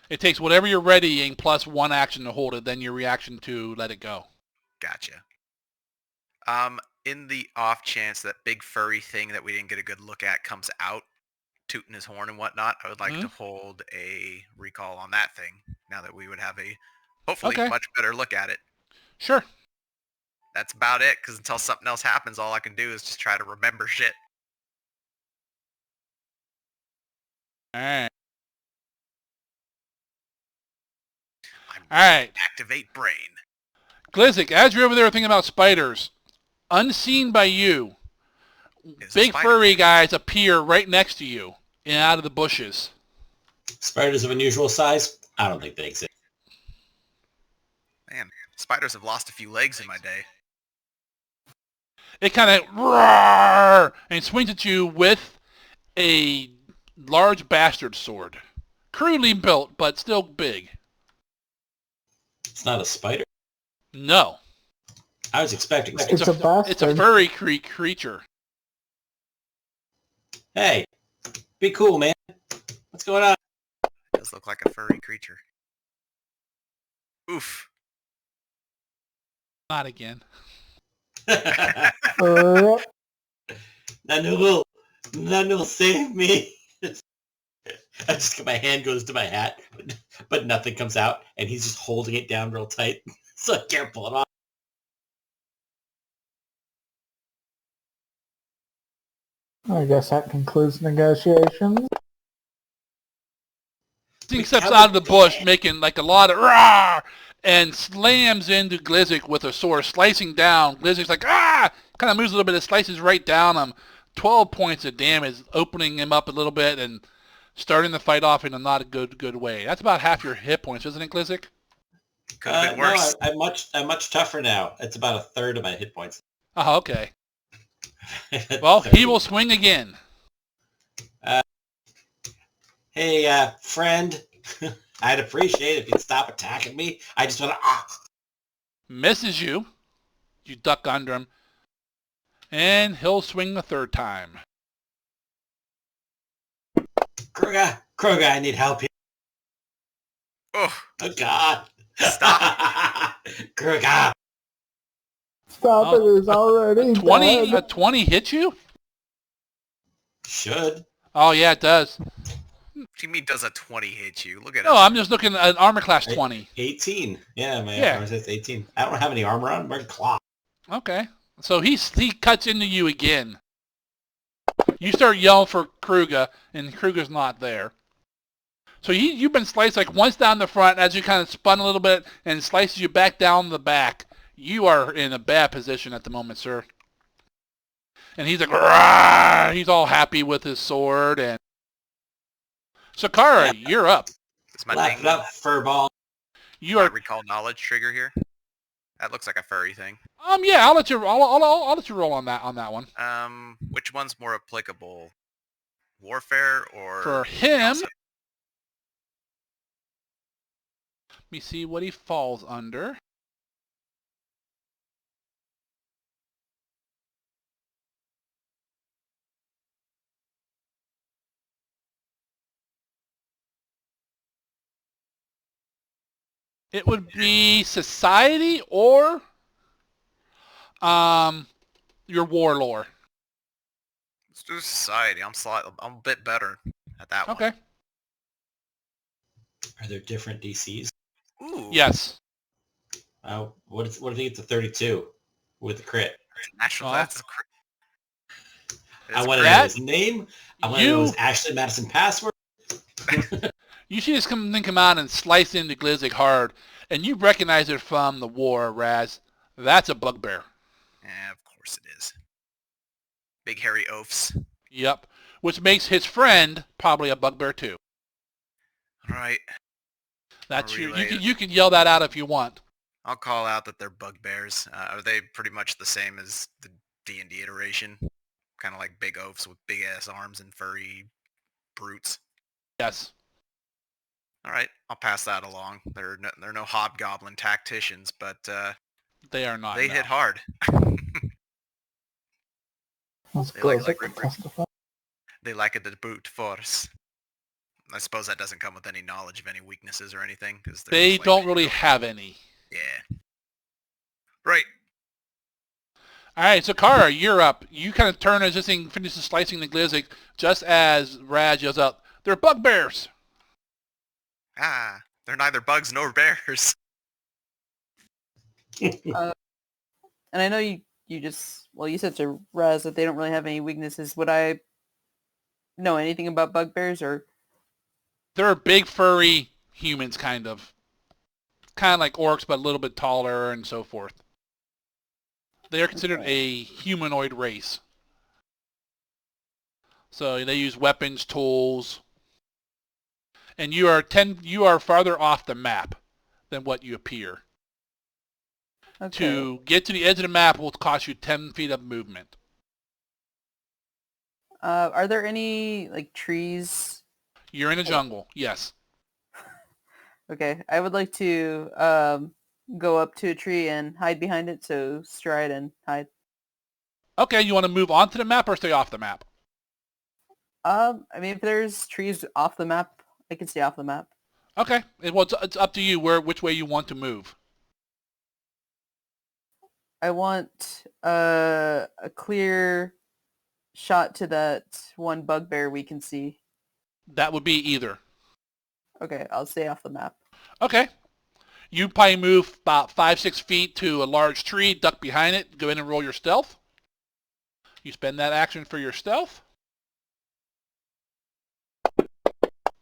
It takes whatever you're readying plus 1 action to hold it, then your reaction to let it go. Gotcha. In the off chance that big furry thing that we didn't get a good look at comes out, tooting his horn and whatnot, I would like to hold a recall on that thing, now that we would have a, hopefully, much better look at it. Sure. That's about it, because until something else happens, all I can do is just try to remember shit. Alright. Activate brain. Glizzic, as you're over there thinking about spiders, unseen by you, big furry guys appear right next to you and out of the bushes. Spiders of unusual size? I don't think they exist. Man, spiders have lost a few legs in my day. It kind of roar and swings at you with a large bastard sword. Crudely built, but still big. It's not a spider. No. I was expecting It's a bastard. It's a furry creature. Hey, be cool, man. What's going on? It does look like a furry creature. Oof. Not again. None will save me. I just my hand goes to my hat, but nothing comes out, and he's just holding it down real tight, so I can't pull it off. I guess that concludes negotiations. He steps out of the bush, making like a lot of roar, and slams into Glizzic with a sword, slicing down. Glizzic's like, ah! Kind of moves a little bit, and slices right down him. 12 points of damage, opening him up a little bit and starting the fight off in a not a good way. That's about half your hit points, isn't it, Glizzic? Could have been worse. No, I'm much tougher now. It's about a third of my hit points. Oh, okay. Well, he will swing again. Hey, friend. I'd appreciate it if you'd stop attacking me. I just want to... Misses you. You duck under him. And he'll swing the third time. Kruger, I need help here. Oh, God. Stop. Kruger. Stop it, it's already 20, dead. 20 hit you? Should. Oh, yeah, it does. what do you mean does a 20 hit you? Look at No, it. I'm just looking at an armor class 20. 18. Yeah, my Yeah. armor says 18. I don't have any armor on. I'm wearing cloth. Okay. So he cuts into you again. You start yelling for Kruger, and Kruger's not there. So you've been sliced like once down the front as you kind of spun a little bit and slices you back down the back. You are in a bad position at the moment, sir. And he's like, "Rah!" He's all happy with his sword. And Sakara, you're up. Is my Laugh thing it up, furball. You my are. recall knowledge trigger here? That looks like a furry thing. Yeah, I'll let you. I'll let you roll on that one. Which one's more applicable? warfare or For him, also- let me see what he falls under. It would be society or your war lore. Let's do society. I'm a bit better at that one. Okay. Are there different DCs? Ooh. Yes. What if they get to 32 with the crit? National. Well, That's I want to know his name. I want to know his Ashley Madison password. You should just come out and slice into Glizzig hard, and you recognize it from the war, Raz. That's a bugbear. Yeah, of course it is. Big hairy oafs. Yep. Which makes his friend probably a bugbear too. All right. That's I'll you. relay it. You can yell that out if you want. I'll call out that they're bugbears. Are they pretty much the same as the D&D iteration? Kind of like big oafs with big ass arms and furry brutes. Yes. All right, I'll pass that along. They're no hobgoblin tacticians, but They are not. they no. hit hard. Let's They go. like Let's rip- testify. They like it to brute force. I suppose that doesn't come with any knowledge of any weaknesses or anything. Cause they're They just like don't big really oafs. have any. Yeah. Right. All right, so Kara, you're up. You kind of turn as this thing finishes slicing the Glizzig, just as Raz yells out, "They're bugbears!" Ah, they're neither bugs nor bears. And I know you just, well, you said to Raz that they don't really have any weaknesses. Would I know anything about bugbears or? They're big, furry humans, kind of like orcs, but a little bit taller and so forth. They are considered a humanoid race. So they use weapons, tools, and you are farther off the map than what you appear. Okay. To get to the edge of the map will cost you 10 feet of movement. Are there any like trees? You're in a jungle, yes. Okay, I would like to go up to a tree and hide behind it. So stride and hide. Okay, you want to move onto the map or stay off the map? I mean, if there's trees off the map, I can stay off the map. Okay, well, it's up to you which way you want to move. I want a clear shot to that one bugbear we can see. That would be either. Okay, I'll stay off the map. Okay. You probably move about 5-6 feet to a large tree, duck behind it, go in and roll your stealth. You spend that action for your stealth.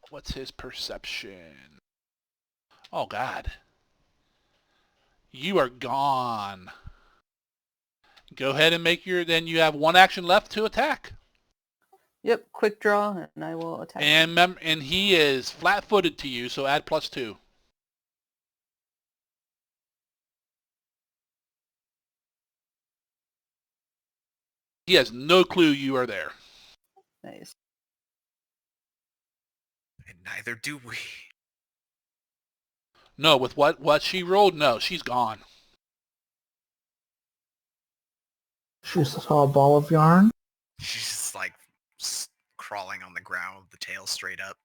What's his perception? Oh, God. You are gone. Go ahead and then you have one action left to attack. Yep, quick draw, and I will attack. And he is flat-footed to you, so add +2. He has no clue you are there. Nice. And neither do we. No, with what she rolled, no, she's gone. She saw a ball of yarn. She's just like crawling on the ground with the tail straight up.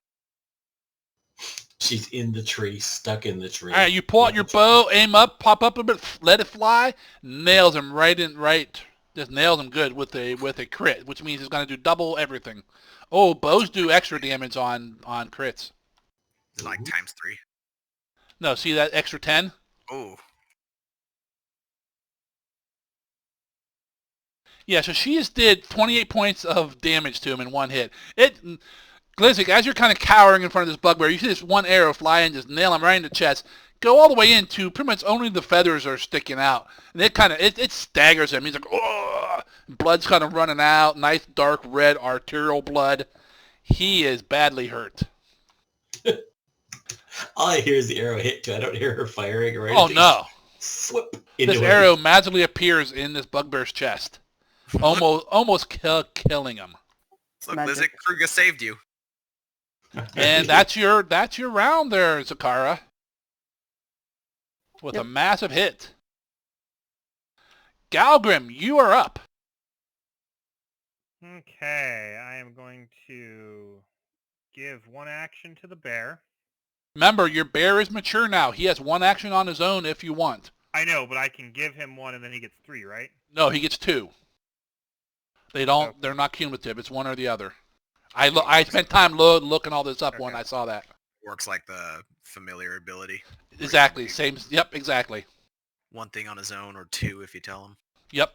She's in the tree, stuck in the tree. All right, you pull out your bow, aim up, pop up a bit, let it fly, nails him right. Just nails him good with a crit, which means it's going to do double everything. Oh, bows do extra damage on crits. Is it like times 3? No, see that extra 10? Oh, Yeah, so she just did 28 points of damage to him in one hit. Glizzig, as you're kind of cowering in front of this bugbear, you see this one arrow fly and just nail him right in the chest. Go all the way into pretty much only the feathers are sticking out. And it staggers him. He's like, oh! Blood's kind of running out. Nice dark red arterial blood. He is badly hurt. All I hear is the arrow hit too. I don't hear her firing or anything. Oh, no. Swoop into This him. arrow magically appears in this bugbear's chest. Almost killing him. Look, magic. Lizzie Kruger saved you. And that's your round there, Zakara. With a Yep. massive hit. Galgrim, you are up. Okay, I am going to give one action to the bear. Remember, your bear is mature now. He has one action on his own if you want. I know, but I can give him one and then he gets 3, right? No, he gets 2. They don't. Okay. They're not cumulative. It's one or the other. I spent time looking all this up when Okay. I saw that. Works like the familiar ability. Exactly. Same. Yep. Exactly. One thing on his own, or 2 if you tell him. Yep.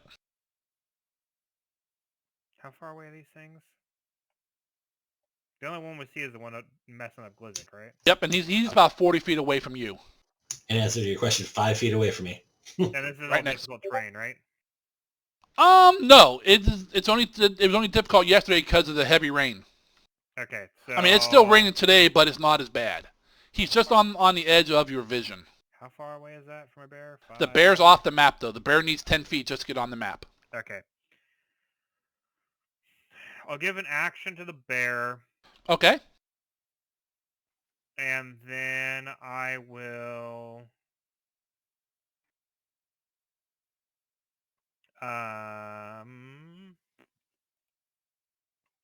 How far away are these things? The only one we see is the one messing up Glizzic, right? Yep. And he's about 40 feet away from you. In answer to your question, 5 feet away from me. And this is Right all next- difficult terrain, right? No. It was only difficult yesterday because of the heavy rain. Okay, so... I mean, it's still raining today, but it's not as bad. He's just on the edge of your vision. How far away is that from a bear? The 5? bear's off the map, though. The bear needs 10 feet just to get on the map. Okay. I'll give an action to the bear, Okay. and then I will...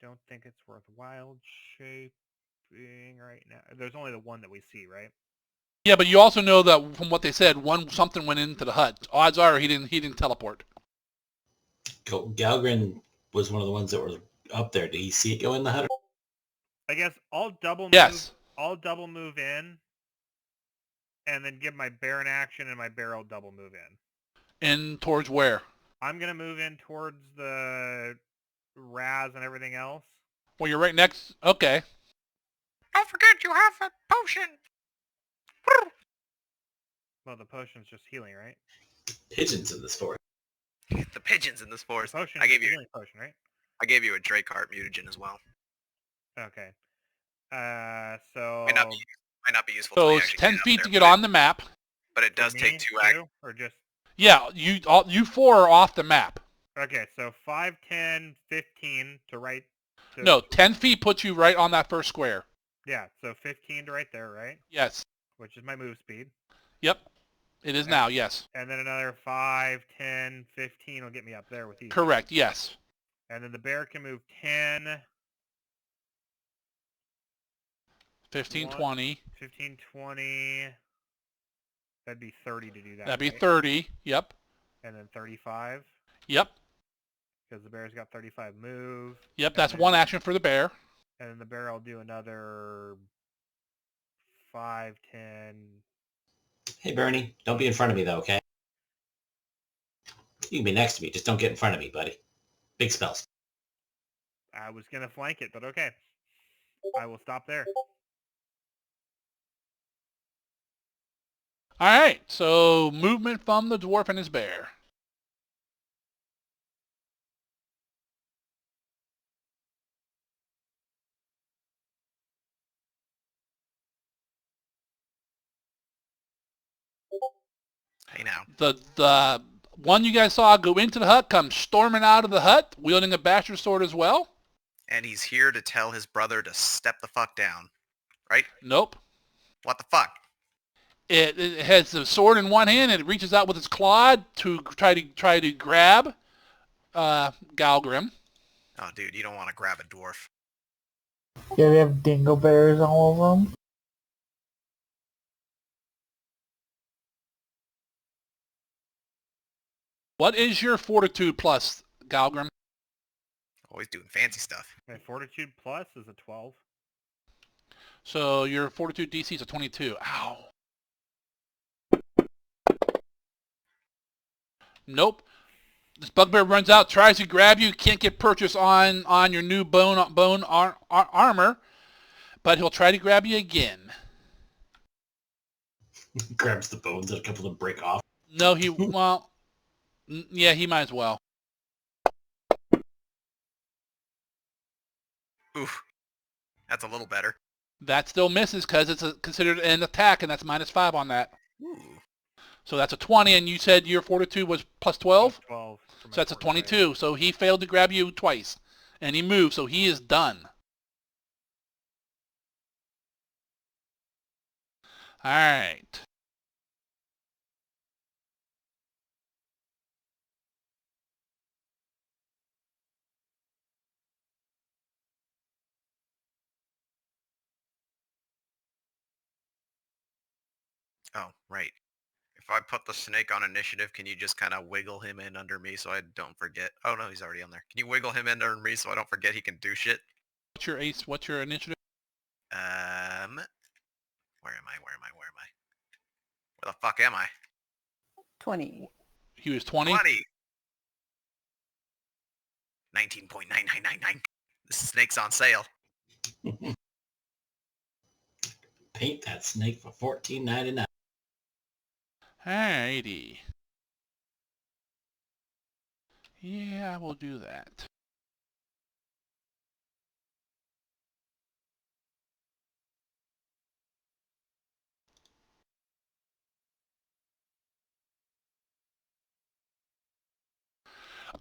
Don't think it's worth wild shaping right now. There's only the one that we see, right? Yeah, but you also know that from what they said, something went into the hut. Odds are he didn't teleport. Galgren was one of the ones that were up there. Did he see it go in the hut? I guess I'll double move. Yes. I'll double move in, and then give my bear an action, and my bear will double move in. In towards where? I'm gonna move in towards the Raz and everything else. Well, you're right next. Okay. Don't forget you have a potion! Well, the potion's just healing, right? Pigeons in this forest. The pigeons in this The forest. potion I is a gave you healing potion, right? I gave you a Drakeheart mutagen as well. Okay. So... Might not be useful. till So you it's actually 10 get up feet there, to get but on the map. But it for does me, take 2 actions. or just... Yeah, you 4 are off the map. Okay, so 5, 10, 15 to right... To... No, 10 feet puts you right on that first square. Yeah, so 15 to right there, right? Yes. Which is my move speed. Yep. It is now, yes. And then another 5, 10, 15 will get me up there with you. Correct, yes. And then the bear can move 10, 15, One. 20. 15, 20. That'd be 30 to do that. That'd be right? 30. Yep. And then 35, Yep. because the bear's got 35 move. Yep, that's one action for the bear. And then the bear will do another 5, 10. Hey, Bernie, don't be in front of me, though, okay? You can be next to me. Just don't get in front of me, buddy. Big spells. I was going to flank it, but okay. I will stop there. All right, so movement from the dwarf and his bear. Hey now. The one you guys saw go into the hut comes storming out of the hut, wielding a bastard sword as well. And he's here to tell his brother to step the fuck down. Right? Nope. What the fuck? It has the sword in one hand and it reaches out with its claw to try to grab Galgrim. Oh, dude, you don't want to grab a dwarf. Yeah, we have dingo bears, all of them. What is your fortitude plus, Galgrim? Always doing fancy stuff. My fortitude plus is a 12. So your fortitude DC is a 22. Ow. Nope. This bugbear runs out, tries to grab you, can't get purchase on your new bone armor, but he'll try to grab you again. Grabs the bones and a couple of them break off. No, well, yeah, he might as well. Oof. That's a little better. That still misses because it's considered an attack, and that's -5 on that. Ooh. So that's a 20, and you said your fortitude was plus 12? Plus 12. for my So that's a fortitude. 22. So he failed to grab you twice. And he moved, so he is done. All right. Oh, right. If I put the snake on initiative, can you just kind of wiggle him in under me so I don't forget? Oh no, he's already on there. Can you wiggle him in under me so I don't forget he can do shit? What's your ace? What's your initiative? Where am I? Where am I? Where the fuck am I? 20. He was 20. 20. 19.9999. This snake's on sale. Paint that snake for $14.99. Alrighty. Yeah, I will do that.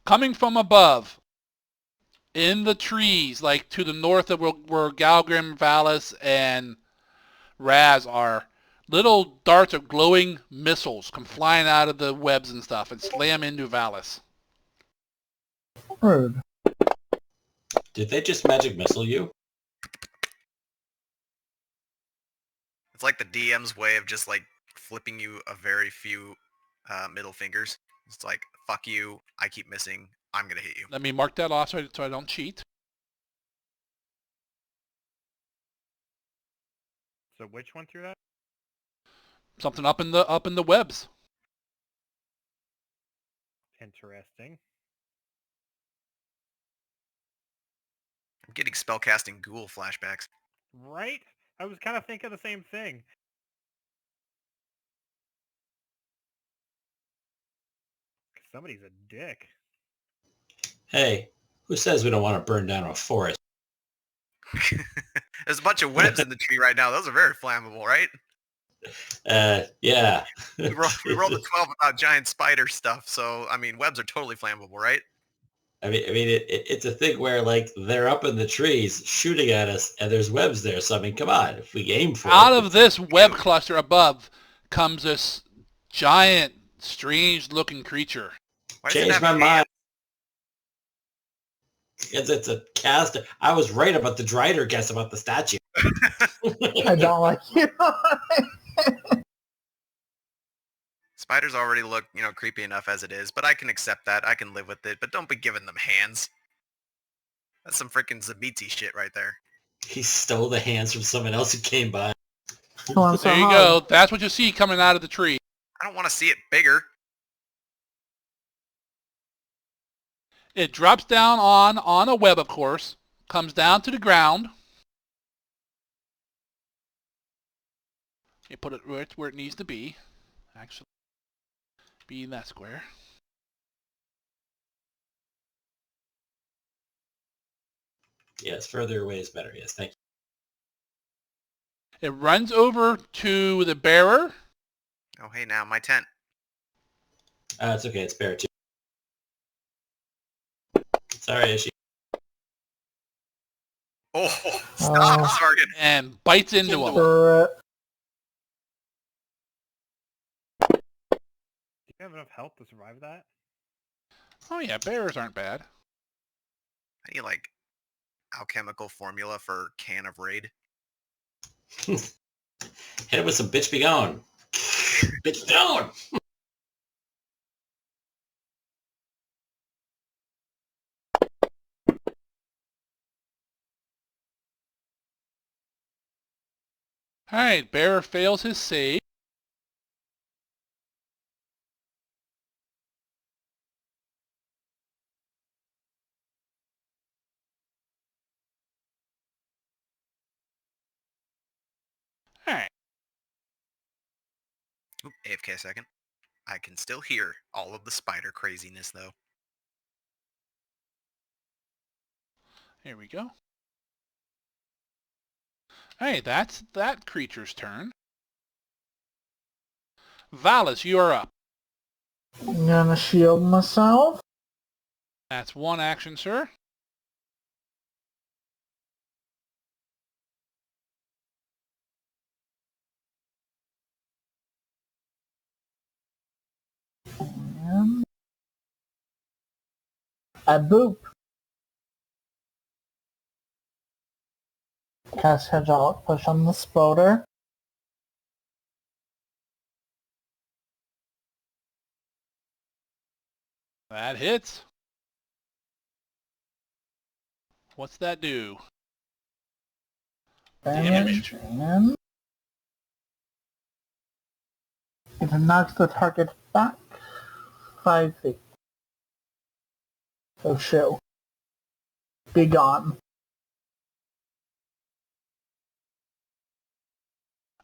Coming from above, in the trees, like to the north of where Galgrim, Valis, and Raz are, little darts of glowing missiles come flying out of the webs and stuff and slam into Valis. Rude. Did they just magic missile you? It's like the DM's way of just like flipping you a very few middle fingers. It's like, fuck you, I keep missing, I'm gonna hit you. Let me mark that off so I don't cheat. So which one threw that? Something up in the webs. Interesting. I'm getting spellcasting ghoul flashbacks. Right? I was kind of thinking the same thing. Somebody's a dick. Hey, who says we don't want to burn down a forest? There's a bunch of webs in the tree right now. Those are very flammable, right? Yeah. We rolled a 12 about giant spider stuff, so I mean, webs are totally flammable, right? I mean, it's a thing where like they're up in the trees shooting at us, and there's webs there. So I mean, come on, if we aim for Out it, of this web cluster above comes this giant, strange-looking creature. Why does it change have my hands? mind. Because it's a cast. I was right about the Drider guess about the statue. I don't like you. Spiders already look, creepy enough as it is, but I can accept that. I can live with it, but don't be giving them hands. That's some freaking Zabiti shit right there. He stole the hands from someone else who came by. Who wants There a you hug? go. That's what you see coming out of the tree. I don't want to see it bigger. It drops down on a web, of course, comes down to the ground. You put it right where it needs to be. Actually, be in that square. Yes, further away is better. Yes, thank It runs over to the bearer. Oh, hey now, my tent. you. It's okay. It's bear too. Sorry, Ishi. Oh, stop, Sargon. And bites into him. For it. Do you have enough health to survive that? Oh yeah, bears aren't bad. I need like alchemical formula for can of raid. Hit it with some bitch be gone. Bitch down. Alright, bearer fails his save. Alright. Oop, AFK a second. I can still hear all of the spider craziness though. Here we go. Hey, that's that creature's turn. Valis, you are up. I'm gonna shield myself. That's one action, sir. And a boop. Cast hydraulic push on the spoder. That hits. What's that do? Damage. And it knocks the target back 5 feet. So show. Be gone.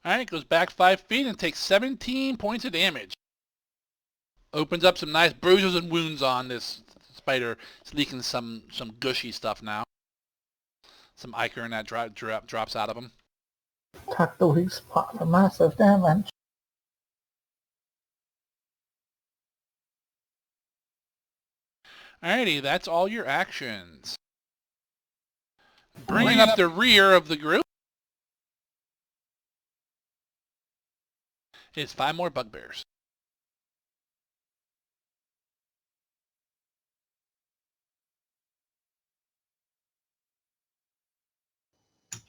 Alright, goes back 5 feet and takes 17 points of damage. Opens up some nice bruises and wounds on this spider. It's leaking some gushy stuff now. Some ichor and that drops out of him. Attack the weak spot for massive damage. Alrighty, that's all your actions. Bringing up the rear of the group is 5 more bugbears.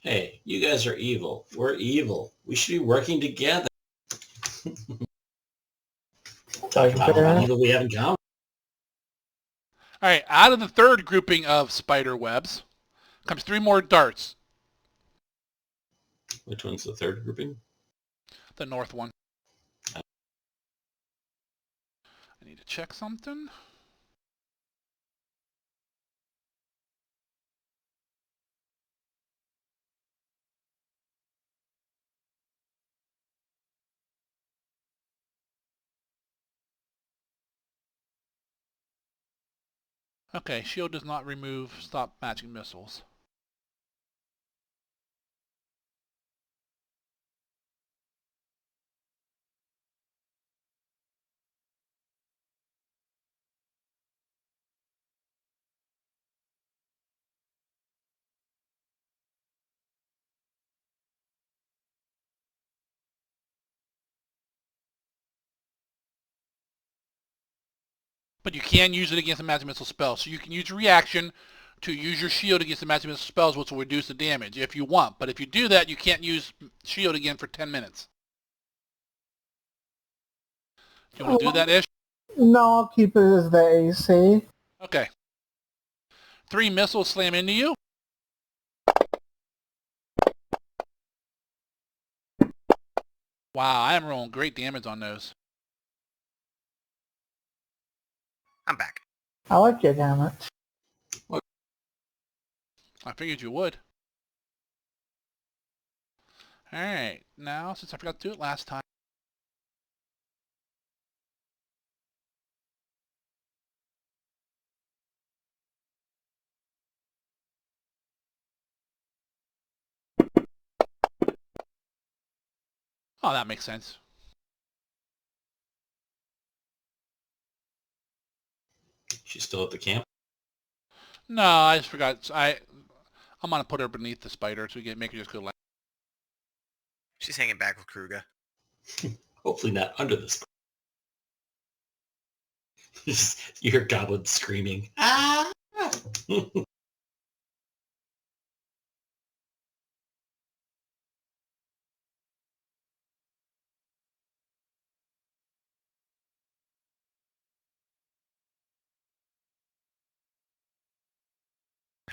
Hey, you guys are evil. We're evil. We should be working together. Talking about how evil we have in common. Alright, out of the third grouping of spider webs comes 3 more darts. Which one's the third grouping? The north one. I need to check something. Okay, shield does not remove stop matching missiles. But you can use it against a magic missile spell. So you can use your reaction to use your shield against the magic missile spells, which will reduce the damage if you want. But if you do that, you can't use shield again for 10 minutes. Do you want to do that, Ish? No, I'll keep it as the AC. Okay. 3 missiles slam into you. Wow, I am rolling great damage on those. I'm back. I like your damage. I figured you would. Alright, now since I forgot to do it last time. Oh, that makes sense. She's still at the camp? No, I just forgot. I'm gonna put her beneath the spider so we can make her just go left. She's hanging back with Kruga. Hopefully not under this. You hear goblins screaming. Ah!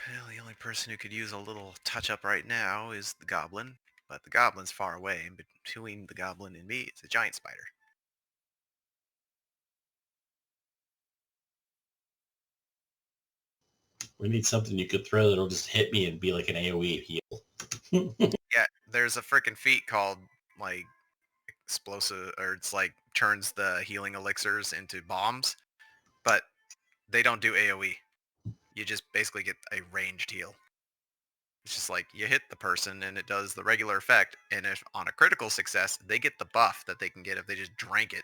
Well, the only person who could use a little touch-up right now is the goblin, but the goblin's far away, and between the goblin and me is a giant spider. We need something you could throw that'll just hit me and be like an AoE heal. Yeah, there's a freaking feat called, like, explosive, or it's like turns the healing elixirs into bombs, but they don't do AoE. You just basically get a ranged heal. It's just like you hit the person and it does the regular effect, and if on a critical success, they get the buff that they can get if they just drank it.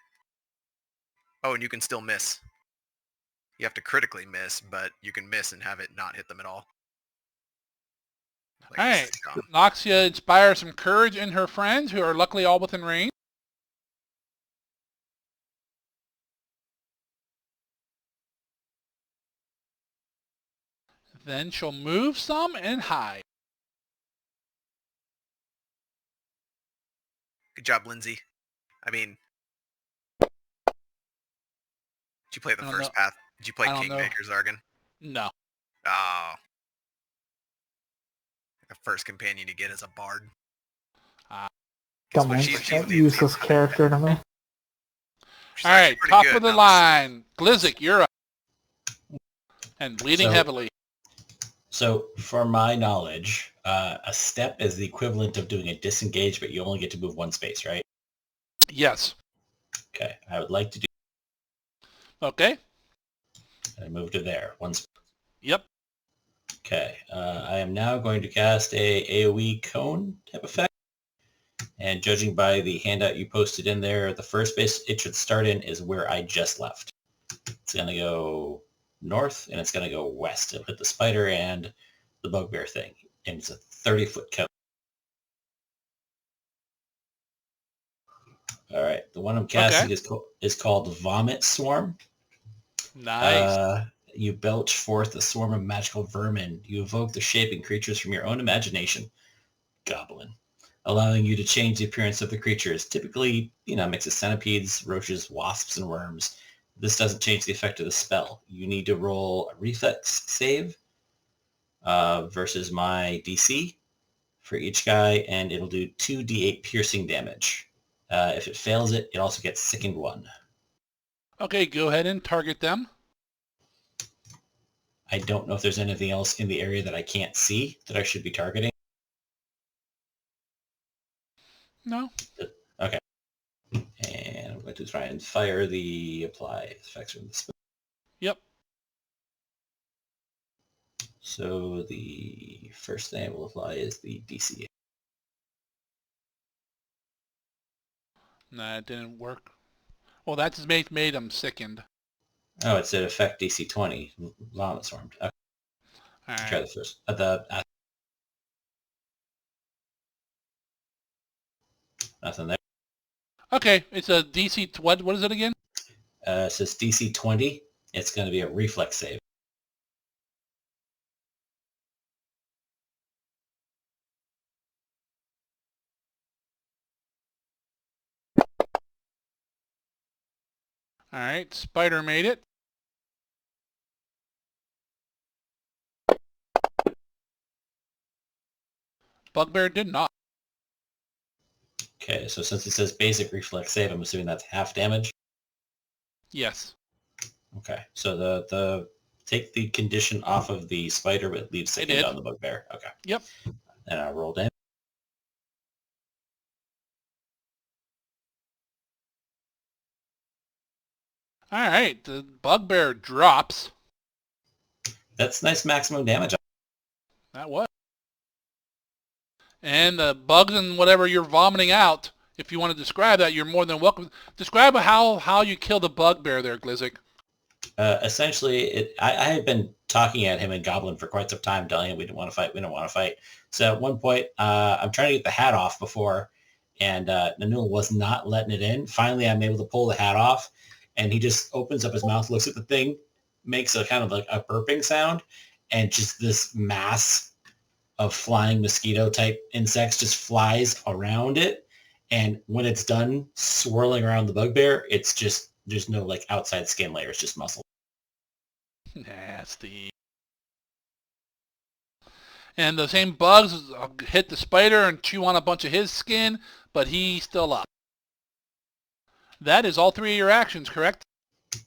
Oh, and you can still miss. You have to critically miss, but you can miss and have it not hit them at all. Like, Alright, Noxia inspires some courage in her friends, who are luckily all within range. Then she'll move some and hide. Good job, Lindsay. I mean, did you play the I don't first know. path? Did you play I don't know. Kingmaker, Zargan? No. Oh. The first companion you get is a bard. Ah. Guess Don't what mention she's that doing? useless character to me. She's All actually right, pretty top good of the now. line. Glizzik, you're up. And bleeding So- heavily. So, for my knowledge, a step is the equivalent of doing a disengage, but you only get to move one space, right? Yes. Okay, I would like to do. Okay. I move to there. One. Yep. Okay, I am now going to cast a AoE cone type effect. And judging by the handout you posted in there, the first base it should start in is where I just left. It's going to go north, and it's going to go west. It'll hit the spider and the bugbear thing. And it's a 30-foot cone. All right, the one I'm casting is called Vomit Swarm. Nice. You belch forth a swarm of magical vermin. You evoke the shape and creatures from your own imagination. Goblin. Allowing you to change the appearance of the creatures. Typically, a mix of centipedes, roaches, wasps, and worms. This doesn't change the effect of the spell. You need to roll a reflex save versus my DC for each guy, and it'll do 2d8 piercing damage. If it fails it, it also gets sickened 1. Okay, go ahead and target them. I don't know if there's anything else in the area that I can't see that I should be targeting. No. Okay. And I'm going to try and fire the apply effects from the spell. Yep. So the first thing I will apply is the DC. Nah, it didn't work. Well, that just made them sickened. Oh, it said effect DC 20. Vomit Swarmed. Okay, All try right. the first. Nothing there. Okay, it's a DC. What is it again? It says DC 20. It's going to be a reflex save. All right, Spider made it. Bugbear did not. Okay, so since it says basic reflex save, I'm assuming that's half damage. Yes. Okay, so the take the condition off of the spider, but leave sickened did. on the bugbear. Okay. Yep. And I roll damage. All right, the Bugbear drops. That's nice maximum damage. That was. And the bugs and whatever you're vomiting out, if you want to describe that, you're more than welcome. Describe how you kill the Bugbear there, Glizzik. Essentially, I had been talking at him and Goblin for quite some time, telling him we didn't want to fight. So at one point, I'm trying to get the hat off before, and Nanul was not letting it in. Finally, I'm able to pull the hat off, and he just opens up his mouth, looks at the thing, makes a kind of like a burping sound, and just this mass of flying mosquito type insects just flies around it. And when it's done swirling around the bugbear, it's just, there's no like outside skin layer. It's just muscle. Nasty. And the same bugs hit the spider and chew on a bunch of his skin, but he's still up. That is all 3 of your actions, correct?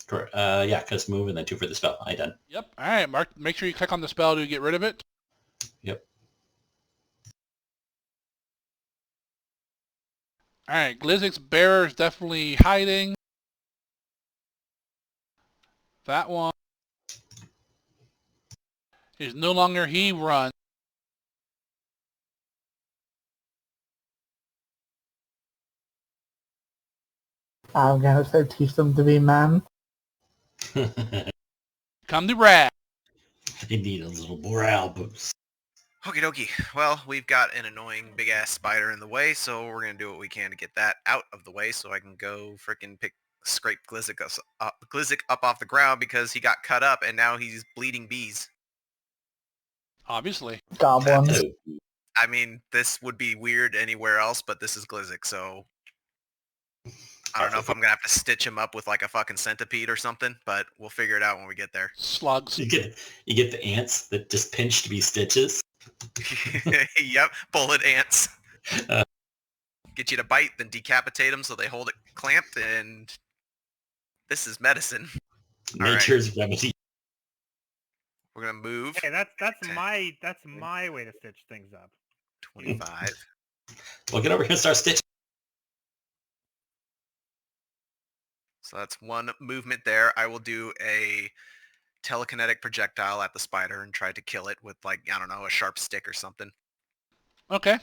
Correct. Yeah, because move and then 2 for the spell. I done. Yep. All right, Mark. Make sure you click on the spell to get rid of it. Yep. All right, Glizzik's bearer is definitely hiding. That one is no longer he runs. I'm gonna say teach them to be men. They Come to Rad. need a little morale boost. Okie dokie. Well, we've got an annoying big ass spider in the way, so we're gonna do what we can to get that out of the way, so I can go frickin' scrape Glizzik up off the ground because he got cut up and now he's bleeding bees. Obviously. Goblins. Oh, I mean, this would be weird anywhere else, but this is Glizzic, so I don't know if I'm gonna have to stitch him up with like a fucking centipede or something, but we'll figure it out when we get there. Slugs. you get the ants that just pinch to be stitches. Yep, bullet ants. Uh. Get you to bite, then decapitate them so they hold it clamped, and this is medicine. All right. Nature's remedy. We're gonna move. Hey, that's 10, my way to stitch things up. 25. Well, get over here and start stitching. So that's one movement there. I will do a telekinetic projectile at the spider and try to kill it with, like, I don't know, a sharp stick or something. Okay.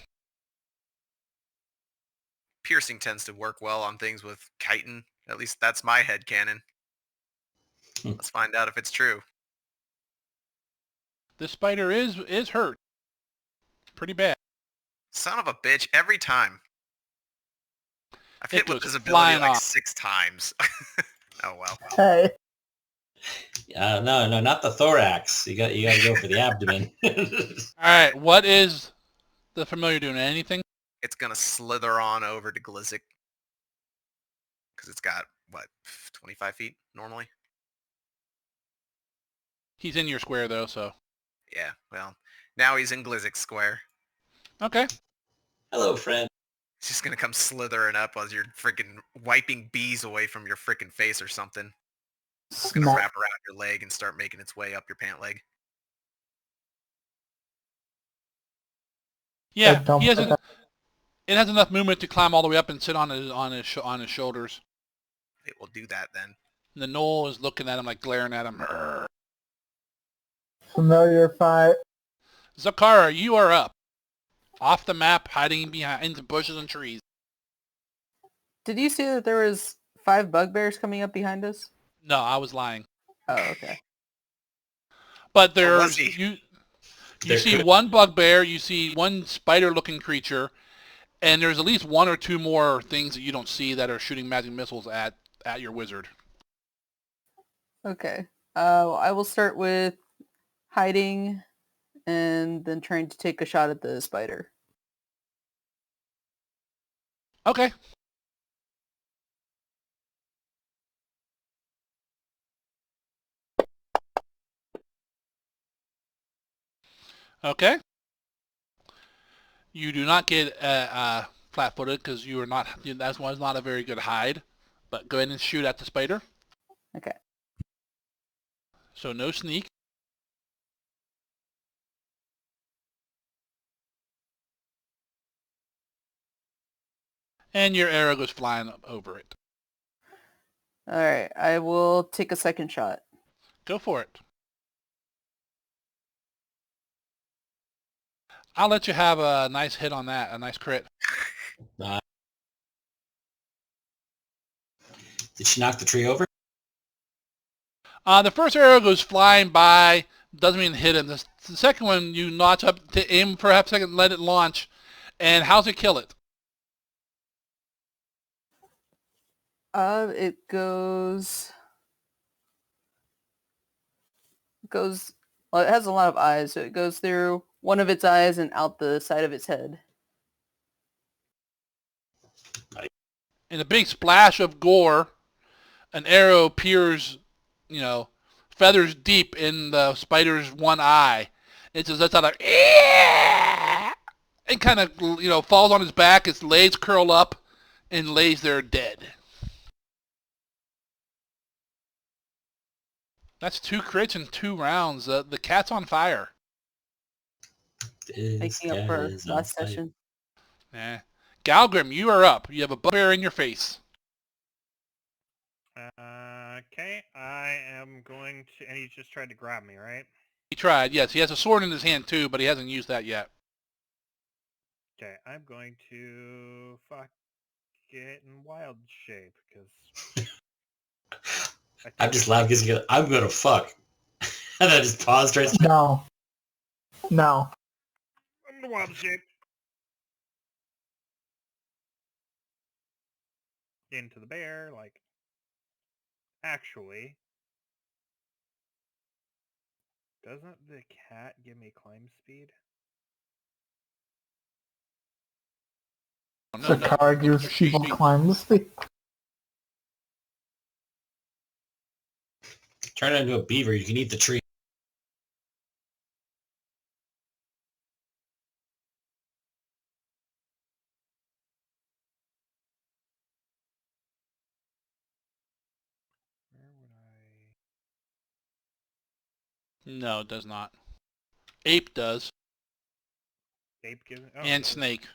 Piercing tends to work well on things with chitin. At least that's my headcanon. Let's find out if it's true. This spider is hurt. Pretty bad. Son of a bitch, every time. I've It hit with goes this ability flying like off. 6 times. Oh well. Hey, No, not the thorax. You got to go for the abdomen. Alright, what is the familiar doing? Anything? It's gonna slither on over to Glizzic. Because it's got, what, 25 feet normally? He's in your square though, so. Yeah, well, now he's in Glizzic square. Okay. Hello, friend. It's just gonna come slithering up as you're freaking wiping bees away from your freaking face or something. It's gonna smack. wrap around your leg and start making its way up your pant leg. Yeah, don't he put hasn't. that- It has enough movement to climb all the way up and sit on his shoulders. It will do that then. And the knoll is looking at him, like glaring at him. Arr. Familiar fight. Zakara, you are up. Off the map, hiding behind the bushes and trees. Did you see that there was 5 bugbears coming up behind us? No, I was lying. Oh, okay. But Or was there's he? you There see could- one bugbear, you see one spider-looking creature, and there's at least 1 or 2 more things that you don't see that are shooting magic missiles at your wizard. Okay. I will start with hiding and then trying to take a shot at the spider. Okay. Okay. You do not get flat-footed because you are not. That was not a very good hide. But go ahead and shoot at the spider. Okay. So no sneak. And your arrow goes flying up over it. All right. I will take a second shot. Go for it. I'll let you have a nice hit on that, a nice crit. Did she knock the tree over? The first arrow goes flying by, doesn't even hit him. The second one, you notch up to aim for half a second, let it launch. And how's it kill it? It goes... Well, it has a lot of eyes, so it goes through one of its eyes and out the side of its head. In a big splash of gore, an arrow peers, feathers deep in the spider's one eye. It just lets out a... It kind of, falls on his back, its legs curl up, and lays there dead. That's 2 crits in 2 rounds. The cat's on fire. Making up for last session. Galgrim, you are up. You have a bugbear in your face. Okay, I am going to... And he just tried to grab me, right? He tried, yes. He has a sword in his hand too, but he hasn't used that yet. Okay, I'm going to fuck it in wild shape, because... I'm just loud because I'm going to fuck. And then just paused right there. No. No. I'm in wild shape. Into the bear, like... Actually... Doesn't the cat give me climb speed? Oh, no, The no. car gives people climb speed. Turn it into a beaver. You can eat the tree. Where would I... No, it does not. Ape does. Ape gives me... Oh, it And does. snake.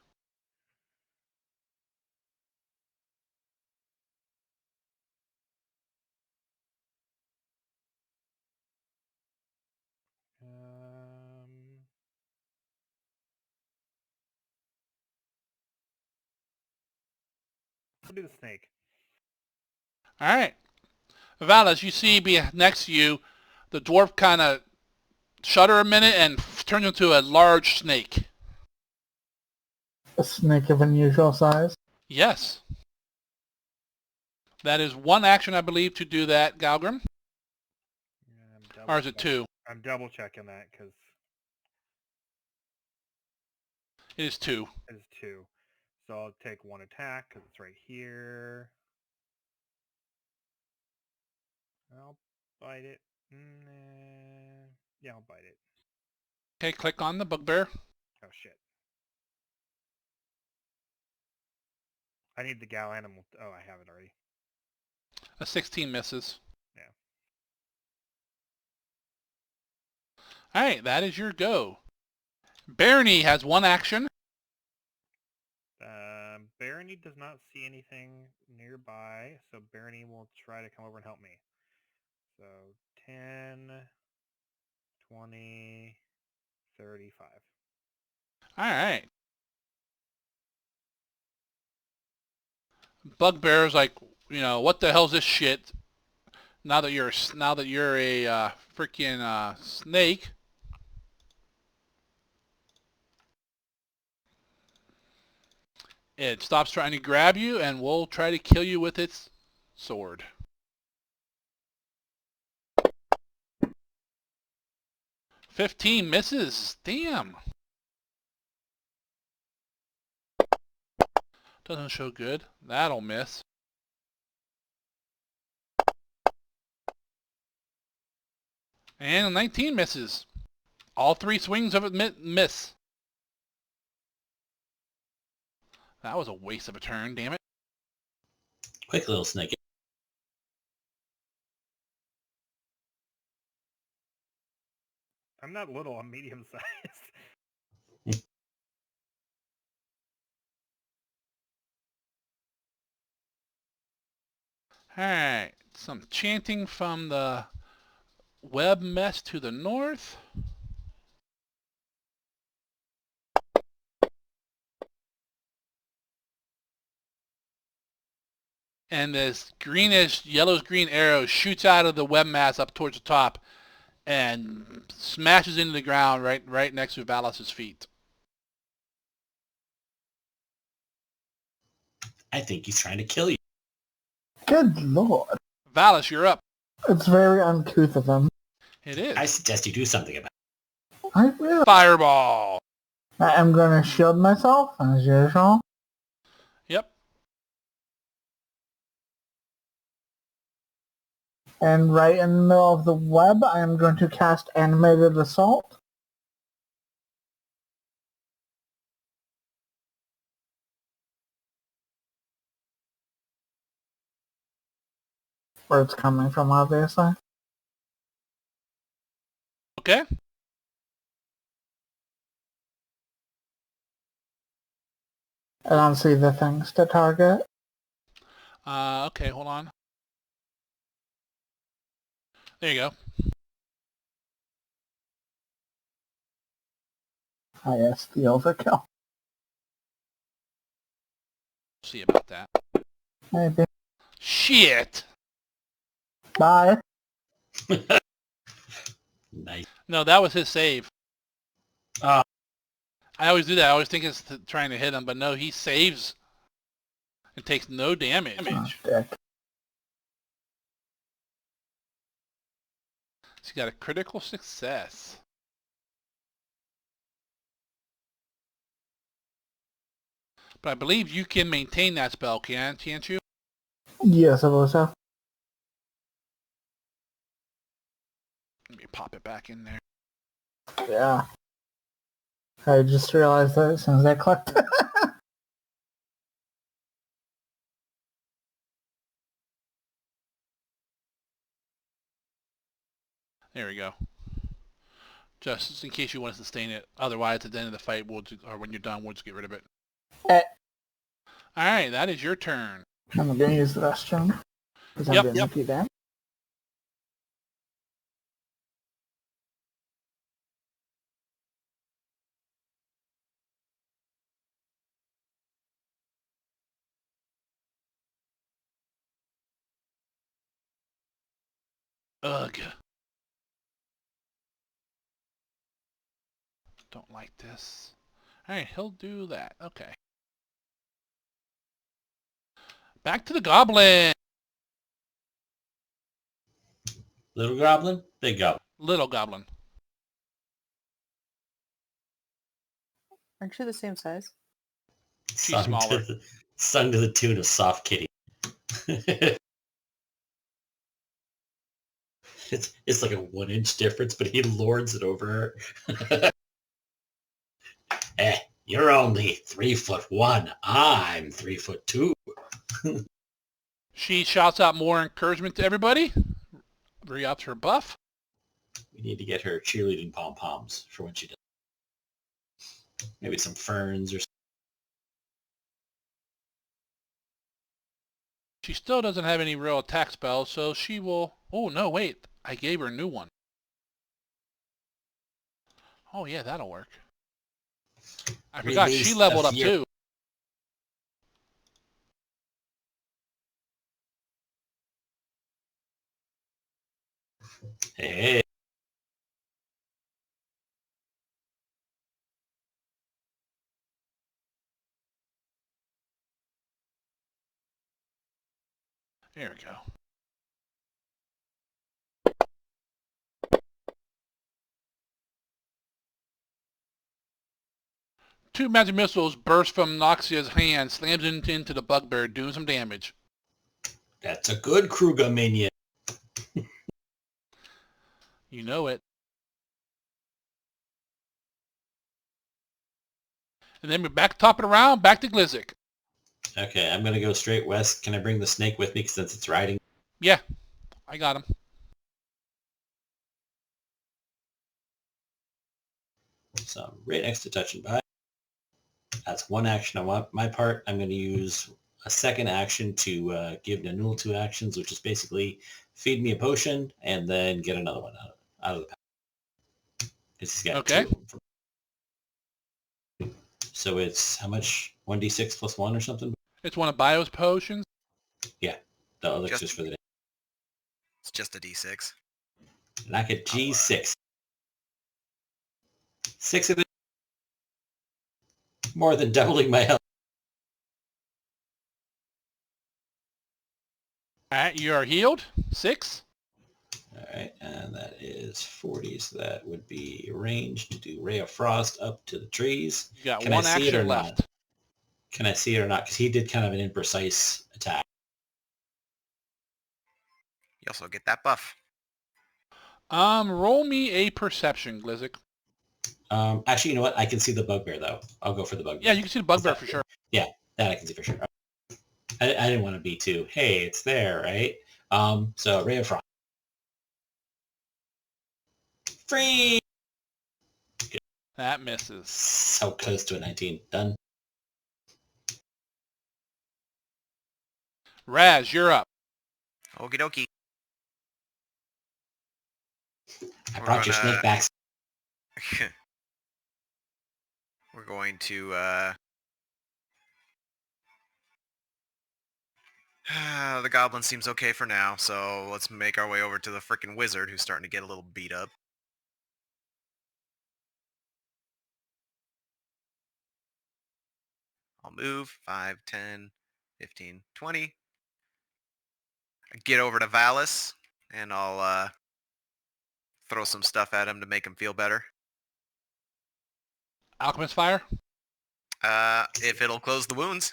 I'll do the snake. All right. Valis, you see next to you, the dwarf kind of shudder a minute and turns into a large snake. A snake of unusual size. Yes. That is one action, I believe, to do that, Galgrim. Yeah, Or is it two? I'm double checking that because It is two. it's 2. So I'll take 1 attack because it's right here. I'll bite it. Yeah, I'll bite it. Okay, click on the bugbear. Oh shit. I need the gal animal. Oh, I have it already. A 16 misses. Yeah. All right, that is your go. Barony has one action. Barony does not see anything nearby, so Barony will try to come over and help me. So 10, 20, 35. All right. Bugbear's like, what the hell's this shit? Now that you're a freaking snake. It stops trying to grab you and will try to kill you with its sword. $15 misses. Damn. Doesn't show good. That'll miss. And 19 misses. All 3 swings of it miss. That was a waste of a turn, damn it. Quick little snake. I'm not little, I'm medium sized. Alright, some chanting from the web mess to the north. And this yellowish-green arrow shoots out of the web mass up towards the top and smashes into the ground right next to Valis' feet. I think he's trying to kill you. Good lord. Valis, you're up. It's very uncouth of him. It is. I suggest you do something about it. I will. Fireball. I am going to shield myself, as usual. Yep. And right in the middle of the web, I am going to cast Animated Assault. Where it's coming from, obviously. Okay. I don't see the things to target. Okay, hold on. There you go. Ah, yes, the overkill. See about that. Maybe. Shit. Bye. Nice. No, that was his save. Ah. I always do that. I always think it's trying to hit him, but no, he saves. It takes no damage. Oh, dick. She got a critical success. But I believe you can maintain that spell, can't you? Yes, I believe so. Let me pop it back in there. Yeah. I just realized that as soon as I clicked. There we go. Just in case you want to sustain it. Otherwise, at the end of the fight, or when you're done, we'll just get rid of it. All right, that is your turn. I'm going to use the restroom. Because I'm doing a few damage. Ugh. Don't like this. All right, he'll do that. Okay. Back to the goblin. Little goblin, big goblin. Little goblin. Aren't you the same size? She's smaller. Sung to the tune of Soft Kitty. It's like a 1-inch difference, but he lords it over her. You're only 3'1". I'm 3'2". She shouts out more encouragement to everybody. Re-ups her buff. We need to get her cheerleading pom-poms for when she does. Maybe some ferns or something. She still doesn't have any real attack spells, so she will... Oh, no, wait. I gave her a new one. Oh, yeah, that'll work. I forgot she leveled up, too. Hey. There we go. Two magic missiles burst from Noxia's hand, slams into the bugbear, doing some damage. That's a good Kruger minion. You know it. And then we're back topping around, back to Glizik. Okay, I'm going to go straight west. Can I bring the snake with me since it's riding? Yeah, I got him. So I'm right next to touch and buy. That's one action I want. My part, I'm going to use a second action to give Nanul 2 actions, which is basically feed me a potion and then get another one out of the pack. He's got Okay. 2. So it's how much? 1d6 plus 1 or something? It's one of Bio's potions. Yeah, the other just for the day. It's just a D6. Like a G6. 6 of it. More than doubling my health. All right, you are healed. 6. All right, and that is 40, so that would be range to do Ray of Frost up to the trees. You got Can one I see it or action left. not? Can I see it or not? Because he did kind of an imprecise attack. You also get that buff. Roll me a perception, Glizik. Actually, you know what? I can see the bugbear, though. I'll go for the bugbear. Yeah, you can see the bugbear for sure. Yeah, that I can see for sure. I didn't want to be too, hey, it's there, right? So Ray of Frost. Free! That misses. So close to a 19. Done. Raz, you're up. Okie dokie. I We're brought your gonna- snake back. We're going to the goblin seems okay for now, so let's make our way over to the frickin' wizard who's starting to get a little beat up. I'll move 5, 10, 15, 20. Get over to Valis and I'll Throw some stuff at him to make him feel better. Alchemist fire. If it'll close the wounds.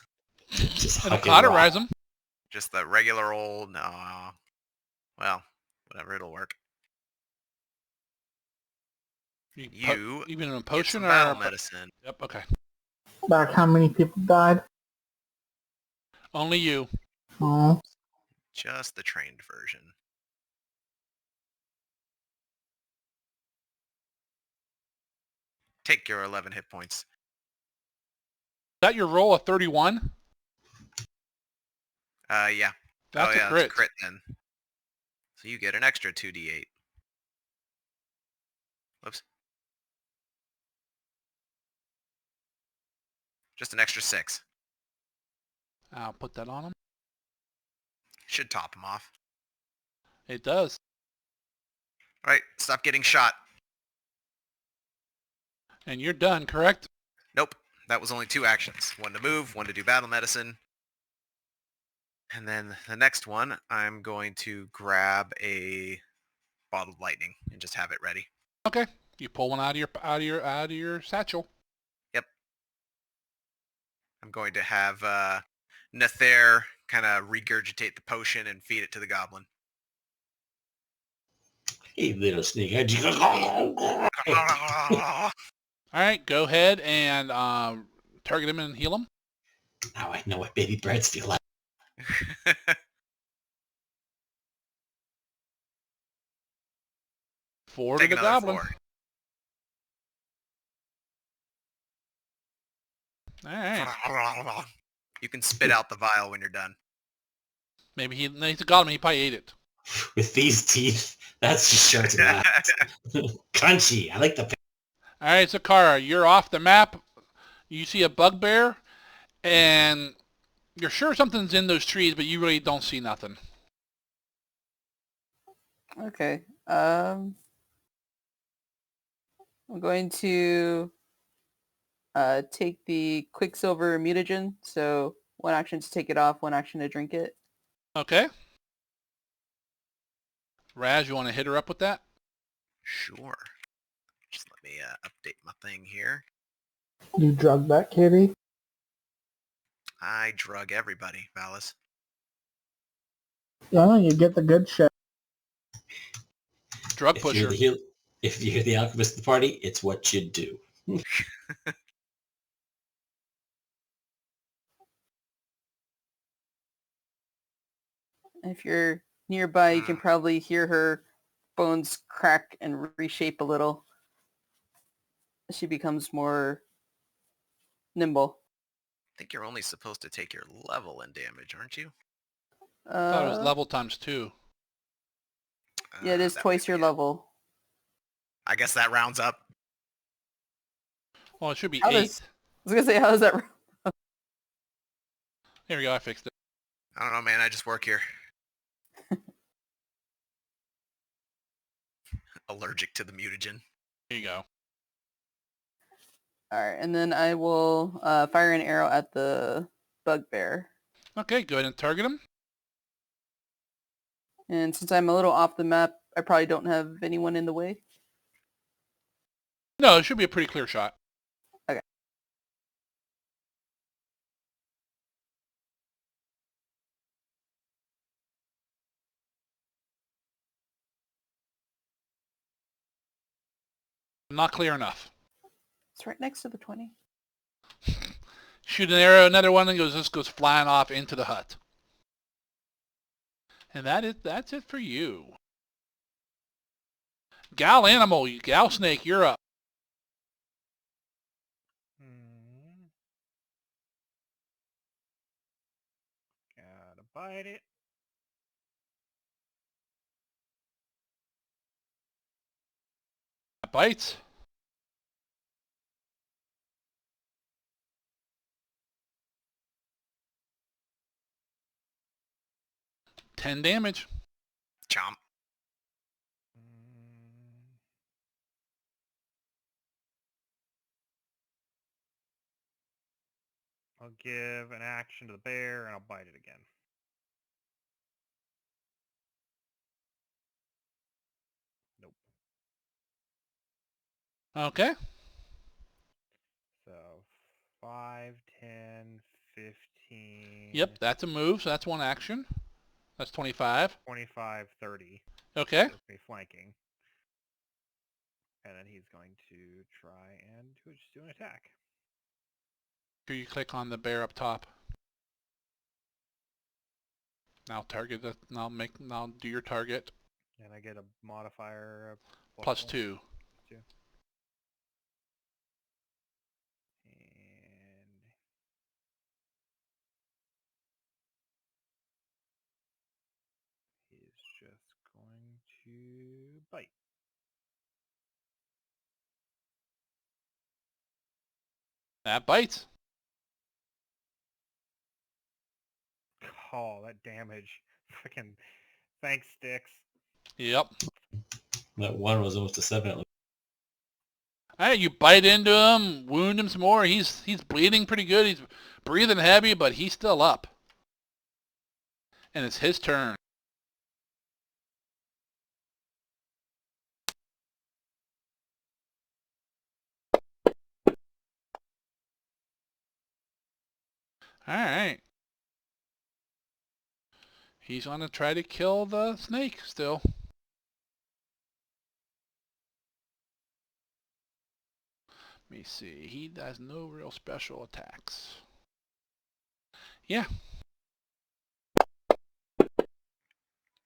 Just It'll huck and rock. cauterize them. Just the regular old, no. Well, whatever, it'll work. You even a Get potion some or battle medicine. Yep. Okay. Back how many people died? Only you. Oh, Just the trained version. Take your 11 hit points. Is that your roll of 31? Yeah. That's a crit. It's a crit then. So you get an extra 2d8. Whoops. Just an extra 6. I'll put that on him. Should top him off. It does. All right, stop getting shot. And you're done, correct? Nope, that was only 2 actions. One to move, one to do battle medicine. And then the next one, I'm going to grab a bottled lightning and just have it ready. Okay. You pull one out of your satchel. Yep. I'm going to have Nether kind of regurgitate the potion and feed it to the goblin. Hey, little sneakhead. All right. Go ahead and target him and heal him. Now I know what baby birds feel like. Four Take to the another goblin. 4. All right. You can spit out the vial when you're done. Maybe he's a goblin. He probably ate it. With these teeth, that's just sure to last. Crunchy. I like the... All right, Zakara, you're off the map. You see a bugbear, and you're sure something's in those trees, but you really don't see nothing. Okay. I'm going to take the Quicksilver mutagen. So one action to take it off, one action to drink it. Okay. Raz, you want to hit her up with that? Sure. Just let me update my thing here. you drug that kitty? I drug everybody, Valis. Yeah, you get the good shit. Drug If pusher. if you're the alchemist of the party, it's what you do. If you're nearby, you can probably hear her bones crack and reshape a little. She becomes more nimble. I think you're only supposed to take your level in damage, aren't you? I thought it was level times 2. Yeah, it is That twice might your be it. level. I guess that rounds up. Well, it should be How 8. does- I was gonna say, how is that? There we go. I fixed it. I don't know, man. I just work here. Allergic to the mutagen. There you go. All right, and then I will fire an arrow at the bugbear. Okay, go ahead and target him. And since I'm a little off the map, I probably don't have anyone in the way. No, it should be a pretty clear shot. Okay. Not clear enough. It's right next to the 20. Shoot an arrow, another one, and just goes flying off into the hut. And that's it for you. Gal Animal, Gal Snake, you're up. Gotta bite it. Bites. Ten damage. Chomp. I'll give an action to the bear and I'll bite it again. Nope. Okay. So 5, 10, 15, Yep, that's a move, so that's one action. That's 25. 25, 30. Okay. With me flanking. And then he's going to try and just do an attack. Here you click on the bear up top. Now target the, now do your target. And I get a modifier of Plus one, 2. 2. And he's just going to bite. That bites. Oh, that damage. Fucking thanks, Sticks. Yep. That one was almost a 7. Alright, you bite into him, wound him some more. He's bleeding pretty good. He's breathing heavy, but he's still up. And it's his turn. Alright. He's going to try to kill the snake still. Let me see. He has no real special attacks. Yeah.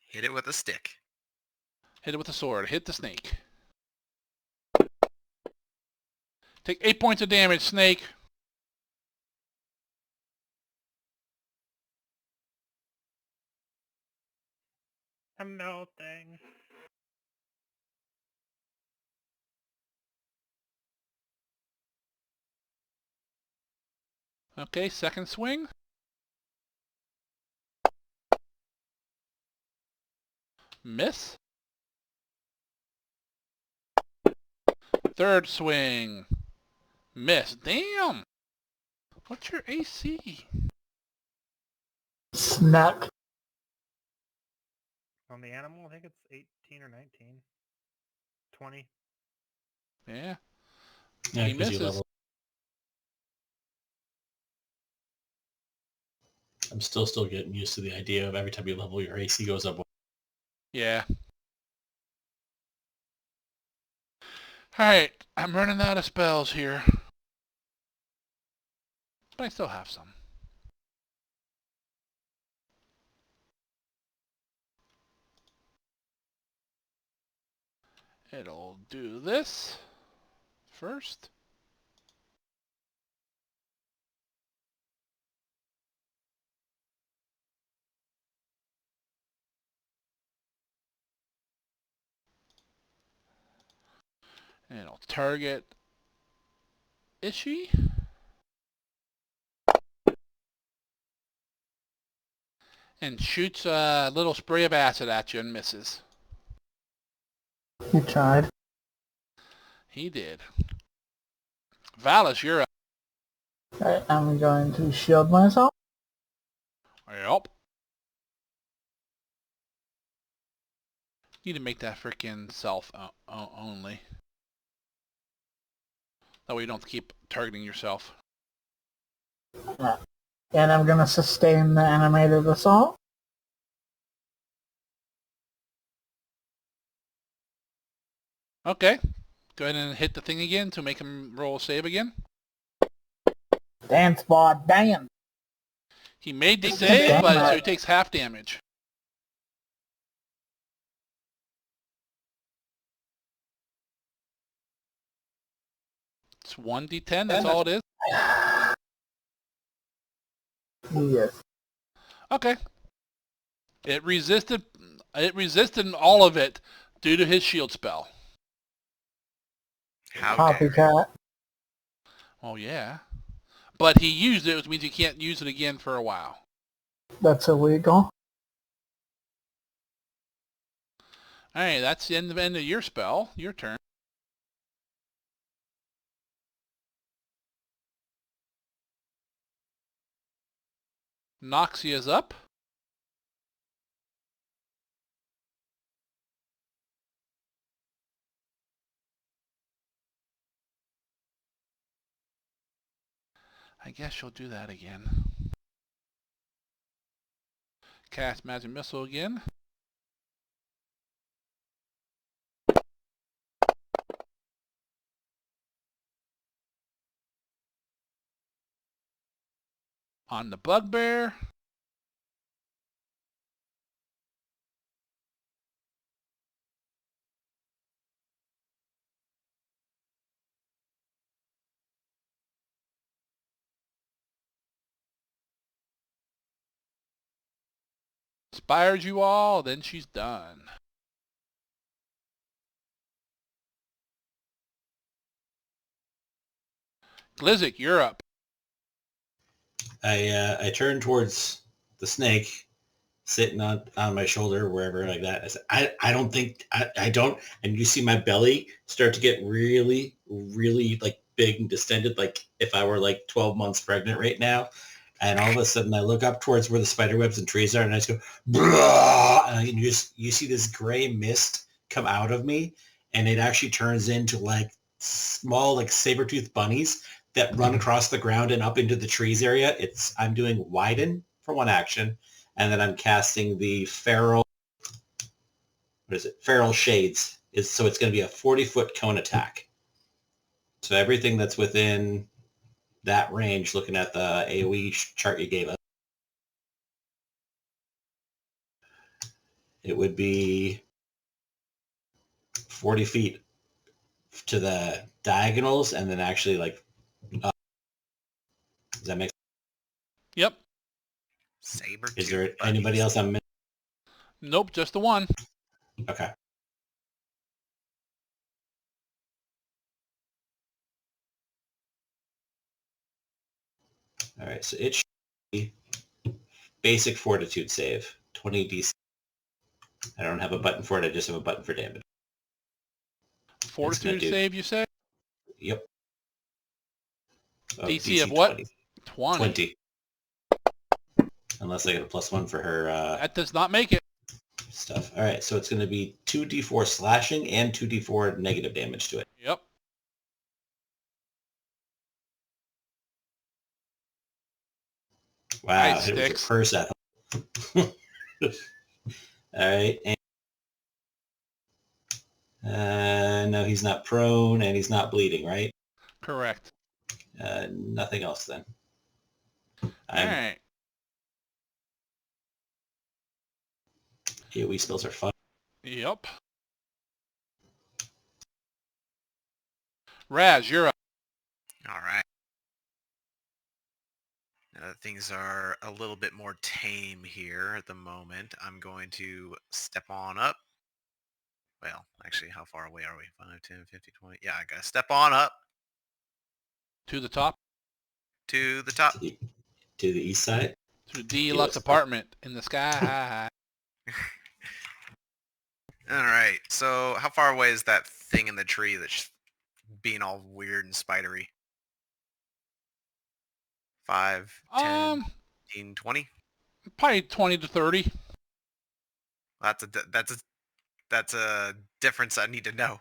Hit it with a stick. Hit it with a sword. Hit the snake. Take 8 points of damage, snake. I'm melting. Okay, second swing. Miss. Third swing. Miss. Damn. What's your AC? Snack. On the animal, I think it's 18 or 19. 20. Yeah. Yeah, He 'cause you misses. level. I'm still getting used to the idea of every time you level, your AC goes up. Yeah. Alright, I'm running out of spells here. But I still have some. It'll do this first. And it'll target Ishii. And shoots a little spray of acid at you and misses. He tried. He did. Valis, you're up. Okay, I'm going to shield myself. Yep. Need to make that freaking self only. That way you don't have to keep targeting yourself. And I'm going to sustain the animated assault. Okay. Go ahead and hit the thing again to make him roll a save again. Dance bot, dance. He made the Damn save, it. but so he takes half damage. It's 1d10, that's all it is? Yes. Okay. It resisted all of it due to his shield spell. How dare you. Copycat. Oh yeah. But he used it, which means you can't use it again for a while. That's illegal. Alright, that's the end of your spell. Your turn. Noxia's up. I guess she'll do that again. Cast Magic Missile again. On the Bugbear. Inspires you all, then she's done. Glizzic, you're up. I turn towards the snake sitting on my shoulder, wherever like that. I said, I don't think, I don't, and you see my belly start to get really, really like big and distended, like if I were like 12 months pregnant right now. And all of a sudden I look up towards where the spider webs and trees are, and I just go, "Bruh!" And you see this gray mist come out of me, and it actually turns into like small like saber-toothed bunnies that run across the ground and up into the trees area. I'm doing widen for one action, and then I'm casting the feral, what is it? Feral Shades. So it's going to be a 40-foot cone attack. So everything that's within that range, looking at the AoE chart you gave us, it would be 40 feet to the diagonals, and then actually like, does that make sense? Yep. Saber. Is there anybody else I'm missing? Nope, just the one. Okay. All right, so it should be basic fortitude save, 20 DC. I don't have a button for it, I just have a button for damage. Fortitude do- save, you say? Yep. Oh, DC of what? 20. 20. 20. Unless I get a +1 for her That does not make it. stuff. All right, so it's going to be 2d4 slashing and 2d4 negative damage to it. Yep. Wow, Nice, hit it with your Sticks. purse at home. All right. And no, he's not prone and he's not bleeding, right? Correct. Nothing else then. All right. AoE spells are fun. Yep. Raz, you're up. All right. Now that things are a little bit more tame here at the moment, I'm going to step on up. Well, actually, how far away are we? 5, 10, 15, 20. Yeah, I gotta step on up To the top. to the top. To the east side. To the deluxe apartment in the sky. All right. So how far away is that thing in the tree that's being all weird and spidery? 5, 10, 15, 20? Probably 20 to 30. That's a difference I need to know.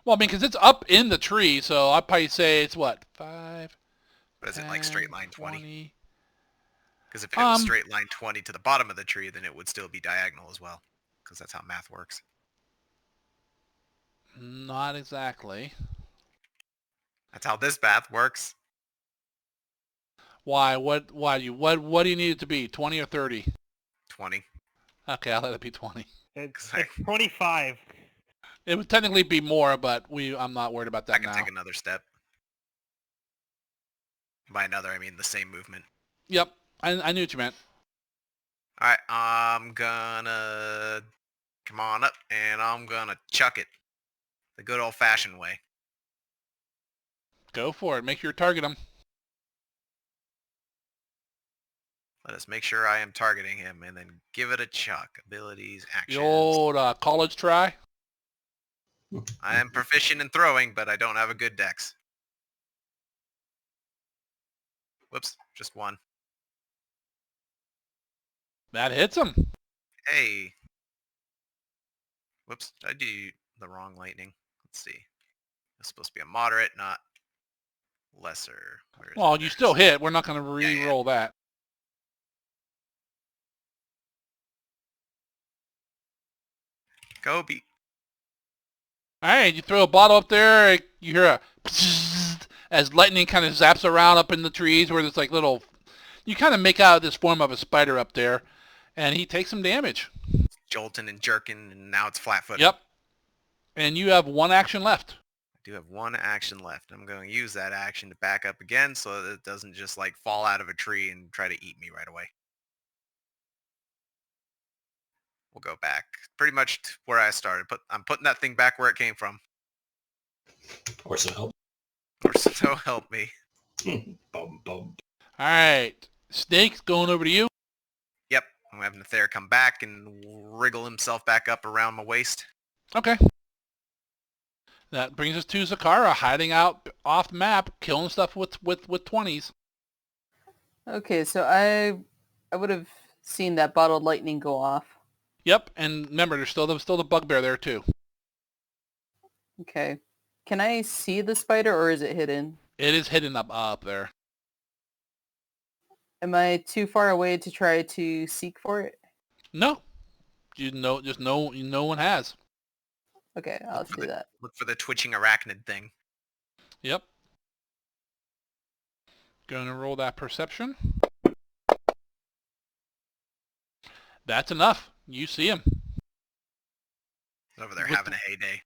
Well, I mean, because it's up in the tree, so I'd probably say it's what? 5, But is it 10, like straight line 20? 20. Because if it was straight line 20 to the bottom of the tree, then it would still be diagonal as well. Because that's how math works. Not exactly. That's how this math works. Why? What do you need it to be? 20 or 30? 20. Okay, I'll let it be 20. It's 25. It would technically be more, but I'm not worried about that I can now. take another step. By another, I mean the same movement. Yep, I knew what you meant. Alright, I'm gonna come on up, and I'm gonna chuck it. The good old-fashioned way. Go for it. Make sure you target him. Let us make sure I am targeting him, and then give it a chuck. Abilities, actions. The old college try. I am proficient in throwing, but I don't have a good dex. Whoops, just one. That hits him. Hey. Whoops, did I do the wrong lightning? Let's see. It's supposed to be a moderate, not lesser. Where is Well, it? you There it still is. hit. We're not going to Yeah, yeah. re-roll that. Kobe. All right, you throw a bottle up there. You hear a as lightning kind of zaps around up in the trees where there's like little. You kind of make out this form of a spider up there, and he takes some damage. Jolting and jerking, and now it's flat-footed. Yep. And you have one action left. I do have one action left. I'm going to use that action to back up again so that it doesn't just like fall out of a tree and try to eat me right away. We'll go back pretty much to where I started. I'm putting that thing back where it came from. Or some help. Or so help me. Bum, bum. All right. Snake's going over to you. Yep. I'm having Nether come back and wriggle himself back up around my waist. Okay. That brings us to Zakara, hiding out off the map, killing stuff with 20s. Okay, so I would have seen that bottled lightning go off. Yep, and remember, there's still the bugbear there too. Okay. Can I see the spider or is it hidden? It is hidden up there. Am I too far away to try to seek for it? No, no one has. Okay, I'll do that. Look for the twitching arachnid thing. Yep. Going to roll that perception. That's enough. You see him. Over there With having a heyday.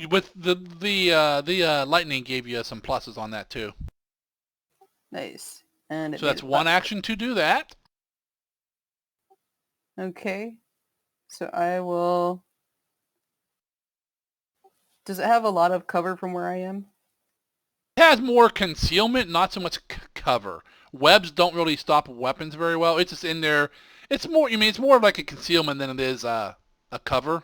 With the lightning gave you some pluses on that too. Nice. And it So that's made it one flat. action to do that. Okay. So I will... Does it have a lot of cover from where I am? It has more concealment, not so much cover. Webs don't really stop weapons very well. It's just in there. It's more. It's more of like a concealment than it is a cover.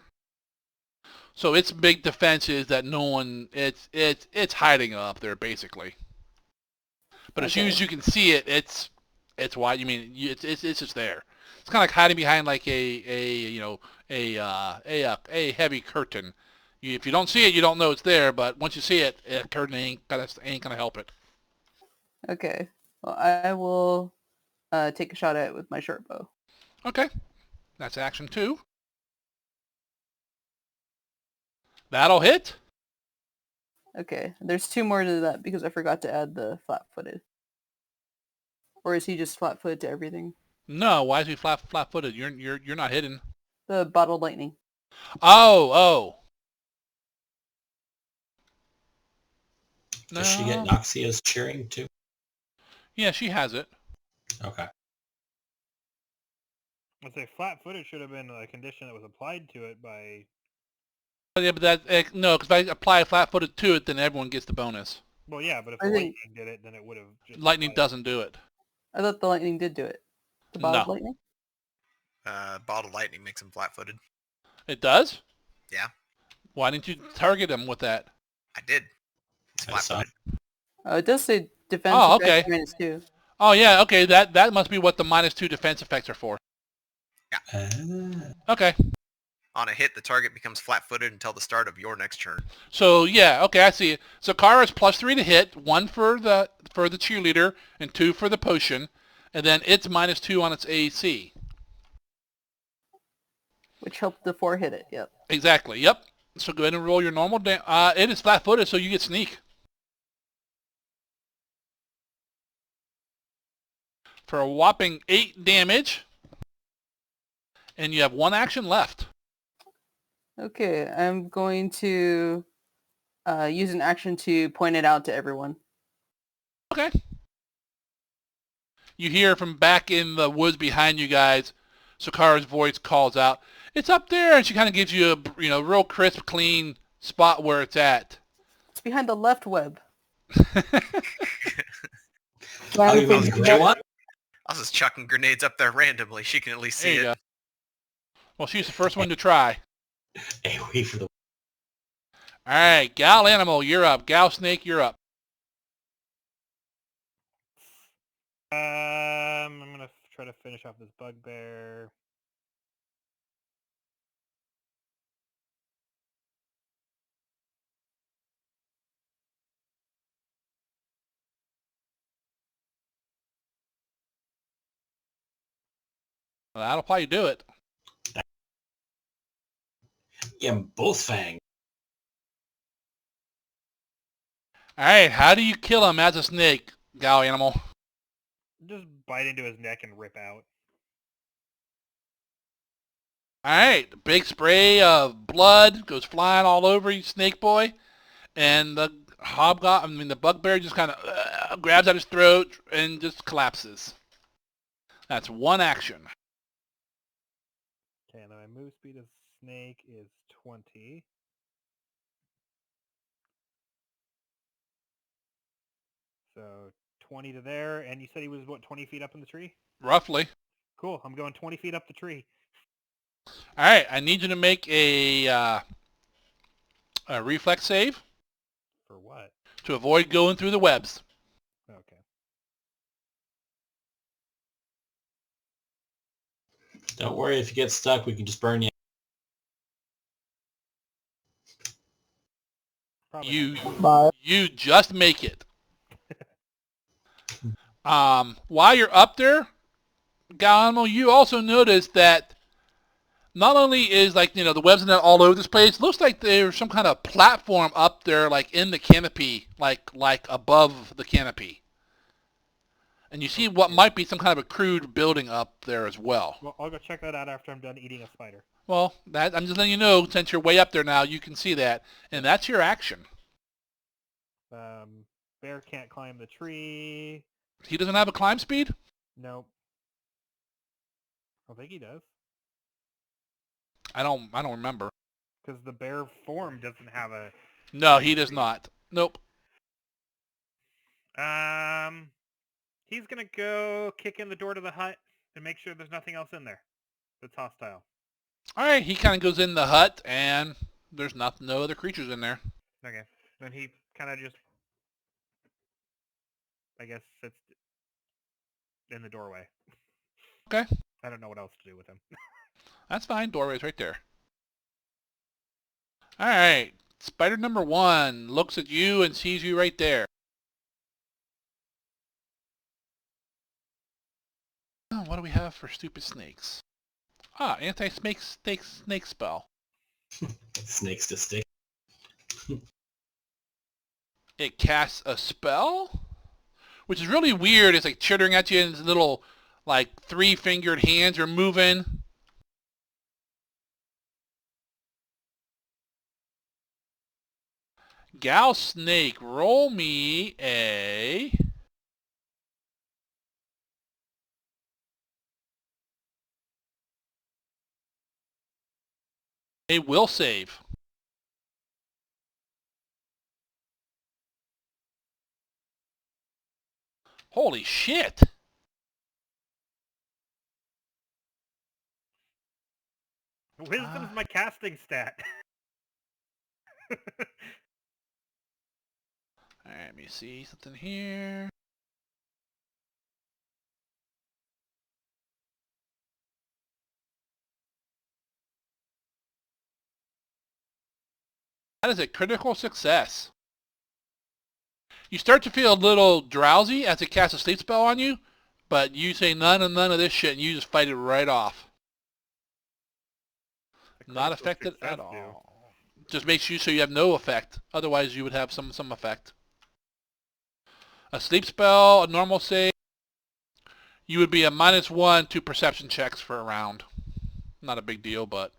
So its big defense is that no one. It's hiding up there basically. But as soon as Okay. you can see it, it's wide. It's just there. It's kind of like hiding behind like a heavy curtain. If you don't see it, you don't know it's there. But once you see it, a curtain ain't gonna help it. Okay. Well, I will take a shot at it with my short bow. Okay, that's action 2. That'll hit. Okay. There's 2 more to that because I forgot to add the flat-footed. Or is he just flat-footed to everything? No, why is he flat-footed? You're not hidden. The bottled lightning. Oh. Does she get No. Noxia's cheering too? Yeah, she has it. Okay. I'd say flat-footed should have been a condition that was applied to it by... Yeah, but no, because if I apply flat-footed to it, then everyone gets the bonus. Well, yeah, but if I the think- lightning did it, then it would have just... Lightning applied. doesn't do it. I thought the lightning did do it. The bottled No. lightning? Bottle lightning makes him flat-footed. It does? Yeah. Why didn't you target him with that? I did. He's I saw flat-footed. Oh, it does say defense Oh, effect okay. -2. Oh yeah, okay. That must be what the -2 defense effects are for. Ah. Okay. On a hit, the target becomes flat-footed until the start of your next turn. So yeah, okay, I see. So Kara's +3 to hit, 1 for the cheerleader, and 2 for the potion, and then it's -2 on its AC. Which helped the 4 hit it, yep. Exactly. Yep. So go ahead and roll your normal. It is flat-footed, so you get sneak. For a whopping 8 damage, and you have 1 action left. Okay, I'm going to use an action to point it out to everyone. Okay. You hear from back in the woods behind you guys, Sakara's voice calls out, "It's up there!" And she kind of gives you a real crisp, clean spot where it's at. It's behind the left web. Oh, you mean the gray one? I was just chucking grenades up there randomly. She can at least There see you it. go. Well, she's the first one to try. Hey, wait for the... All right, Gal Animal, you're up. Gal Snake, you're up. I'm going to try to finish off this bugbear. Well, that'll probably do it. Yeah, both fangs. All right, how do you kill him as a snake, Gal Animal? Just bite into his neck and rip out. All right, big spray of blood goes flying all over you, Snake Boy, and the the bugbear just kind of grabs at his throat and just collapses. That's one action. Okay, now my move speed of snake is 20. So 20 to there, and you said he was, what, 20 feet up in the tree? Roughly. Cool, I'm going 20 feet up the tree. All right, I need you to make a reflex save For what? to avoid going through the webs. Okay. Don't worry, if you get stuck, we can just burn you. Probably You not. Bye. you just make it. While you're up there, Galamo, you also notice that not only is the webs and that all over this place, looks like there's some kind of platform up there, like in the canopy, like above the canopy. And you see what might be some kind of a crude building up there as well. Well, I'll go check that out after I'm done eating a spider. Well, I'm just letting you know, since you're way up there now, you can see that, and that's your action. Bear can't climb the tree. He doesn't have a climb speed? Nope. I think he does. I don't remember. Because the bear form doesn't have a... No, he does not. Nope. He's gonna go kick in the door to the hut and make sure there's nothing else in there that's hostile. All right, he kind of goes in the hut, and there's no other creatures in there. Okay. Then he kind of just, I guess, sits in the doorway. Okay. I don't know what else to do with him. That's fine. Doorway's right there. All right. Spider number 1 looks at you and sees you right there. Oh, what do we have for stupid snakes? Ah, anti-snake snake spell. Snakes to stick. It casts a spell, which is really weird. It's like chittering at you, and its little, like, 3-fingered hands are moving. Gal Snake, roll me a... will save. Holy shit! Wisdom's my casting stat. Alright, let me see something here. That is a critical success. You start to feel a little drowsy as it casts a sleep spell on you, but you say none of this shit and you just fight it right off. Not affected at all. Just makes you so you have no effect. Otherwise you would have some effect. A sleep spell, a normal save, you would be a -1 to perception checks for a round. Not a big deal, but...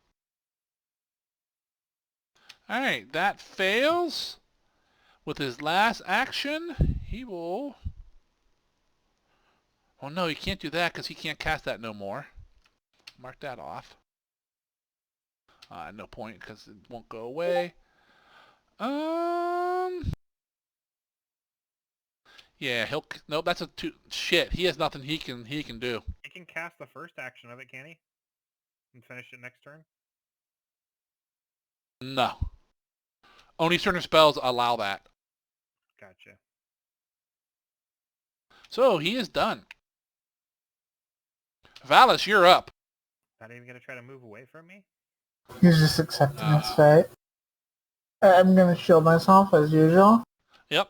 Alright, that fails. With his last action, he will... Oh no, he can't do that because he can't cast that no more. Mark that off. No point because it won't go away. Yeah, he'll... Nope, that's a 2... Shit, he has nothing he can do. He can cast the first action of it, can he? And finish it next turn? No. Only certain spells allow that. Gotcha. So, he is done. Valis, you're up. Not even gonna try to move away from me? He's just accepting his fate. I'm gonna shield myself as usual. Yep.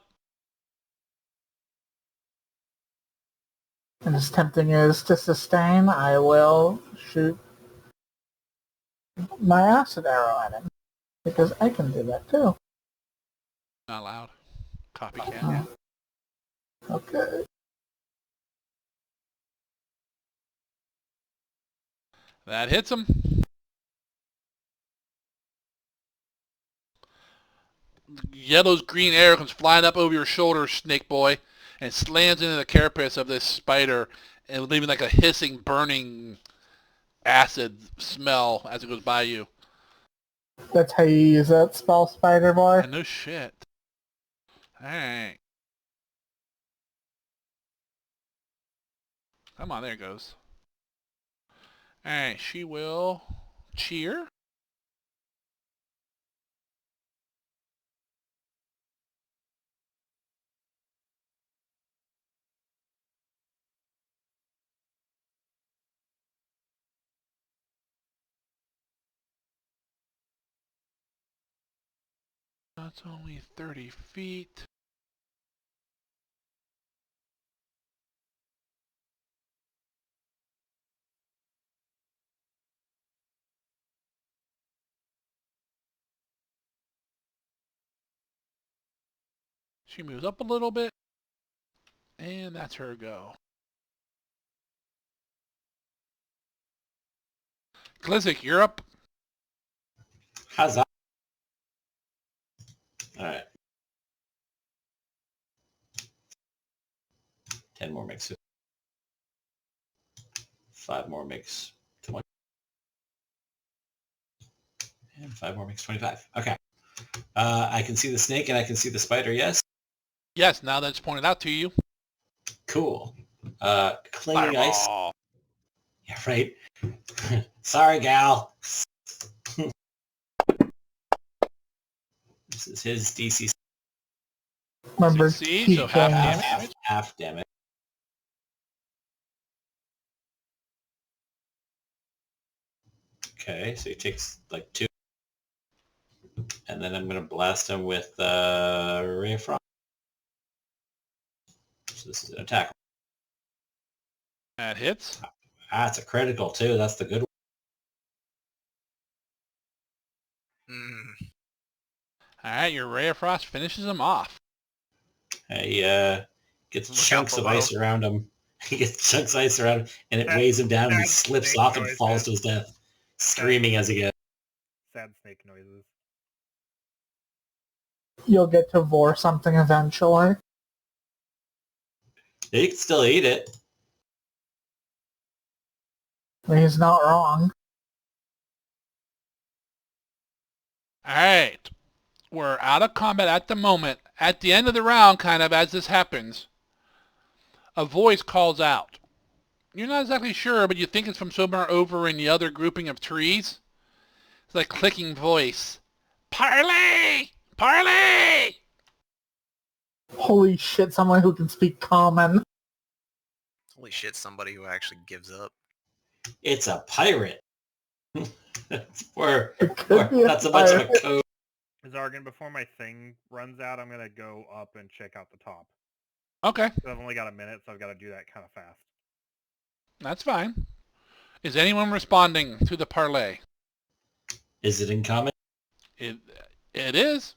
And as tempting as to sustain, I will shoot my acid arrow at him. Because I can do that too. Not allowed. Copycat. Okay. That hits him. Yellow's green arrow comes flying up over your shoulder, Snake Boy, and slams into the carapace of this spider, and leaving like a hissing, burning acid smell as it goes by you. That's how you use that spell, Spider Boy. And no shit. Alright. Come on, there it goes. Alright, she will cheer. That's only 30 feet. She moves up a little bit. And that's her go. Glizzic, you're up. How's that? Alright. 10 more makes it. 5 more makes 20. And 5 more makes 25. Okay. I can see the snake and I can see the spider, yes? Yes, now that's pointed out to you. Cool. Clinging ice. Fireball. Yeah, right. Sorry, gal. This is his DC. Remember, Succeed, keep so half going. damage. Half damage. Okay, so he takes like 2. And then I'm going to blast him with Ray of Frost. So this is an attack. That hits. Ah, it's a critical too. That's the good one. Mm. Alright, your Ray of Frost finishes him off. He gets Look out chunks of below. ice around him. He gets chunks of ice around him, and it That- weighs him down, and he that's slips snake off and noise, falls man. to his death, screaming as he goes. Sad snake noises. You'll get to vor something eventually. You can still eat it. I mean, he's not wrong. Alright. We're out of combat at the moment. At the end of the round, kind of, as this happens, a voice calls out. You're not exactly sure, but you think it's from somewhere over in the other grouping of trees. It's like clicking voice. Parley! Parley! Holy shit, someone who can speak common. Holy shit, somebody who actually gives up. It's a pirate. or, It could be a not so much of a pirate. code. Zargan, before my thing runs out, I'm going to go up and check out the top. Okay, 'Cause I've only got a minute, so I've got to do that kind of fast. that's fine. Is anyone responding to the parley? Is it in common? It is.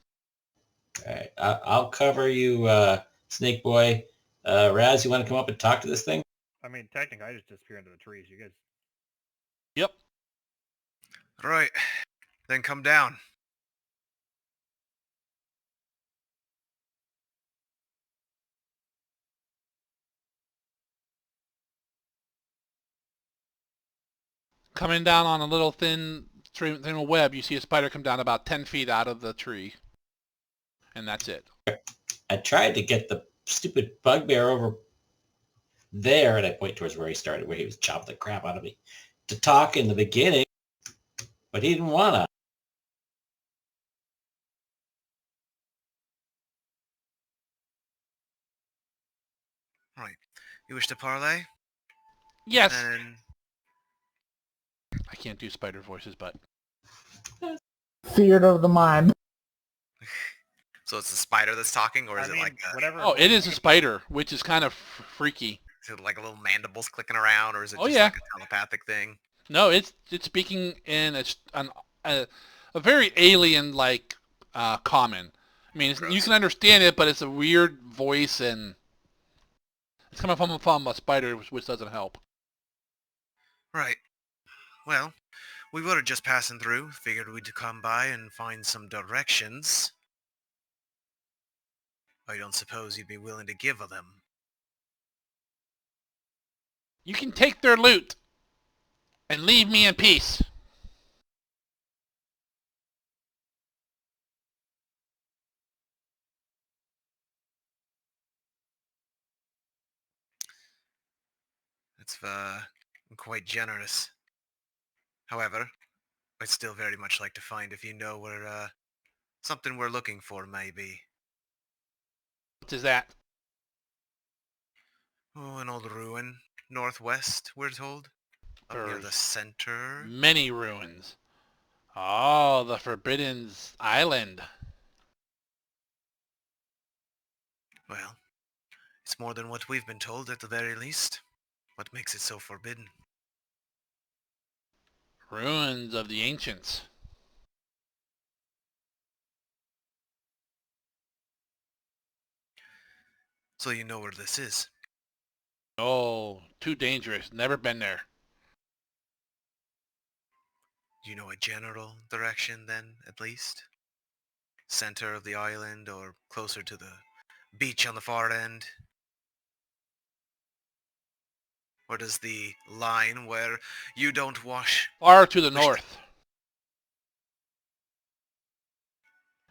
All right, I'll cover you, Snake Boy. Raz, you want to come up and talk to this thing? I mean, technically, I just disappear into the trees. You guys... Yep. All right, then come down. Coming down on a little thin web, you see a spider come down about 10 feet out of the tree. And that's it. I tried to get the stupid bugbear over there, and I point towards where he started, where he was chopping the crap out of me, to talk in the beginning, but he didn't want to. Right. You wish to parlay? Yes. Then I can't do spider voices, but... Theater of the mind. so it's the spider that's talking, or is I it mean, like a... whatever. Oh, it is a spider, which is kind of freaky. Is it like a little mandibles clicking around, or is it Oh, just yeah. like a telepathic thing? No, it's speaking in a very alien-like common. I mean, you Gross. can understand it, but it's a weird voice, and it's coming from a spider, which doesn't help. Right. Well, we were just passing through. Figured we'd come by and find some directions. I don't suppose you'd be willing to give them. You can take their loot and leave me in peace. That's quite generous. However, I'd still very much like to find if you know where something we're looking for may be. What is that? Oh, an old ruin. Northwest, we're told. Up near the There's center. many ruins. Oh, the Forbidden Island. Well, it's more than what we've been told at the very least. What makes it so forbidden? Ruins of the ancients. So you know where this is. Oh, too dangerous. Never been there. Do you know a general direction then, at least? Center of the island or closer to the beach on the far end? Or does the line where you don't wash Far to the Wish- north.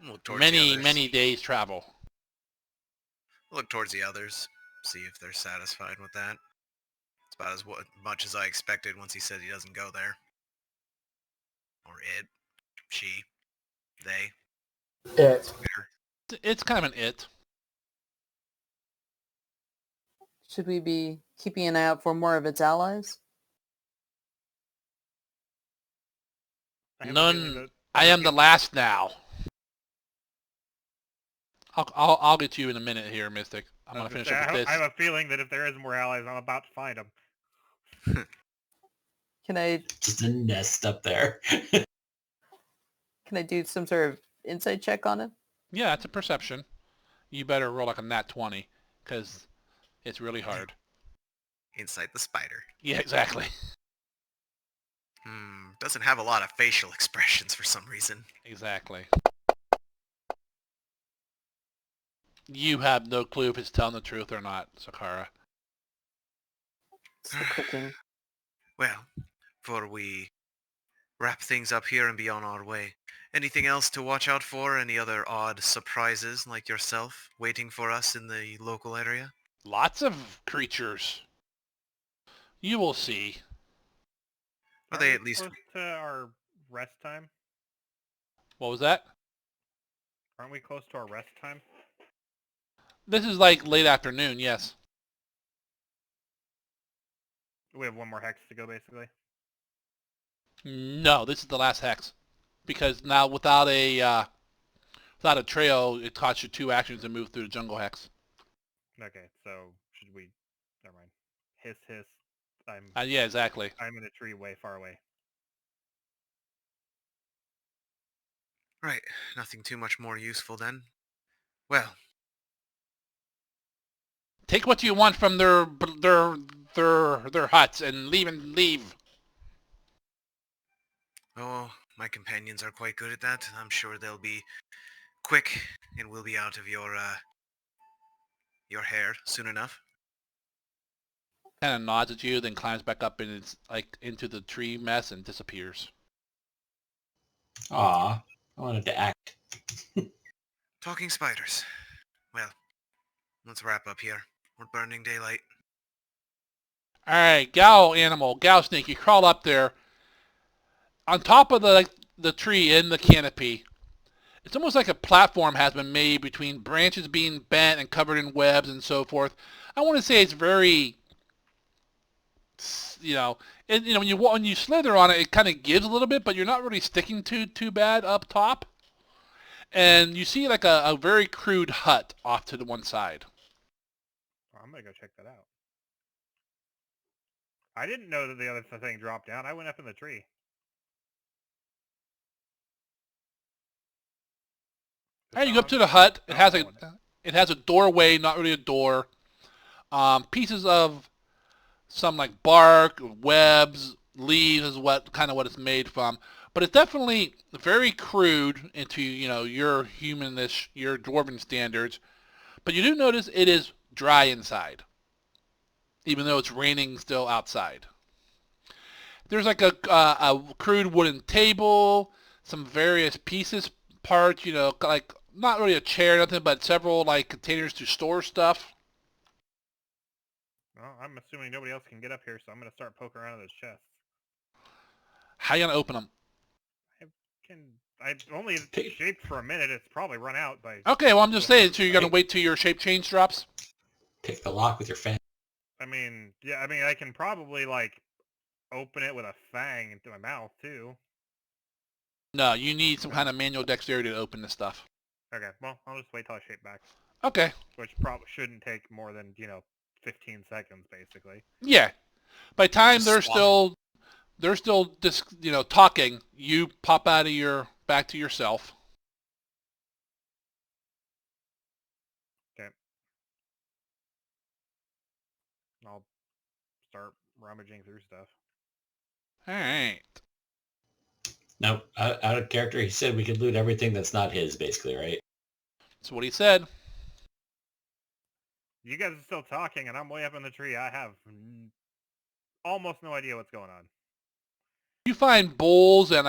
look towards the Many, others? many days travel. Look towards the others. See if they're satisfied with that. It's about as much as I expected once he said he doesn't go there. Or it. She. They. It. Her. It's kind of an it. Should we be keeping an eye out for more of its allies? I have a feeling None. that I they're am the getting- last now. I'll get you in a minute here, Mystic. I'm I gonna was gonna finish say, up with this. I have a feeling that if there is more allies, I'm about to find them. Can I Just a nest up there. can I do some sort of insight check on it? Yeah, it's a perception. You better roll like a nat 20, because it's really hard. Inside the spider. Yeah, exactly. Doesn't have a lot of facial expressions for some reason. Exactly. You have no clue if it's telling the truth or not, Sakara. Still clicking. Well, before we wrap things up here and be on our way, anything else to watch out for? Any other odd surprises like yourself waiting for us in the local area? Lots of creatures. You will see. Are Aren't they we at least... close to our rest time? What was that? Aren't we close to our rest time? This is like late afternoon, yes. We have one more hex to go, basically. No, this is the last hex. Because now without a trail, it costs you 2 actions to move through the jungle hex. Okay, so should we? Never mind. Hiss, hiss. Yeah, exactly. I'm in a tree way far away. Right, nothing too much more useful then. Well, Take what you want from their huts and leave. oh, my companions are quite good at that. I'm sure they'll be quick and we'll be out of your hair soon enough. Kind of nods at you, then climbs back up into the tree mess and disappears. Aw, I wanted to act. Talking spiders. Well, let's wrap up here. We're burning daylight. All right, gal snake, you crawl up there. On top of the tree in the canopy, it's almost like a platform has been made between branches being bent and covered in webs and so forth. I want to say it's very, when you slither on it, it kind of gives a little bit, but you're not really sticking too bad up top. And you see like a very crude hut off to the one side. Oh, I'm gonna go check that out. I didn't know that the other thing dropped down. I went up in the tree. Hey, you go up to the hut. It has going. a doorway, not really a door. Pieces of some like bark, webs, leaves is what it's made from. But it's definitely very crude into your humanish, your dwarven standards. But you do notice it is dry inside, even though it's raining still outside. There's like a crude wooden table, some various pieces, parts, like not really a chair, nothing, but several like containers to store stuff. Well, I'm assuming nobody else can get up here, so I'm going to start poking around in those chests. How you gonna open them? I only shaped for a minute. It's probably run out by... Okay, well I'm just saying, so you're gonna wait till your shape change drops? Pick the lock with your fan. I mean, yeah, I can probably, like, open it with a fang into my mouth, too. No, you need some kind of manual dexterity to open this stuff. Okay, well, I'll just wait till I shape back. Okay. Which probably shouldn't take more than, 15 seconds, basically. Yeah. By the time they're still just, talking, you pop out of back to yourself. Okay. I'll start rummaging through stuff. All right. Now, out of character, he said we could loot everything that's not his, basically, right? That's what he said. You guys are still talking, and I'm way up in the tree. I have almost no idea what's going on. You find bowls and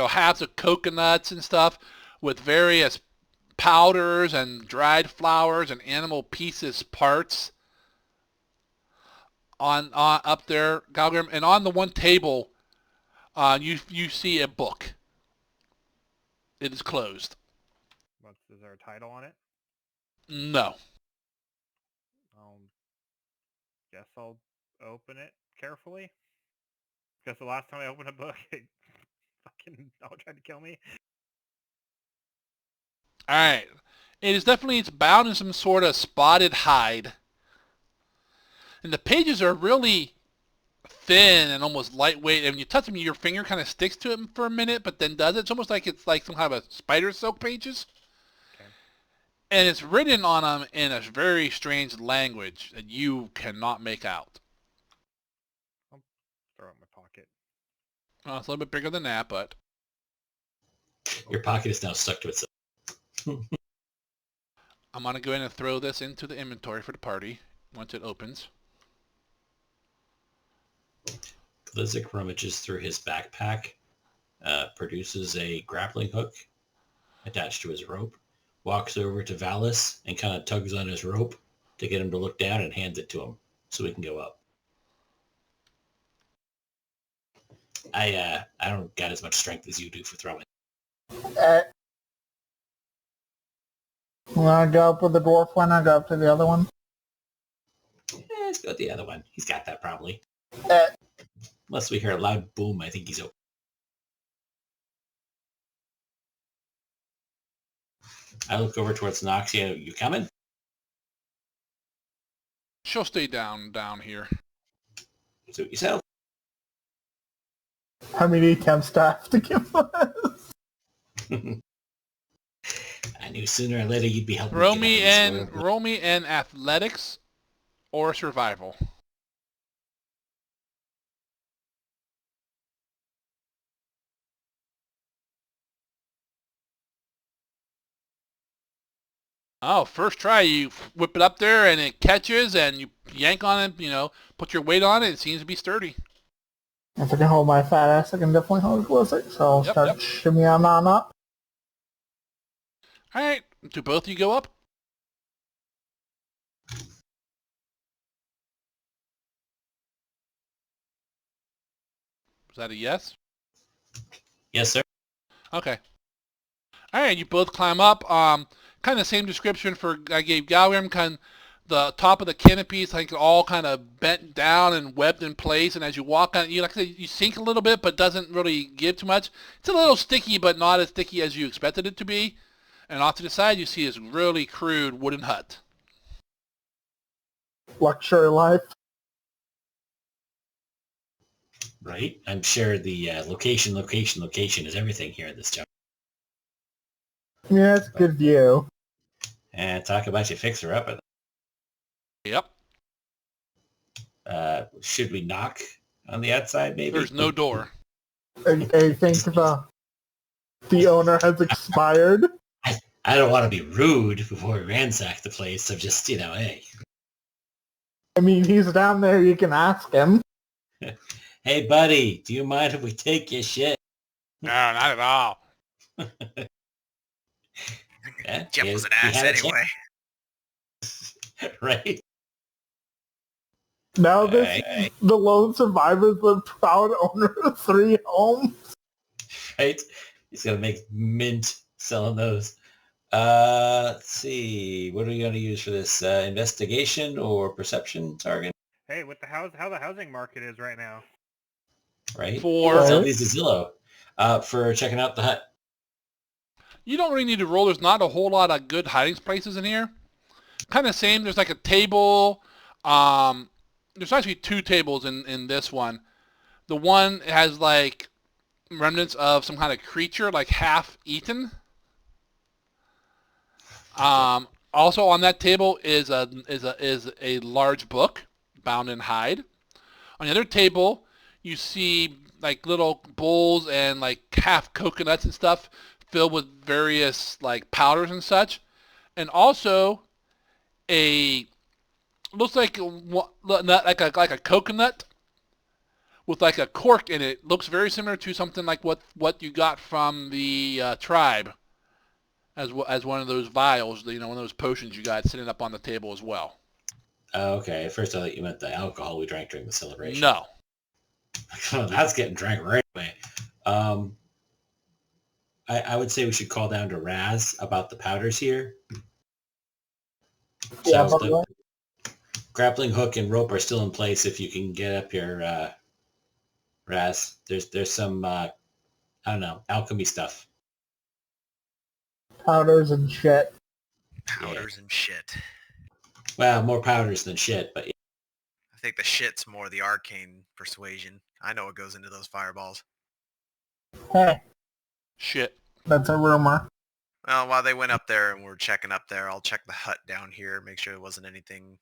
halves of coconuts and stuff with various powders and dried flowers and animal pieces parts on up there, Galgrim. And on the one table, you see a book. It is closed. Is there a title on it? No. Guess I'll open it carefully. Because the last time I opened a book, it fucking all tried to kill me. All right. It's bound in some sort of spotted hide. And the pages are really thin and almost lightweight. And when you touch them, your finger kind of sticks to it for a minute, but then does it. It's almost like it's like some kind of a spider silk pages. Okay. And it's written on them in a very strange language that you cannot make out. I'll throw it in my pocket. Well, it's a little bit bigger than that, but... Your pocket is now stuck to itself. I'm going to go ahead and throw this into the inventory for the party once it opens. Glizzik rummages through his backpack, produces a grappling hook attached to his rope, walks over to Valis and kind of tugs on his rope to get him to look down and hands it to him so he can go up. I don't got as much strength as you do for throwing. When I go up with the dwarf one, I go up to the other one. Let's go with the other one. He's got that probably. Unless we hear a loud boom, I think he's open. I look over towards Noxia. You coming? She'll stay down here. Suit yourself. How many attempts do I have to give us? I knew sooner or later you'd be helping Roll me in athletics or survival. Oh, first try, you whip it up there and it catches and you yank on it, put your weight on it. It seems to be sturdy. If I can hold my fat ass, I can definitely hold a Glizzik, so I'll start shimmying on up. All right, do both of you go up? Is that a yes? Yes, sir. Okay. All right, you both climb up. Kind of same description I gave Galgrim. Kind of the top of the canopy is like all kind of bent down and webbed in place. And as you walk on, you sink a little bit, but doesn't really give too much. It's a little sticky, but not as sticky as you expected it to be. And off to the side, you see this really crude wooden hut. Luxury life. Right? I'm sure the location is everything here at this job. Yeah, it's a good view. And talk about your fixer up. Yep. Should we knock on the outside, maybe? There's no door. I think the owner has expired. I don't want to be rude before we ransack the place. I'm just, hey. I mean, he's down there. You can ask him. Hey, buddy, do you mind if we take your shit? No, not at all. Yeah, Jeff he was an he ass had a chance. anyway. Right? Now the lone survivor is the proud owner of 3 homes. Right? He's going to make mint selling those. Let's see. What are we going to use for this? Investigation or perception target? Hey, with the how the housing market is right now. Right? For Sell these to Zillow. For checking out the hut. you don't really need to roll. There's not a whole lot of good hiding places in here. Kind of same. There's like a table. There's actually 2 tables in this one. The one has like remnants of some kind of creature, like half eaten. Also on that table is a large book bound in hide. On the other table, you see like little bowls and like half coconuts and stuff filled with various like powders and such, and also looks like a coconut with like a cork in it. Looks very similar to something like what you got from the tribe, as one of those vials, one of those potions you got sitting up on the table as well. Okay, at first I thought you meant the alcohol we drank during the celebration. No. Well, that's getting drank right away. I would say we should call down to Raz about the powders here. Yeah, So the grappling hook and rope are still in place if you can get up here, Raz. There's some, I don't know, alchemy stuff. Powders and shit. Powders and shit. Well, more powders than shit, but I think the shit's more the arcane persuasion. I know what goes into those fireballs. Hey, Shit. that's a rumor. Well, while they went up there and we're checking up there, I'll check the hut down here, make sure there wasn't anything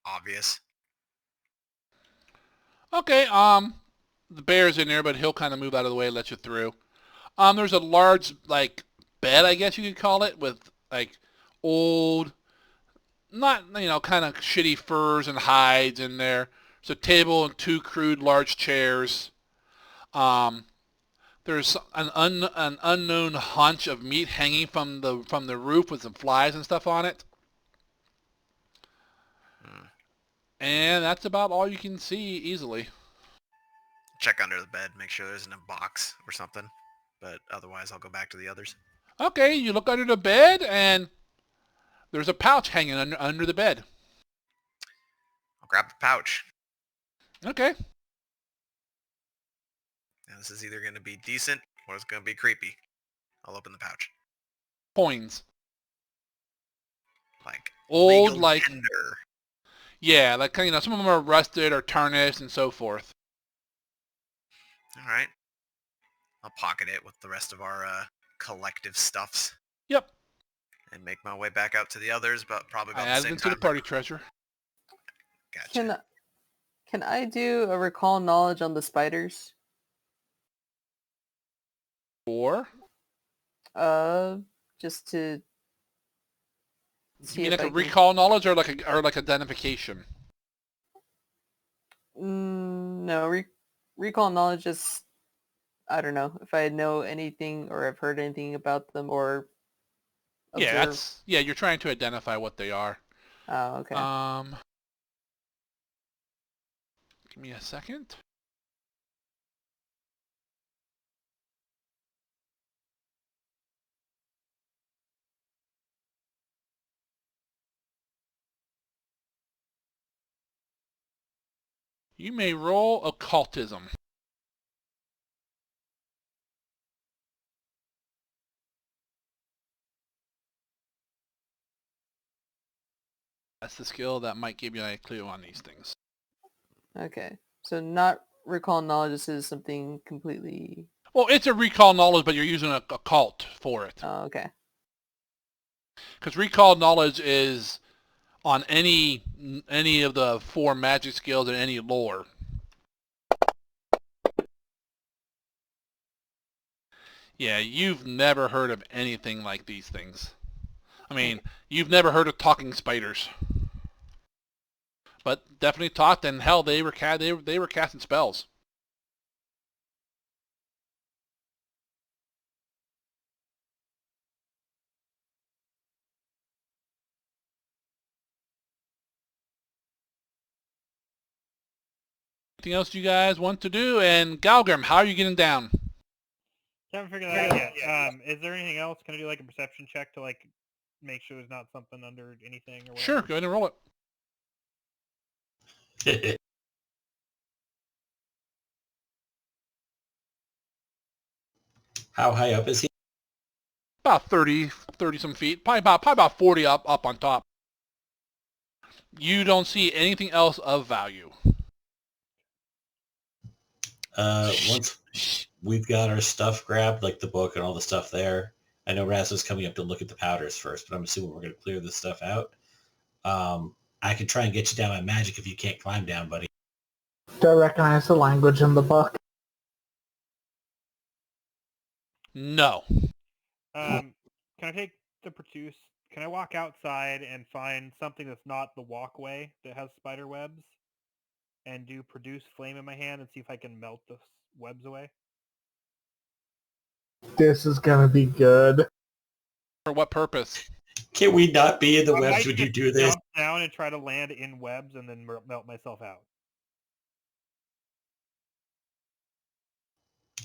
obvious. Okay, the bear's in there, but he'll kind of move out of the way and let you through. There's a large, like, bed, I guess you could call it, with, like, old, not, kind of shitty furs and hides in there. There's a table and 2 crude large chairs. There's an unknown haunch of meat hanging from the roof with some flies and stuff on it. And that's about all you can see easily. Check under the bed, make sure there isn't a box or something. But otherwise, I'll go back to the others. Okay, you look under the bed, and there's a pouch hanging under the bed. I'll grab the pouch. Okay. Now, this is either going to be decent or it's going to be creepy. I'll open the pouch. Coins. Like Old, legal like... tender. Yeah, like, some of them are rusted or tarnished and so forth. All right. I'll pocket it with the rest of our collective stuffs. Yep. And make my way back out to the others, but probably I about the added same them to time. the party treasure. Gotcha. Can I do a recall knowledge on the spiders? Or? Just to see You mean if like I a can... recall knowledge or like identification? No, recall knowledge is, I don't know, if I know anything or have heard anything about them or observe. Yeah, you're trying to identify what they are. Oh, okay. Give me a second. You may roll occultism. That's the skill that might give you a clue on these things. Okay. So not recall knowledge. This is something completely... Well, it's a recall knowledge, but you're using a cult for it. Oh, okay. Because recall knowledge is on any of the 4 magic skills and any lore. Yeah, you've never heard of anything like these things. I mean, you've never heard of talking spiders. But definitely talked, and hell, they were casting spells. Anything else you guys want to do? And Galgrim, how are you getting down? Haven't figured that out yet. Is there anything else? Can I do like a perception check to like make sure there's not something under anything or whatever? Sure, go ahead and roll it. How high up is he? About 30 some feet. Probably about 40 up on top. You don't see anything else of value. Once we've got our stuff grabbed, like the book and all the stuff there, I know Raz was coming up to look at the powders first, but I'm assuming we're going to clear this stuff out. I can try and get you down by magic if you can't climb down, buddy. Do I recognize the language in the book? No. Can I take the produce? Can I walk outside and find something that's not the walkway that has spider webs, and do produce flame in my hand and see if I can melt the webs away? This is gonna be good. For what purpose? Can we not be in the I webs might when you just do this? jump down and try to land in webs and then melt myself out.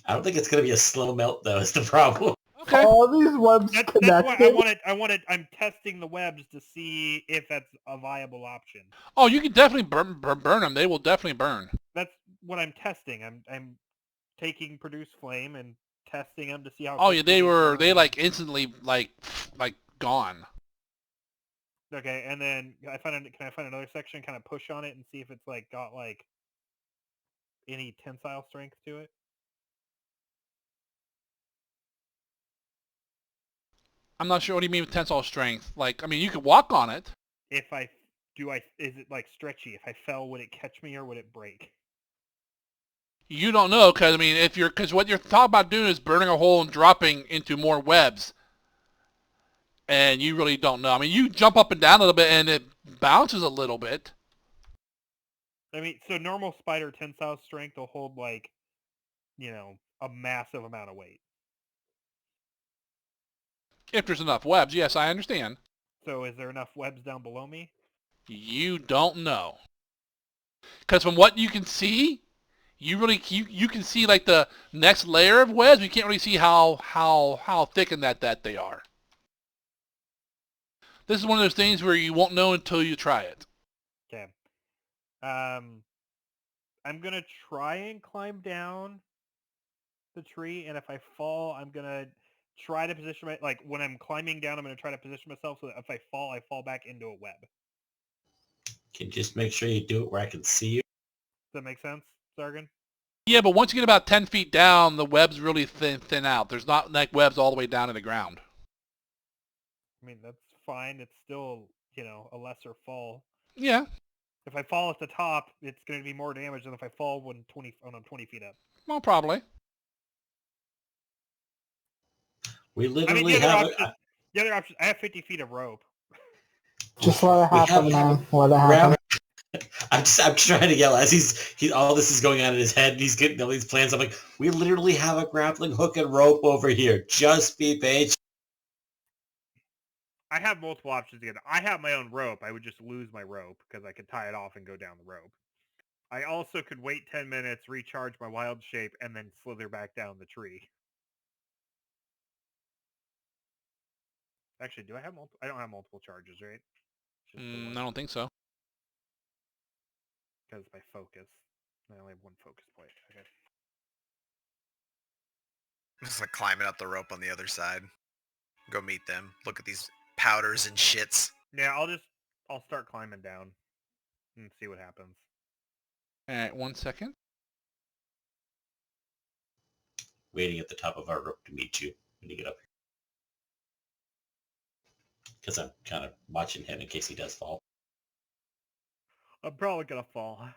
I don't think it's going to be a slow melt, though, is the problem. Okay. All these webs That's connected. why I wanted. I'm testing the webs to see if that's a viable option. Oh, you can definitely burn them. They will definitely burn. That's what I'm testing. I'm taking produce flame and testing them to see how. Oh yeah, quickly they burn. like instantly like gone. Okay, and then can I find another section, kind of push on it and see if it's like got like any tensile strength to it? I'm not sure what do you mean with tensile strength. Like, I mean, you could walk on it. Is it like stretchy? If I fell, would it catch me or would it break? You don't know because I mean, because what you're talking about doing is burning a hole and dropping into more webs, and you really don't know. I mean, you jump up and down a little bit and it bounces a little bit. I mean, so normal spider tensile strength will hold like, a massive amount of weight. If there's enough webs, yes, I understand. So is there enough webs down below me? You don't know. Because from what you can see, you can see like the next layer of webs. You can't really see how thickened that they are. This is one of those things where you won't know until you try it. Okay. I'm gonna try and climb down the tree, and if I fall, I'm gonna try to position when I'm climbing down, I'm gonna try to position myself so that if I fall back into a web. Can you just make sure you do it where I can see you? Does that make sense, Sargon? Yeah, but once you get about 10 feet down, the webs really thin out. There's not like webs all the way down to the ground. I mean, that's fine. It's still, a lesser fall. Yeah. If I fall at the top, it's going to be more damage than if I fall when I'm 20 feet up. Well, probably. We literally the have other option, I have 50 feet of rope. Just let it happen, man. Let it happen. I'm trying to yell as he's all this is going on in his head and he's getting all these plans. I'm like, we literally have a grappling hook and rope over here. Just be patient. I have multiple options again. I have my own rope. I would just lose my rope because I could tie it off and go down the rope. I also could wait 10 minutes, recharge my wild shape, and then slither back down the tree. Actually, do I have multiple? I don't have multiple charges, right? I don't think so. Because my focus. I only have one focus point. Okay. Just like climbing up the rope on the other side. Go meet them. Look at these powders and shits. Yeah, I'll start climbing down and see what happens. All right, 1 second. waiting at the top of our rope to meet you when you get up here. Because I'm kind of watching him in case he does fall. I'm probably gonna fall.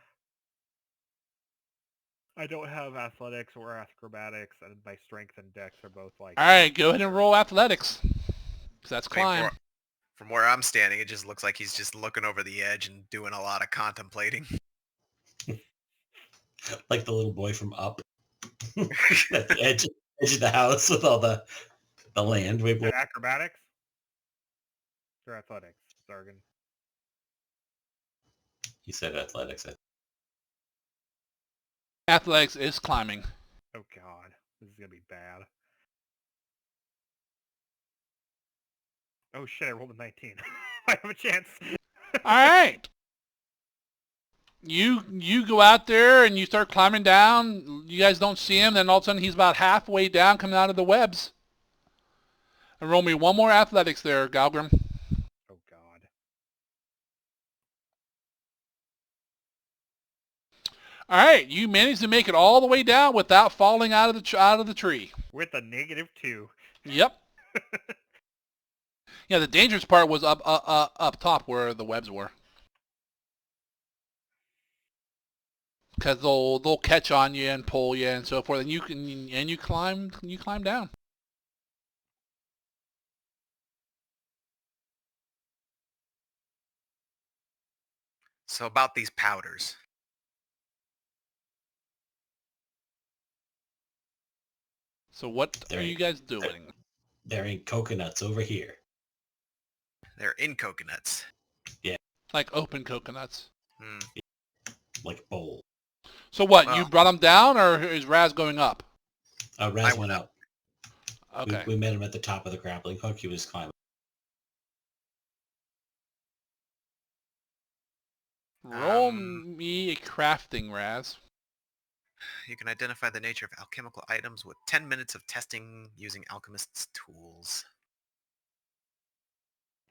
I don't have athletics or acrobatics, and my strength and dex are both like. All right, go ahead and roll athletics. 'Cause that's I mean, climb. from where I'm standing, it just looks like he's just looking over the edge and doing a lot of contemplating. Like the little boy from Up. At the edge of the house with all the land. Is it acrobatics or athletics, Zargan? He said athletics. Athletics is climbing. Oh god, this is gonna be bad. Oh shit, I rolled a 19. I have a chance. All right. You go out there and you start climbing down. You guys don't see him. Then all of a sudden he's about halfway down coming out of the webs. And roll me one more athletics there, Galgrim. Oh god. All right. You managed to make it all the way down without falling out of the tree. With a -2. Yep. Yeah, the dangerous part was up top where the webs were. Because they'll catch on you and pull you and so forth, and you climb down. So about these powders. So what are you guys doing? They're in coconuts over here. They're in coconuts. Like open coconuts. Hmm. Like bowl. So what? Well- You brought them down, or is Raz going up? Raz went up. Okay. We met him at the top of the grappling hook. He was climbing. Roll me a crafting, Raz. You can identify the nature of alchemical items with 10 minutes of testing using alchemist's tools.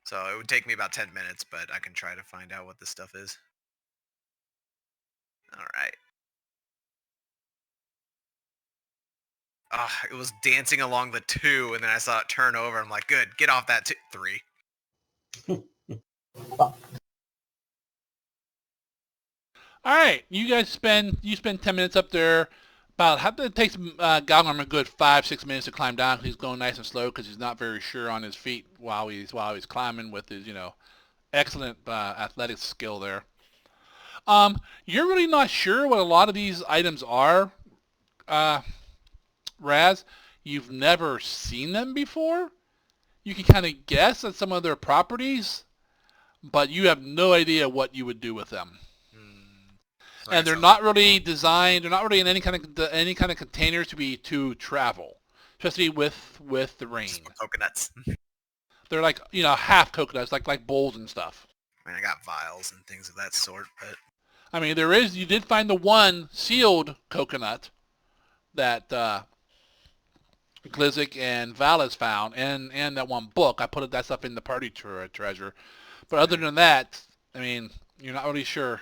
So it would take me about 10 minutes, but I can try to find out what this stuff is. All right. It was dancing along the 2, and then I saw it turn over. I'm like, good, get off that 3. All right, you spend 10 minutes up there. It takes Galgrim a good 5-6 minutes to climb down. He's going nice and slow because he's not very sure on his feet while he's climbing with his excellent athletic skill there. You're really not sure what a lot of these items are, Raz. You've never seen them before. You can kind of guess at some of their properties, but you have no idea what you would do with them. And they're not really designed. They're not really in any kind of containers to travel, especially with the rain. Coconuts. They're like half coconuts, like bowls and stuff. I mean, I got vials and things of that sort, but I mean, you did find the one sealed coconut that Glizik and Valis found, and that one book. I put that stuff in the party treasure. But other than that, I mean, you're not really sure.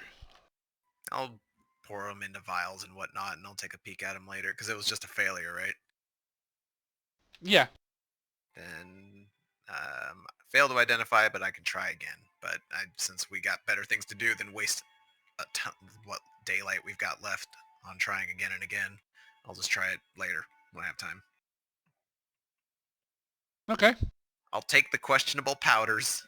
I'll pour them into vials and whatnot, and I'll take a peek at them later, because it was just a failure, right? Yeah. And failed to identify it, but I can try again. But since we got better things to do than waste a ton, what daylight we've got left on trying again and again, I'll just try it later when I have time. Okay. I'll take the questionable powders.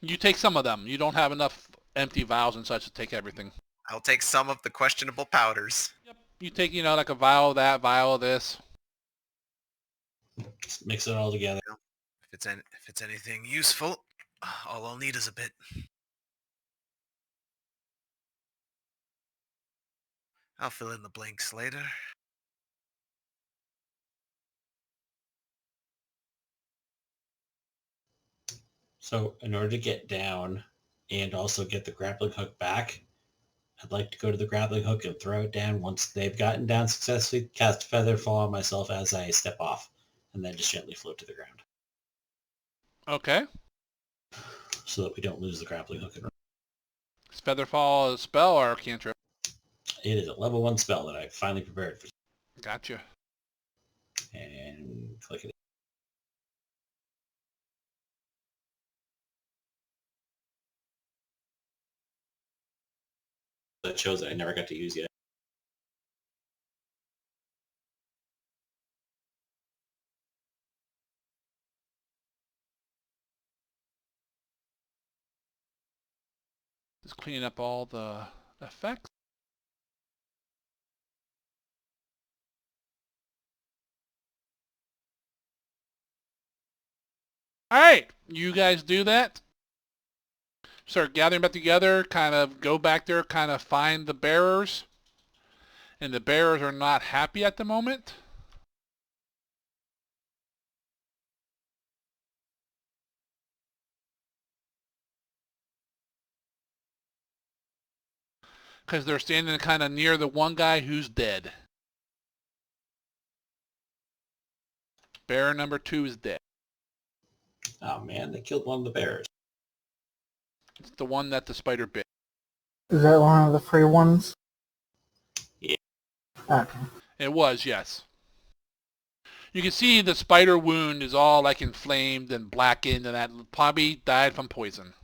You take some of them. You don't have enough empty vials and such to take everything. I'll take some of the questionable powders. Yep. You take, like a vial of that, vial of this. Just mix it all together. If it's anything useful, all I'll need is a bit. I'll fill in the blanks later. So in order to get down and also get the grappling hook back, I'd like to go to the grappling hook and throw it down. Once they've gotten down successfully, cast Feather Fall on myself as I step off, and then just gently float to the ground. Okay. So that we don't lose the grappling hook. Is Featherfall a spell or a cantrip? It is a level 1 spell that I finally prepared for. Gotcha. And click it. That shows that I never got to use yet. Just cleaning up all the effects. All right, you guys do that. Start gathering back together, kind of go back there, kind of find the bearers. And the bearers are not happy at the moment. Because they're standing kind of near the one guy who's dead. Bearer number 2 is dead. Oh man, they killed one of the bears. It's the one that the spider bit. Is that one of the free ones? Yeah. Okay. It was, yes. You can see the spider wound is all like inflamed and blackened, and that probably died from poison.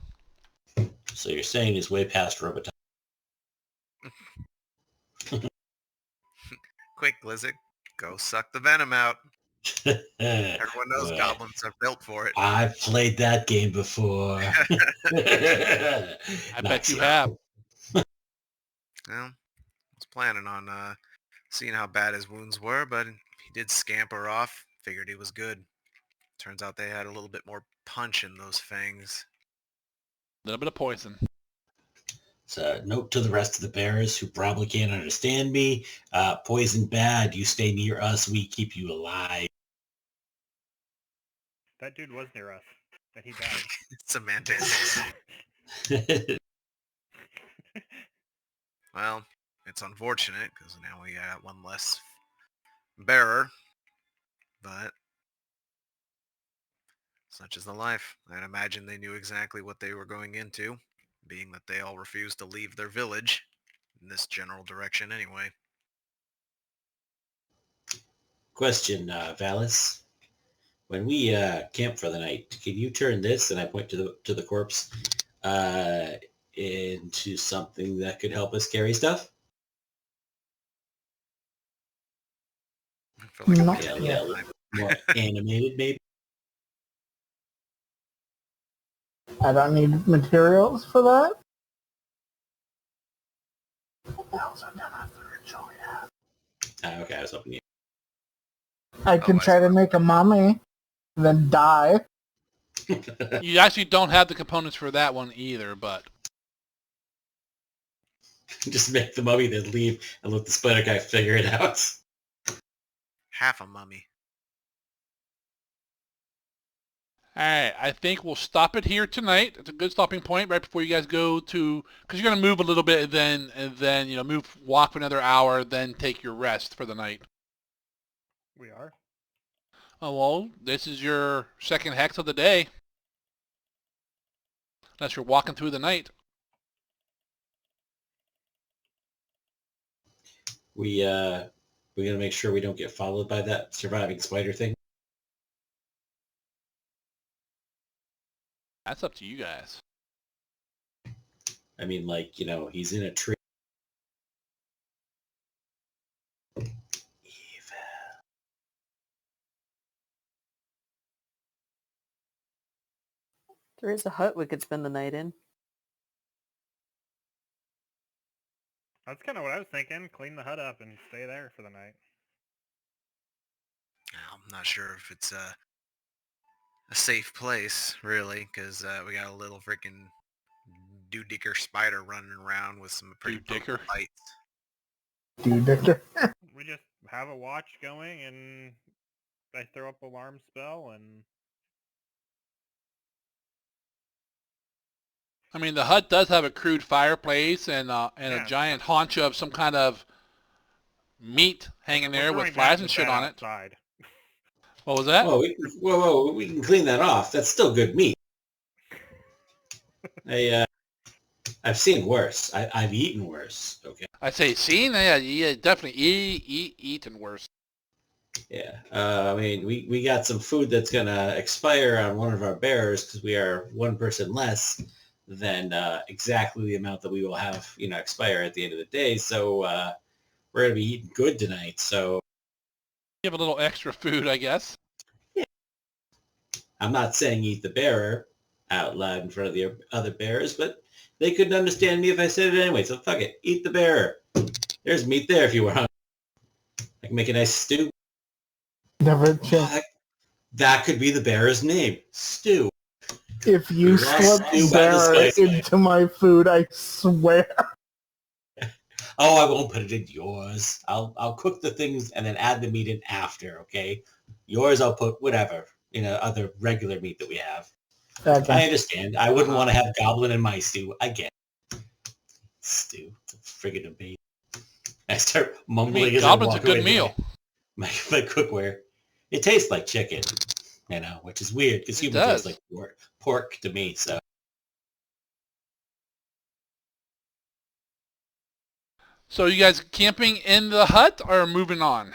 So you're saying he's way past Robotop. Quick, Glizzic, go suck the venom out. Everyone knows Well, goblins are built for it. I've played that game before. I bet you have. Well, I was planning on seeing how bad his wounds were, but he did scamper off. Figured he was good. Turns out they had a little bit more punch in those fangs. A little bit of poison. So note to the rest of the bears who probably can't understand me. Poison bad. You stay near us. We keep you alive. That dude was near us, and he died. Semantics. Well, it's unfortunate because now we got one less bearer, but such is the life. I'd imagine they knew exactly what they were going into, being that they all refused to leave their village in this general direction anyway. Question, Valis. When we camp for the night, can you turn this, and I point to the corpse, into something that could help us carry stuff? I feel like Not I'm Yeah, yet. like more animated, maybe. I don't need materials for that. I also don't have the ritual yet. Okay, I was hoping you. I can try to make a mummy, then die. You actually don't have the components for that one either, but Just make the mummy, then leave, and let the spider guy figure it out. half a mummy. alright, I think we'll stop it here tonight. It's a good stopping point right before you guys go to, because you're going to move a little bit and then you know, walk for another hour, then take your rest for the night. We are. Oh, well, this is your second hex of the day. Unless you're walking through the night. We gotta make sure we don't get followed by that surviving spider thing. That's up to you guys. I mean, like, you know, he's in a tree. There is a hut we could spend the night in. That's kind of what I was thinking. Clean the hut up and stay there for the night. I'm not sure if it's a safe place, really, because we got a little freaking Dewdicker spider running around with some pretty Dewdicker? potent bites. Dude, Victor. We just have a watch going, and I throw up alarm spell, and I mean, the hut does have a crude fireplace and a Yeah. giant haunch of some kind of meat hanging we're there with throwing flies that and to shit bed on it. outside. What was that? Whoa, we can clean that off. That's still good meat. I've seen worse. I've eaten worse. Okay. I say, seen? Yeah, definitely eaten worse. Yeah. I mean, we got some food that's going to expire on one of our bearers because we are one person less than exactly the amount that we will have, expire at the end of the day. So we're going to be eating good tonight. So You have a little extra food, I guess. I'm not saying eat the bearer out loud in front of the other bearers, but they couldn't understand me if I said it anyway. So fuck it. Eat the bearer. There's meat there if you were hungry. I can make a nice stew. Never check. That could be the bearer's name. Stew. If you slip stew by the bear spice line. into my food, I swear. Oh, I won't put it in yours. I'll cook the things and then add the meat in after, okay? Yours I'll put whatever, other regular meat that we have. Okay. I understand. I wouldn't want to have goblin in my stew. I get it. Stew. Friggin' debate. I start mumbling as I Goblin's a walk good away meal. My cookware. It tastes like chicken, which is weird because It human tastes does. like pork to me, so. So you guys camping in the hut or moving on?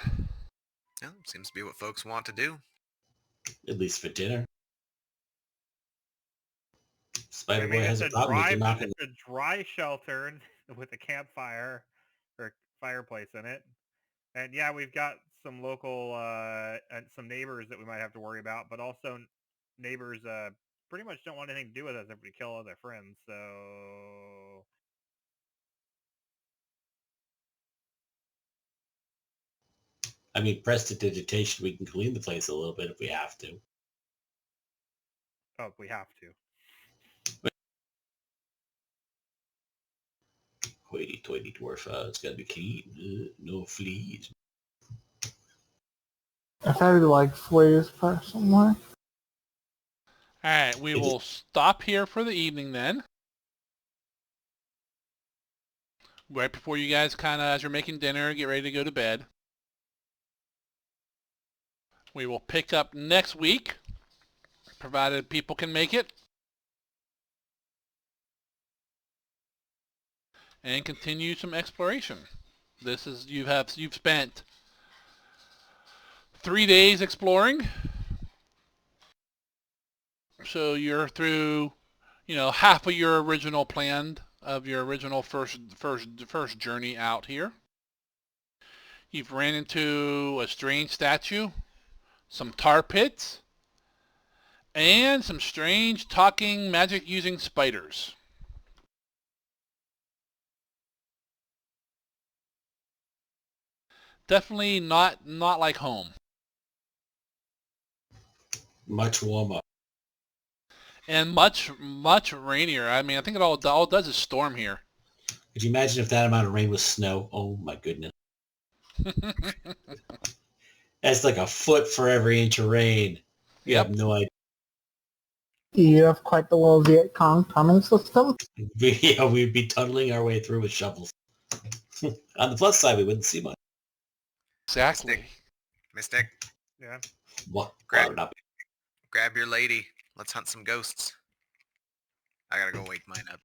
Yeah, seems to be what folks want to do. At least for dinner. I Spider-Boy mean, has a problem. He can knock in it's a dry shelter with a campfire or fireplace in it. And yeah, we've got some local and some neighbors that we might have to worry about, but also neighbors pretty much don't want anything to do with us if we kill all their friends. So I mean, prestidigitation, we can clean the place a little bit if we have to. oh, we have to. Hoity-toity dwarf, it's got to be clean. No fleas. I thought he like fleas personally. Alright, we will stop here for the evening then. Right before you guys as you're making dinner, get ready to go to bed. We will pick up next week, provided people can make it. And continue some exploration. You've spent 3 days exploring. So you're through, half of your original plan of your original first journey out here. You've ran into a strange statue, some tar pits, and some strange talking magic using spiders. Definitely not like home. Much warmer. And much rainier. I mean, I think it all does is storm here. Could you imagine if that amount of rain was snow? Oh my goodness. That's like a foot for every inch of rain. You have no idea. You have quite the little Viet Cong tunnel system. We'd be tunneling our way through with shovels. On the plus side, we wouldn't see much. Exactly. Mystic, Yeah. What? grab your lady. Let's hunt some ghosts. I gotta go wake mine up.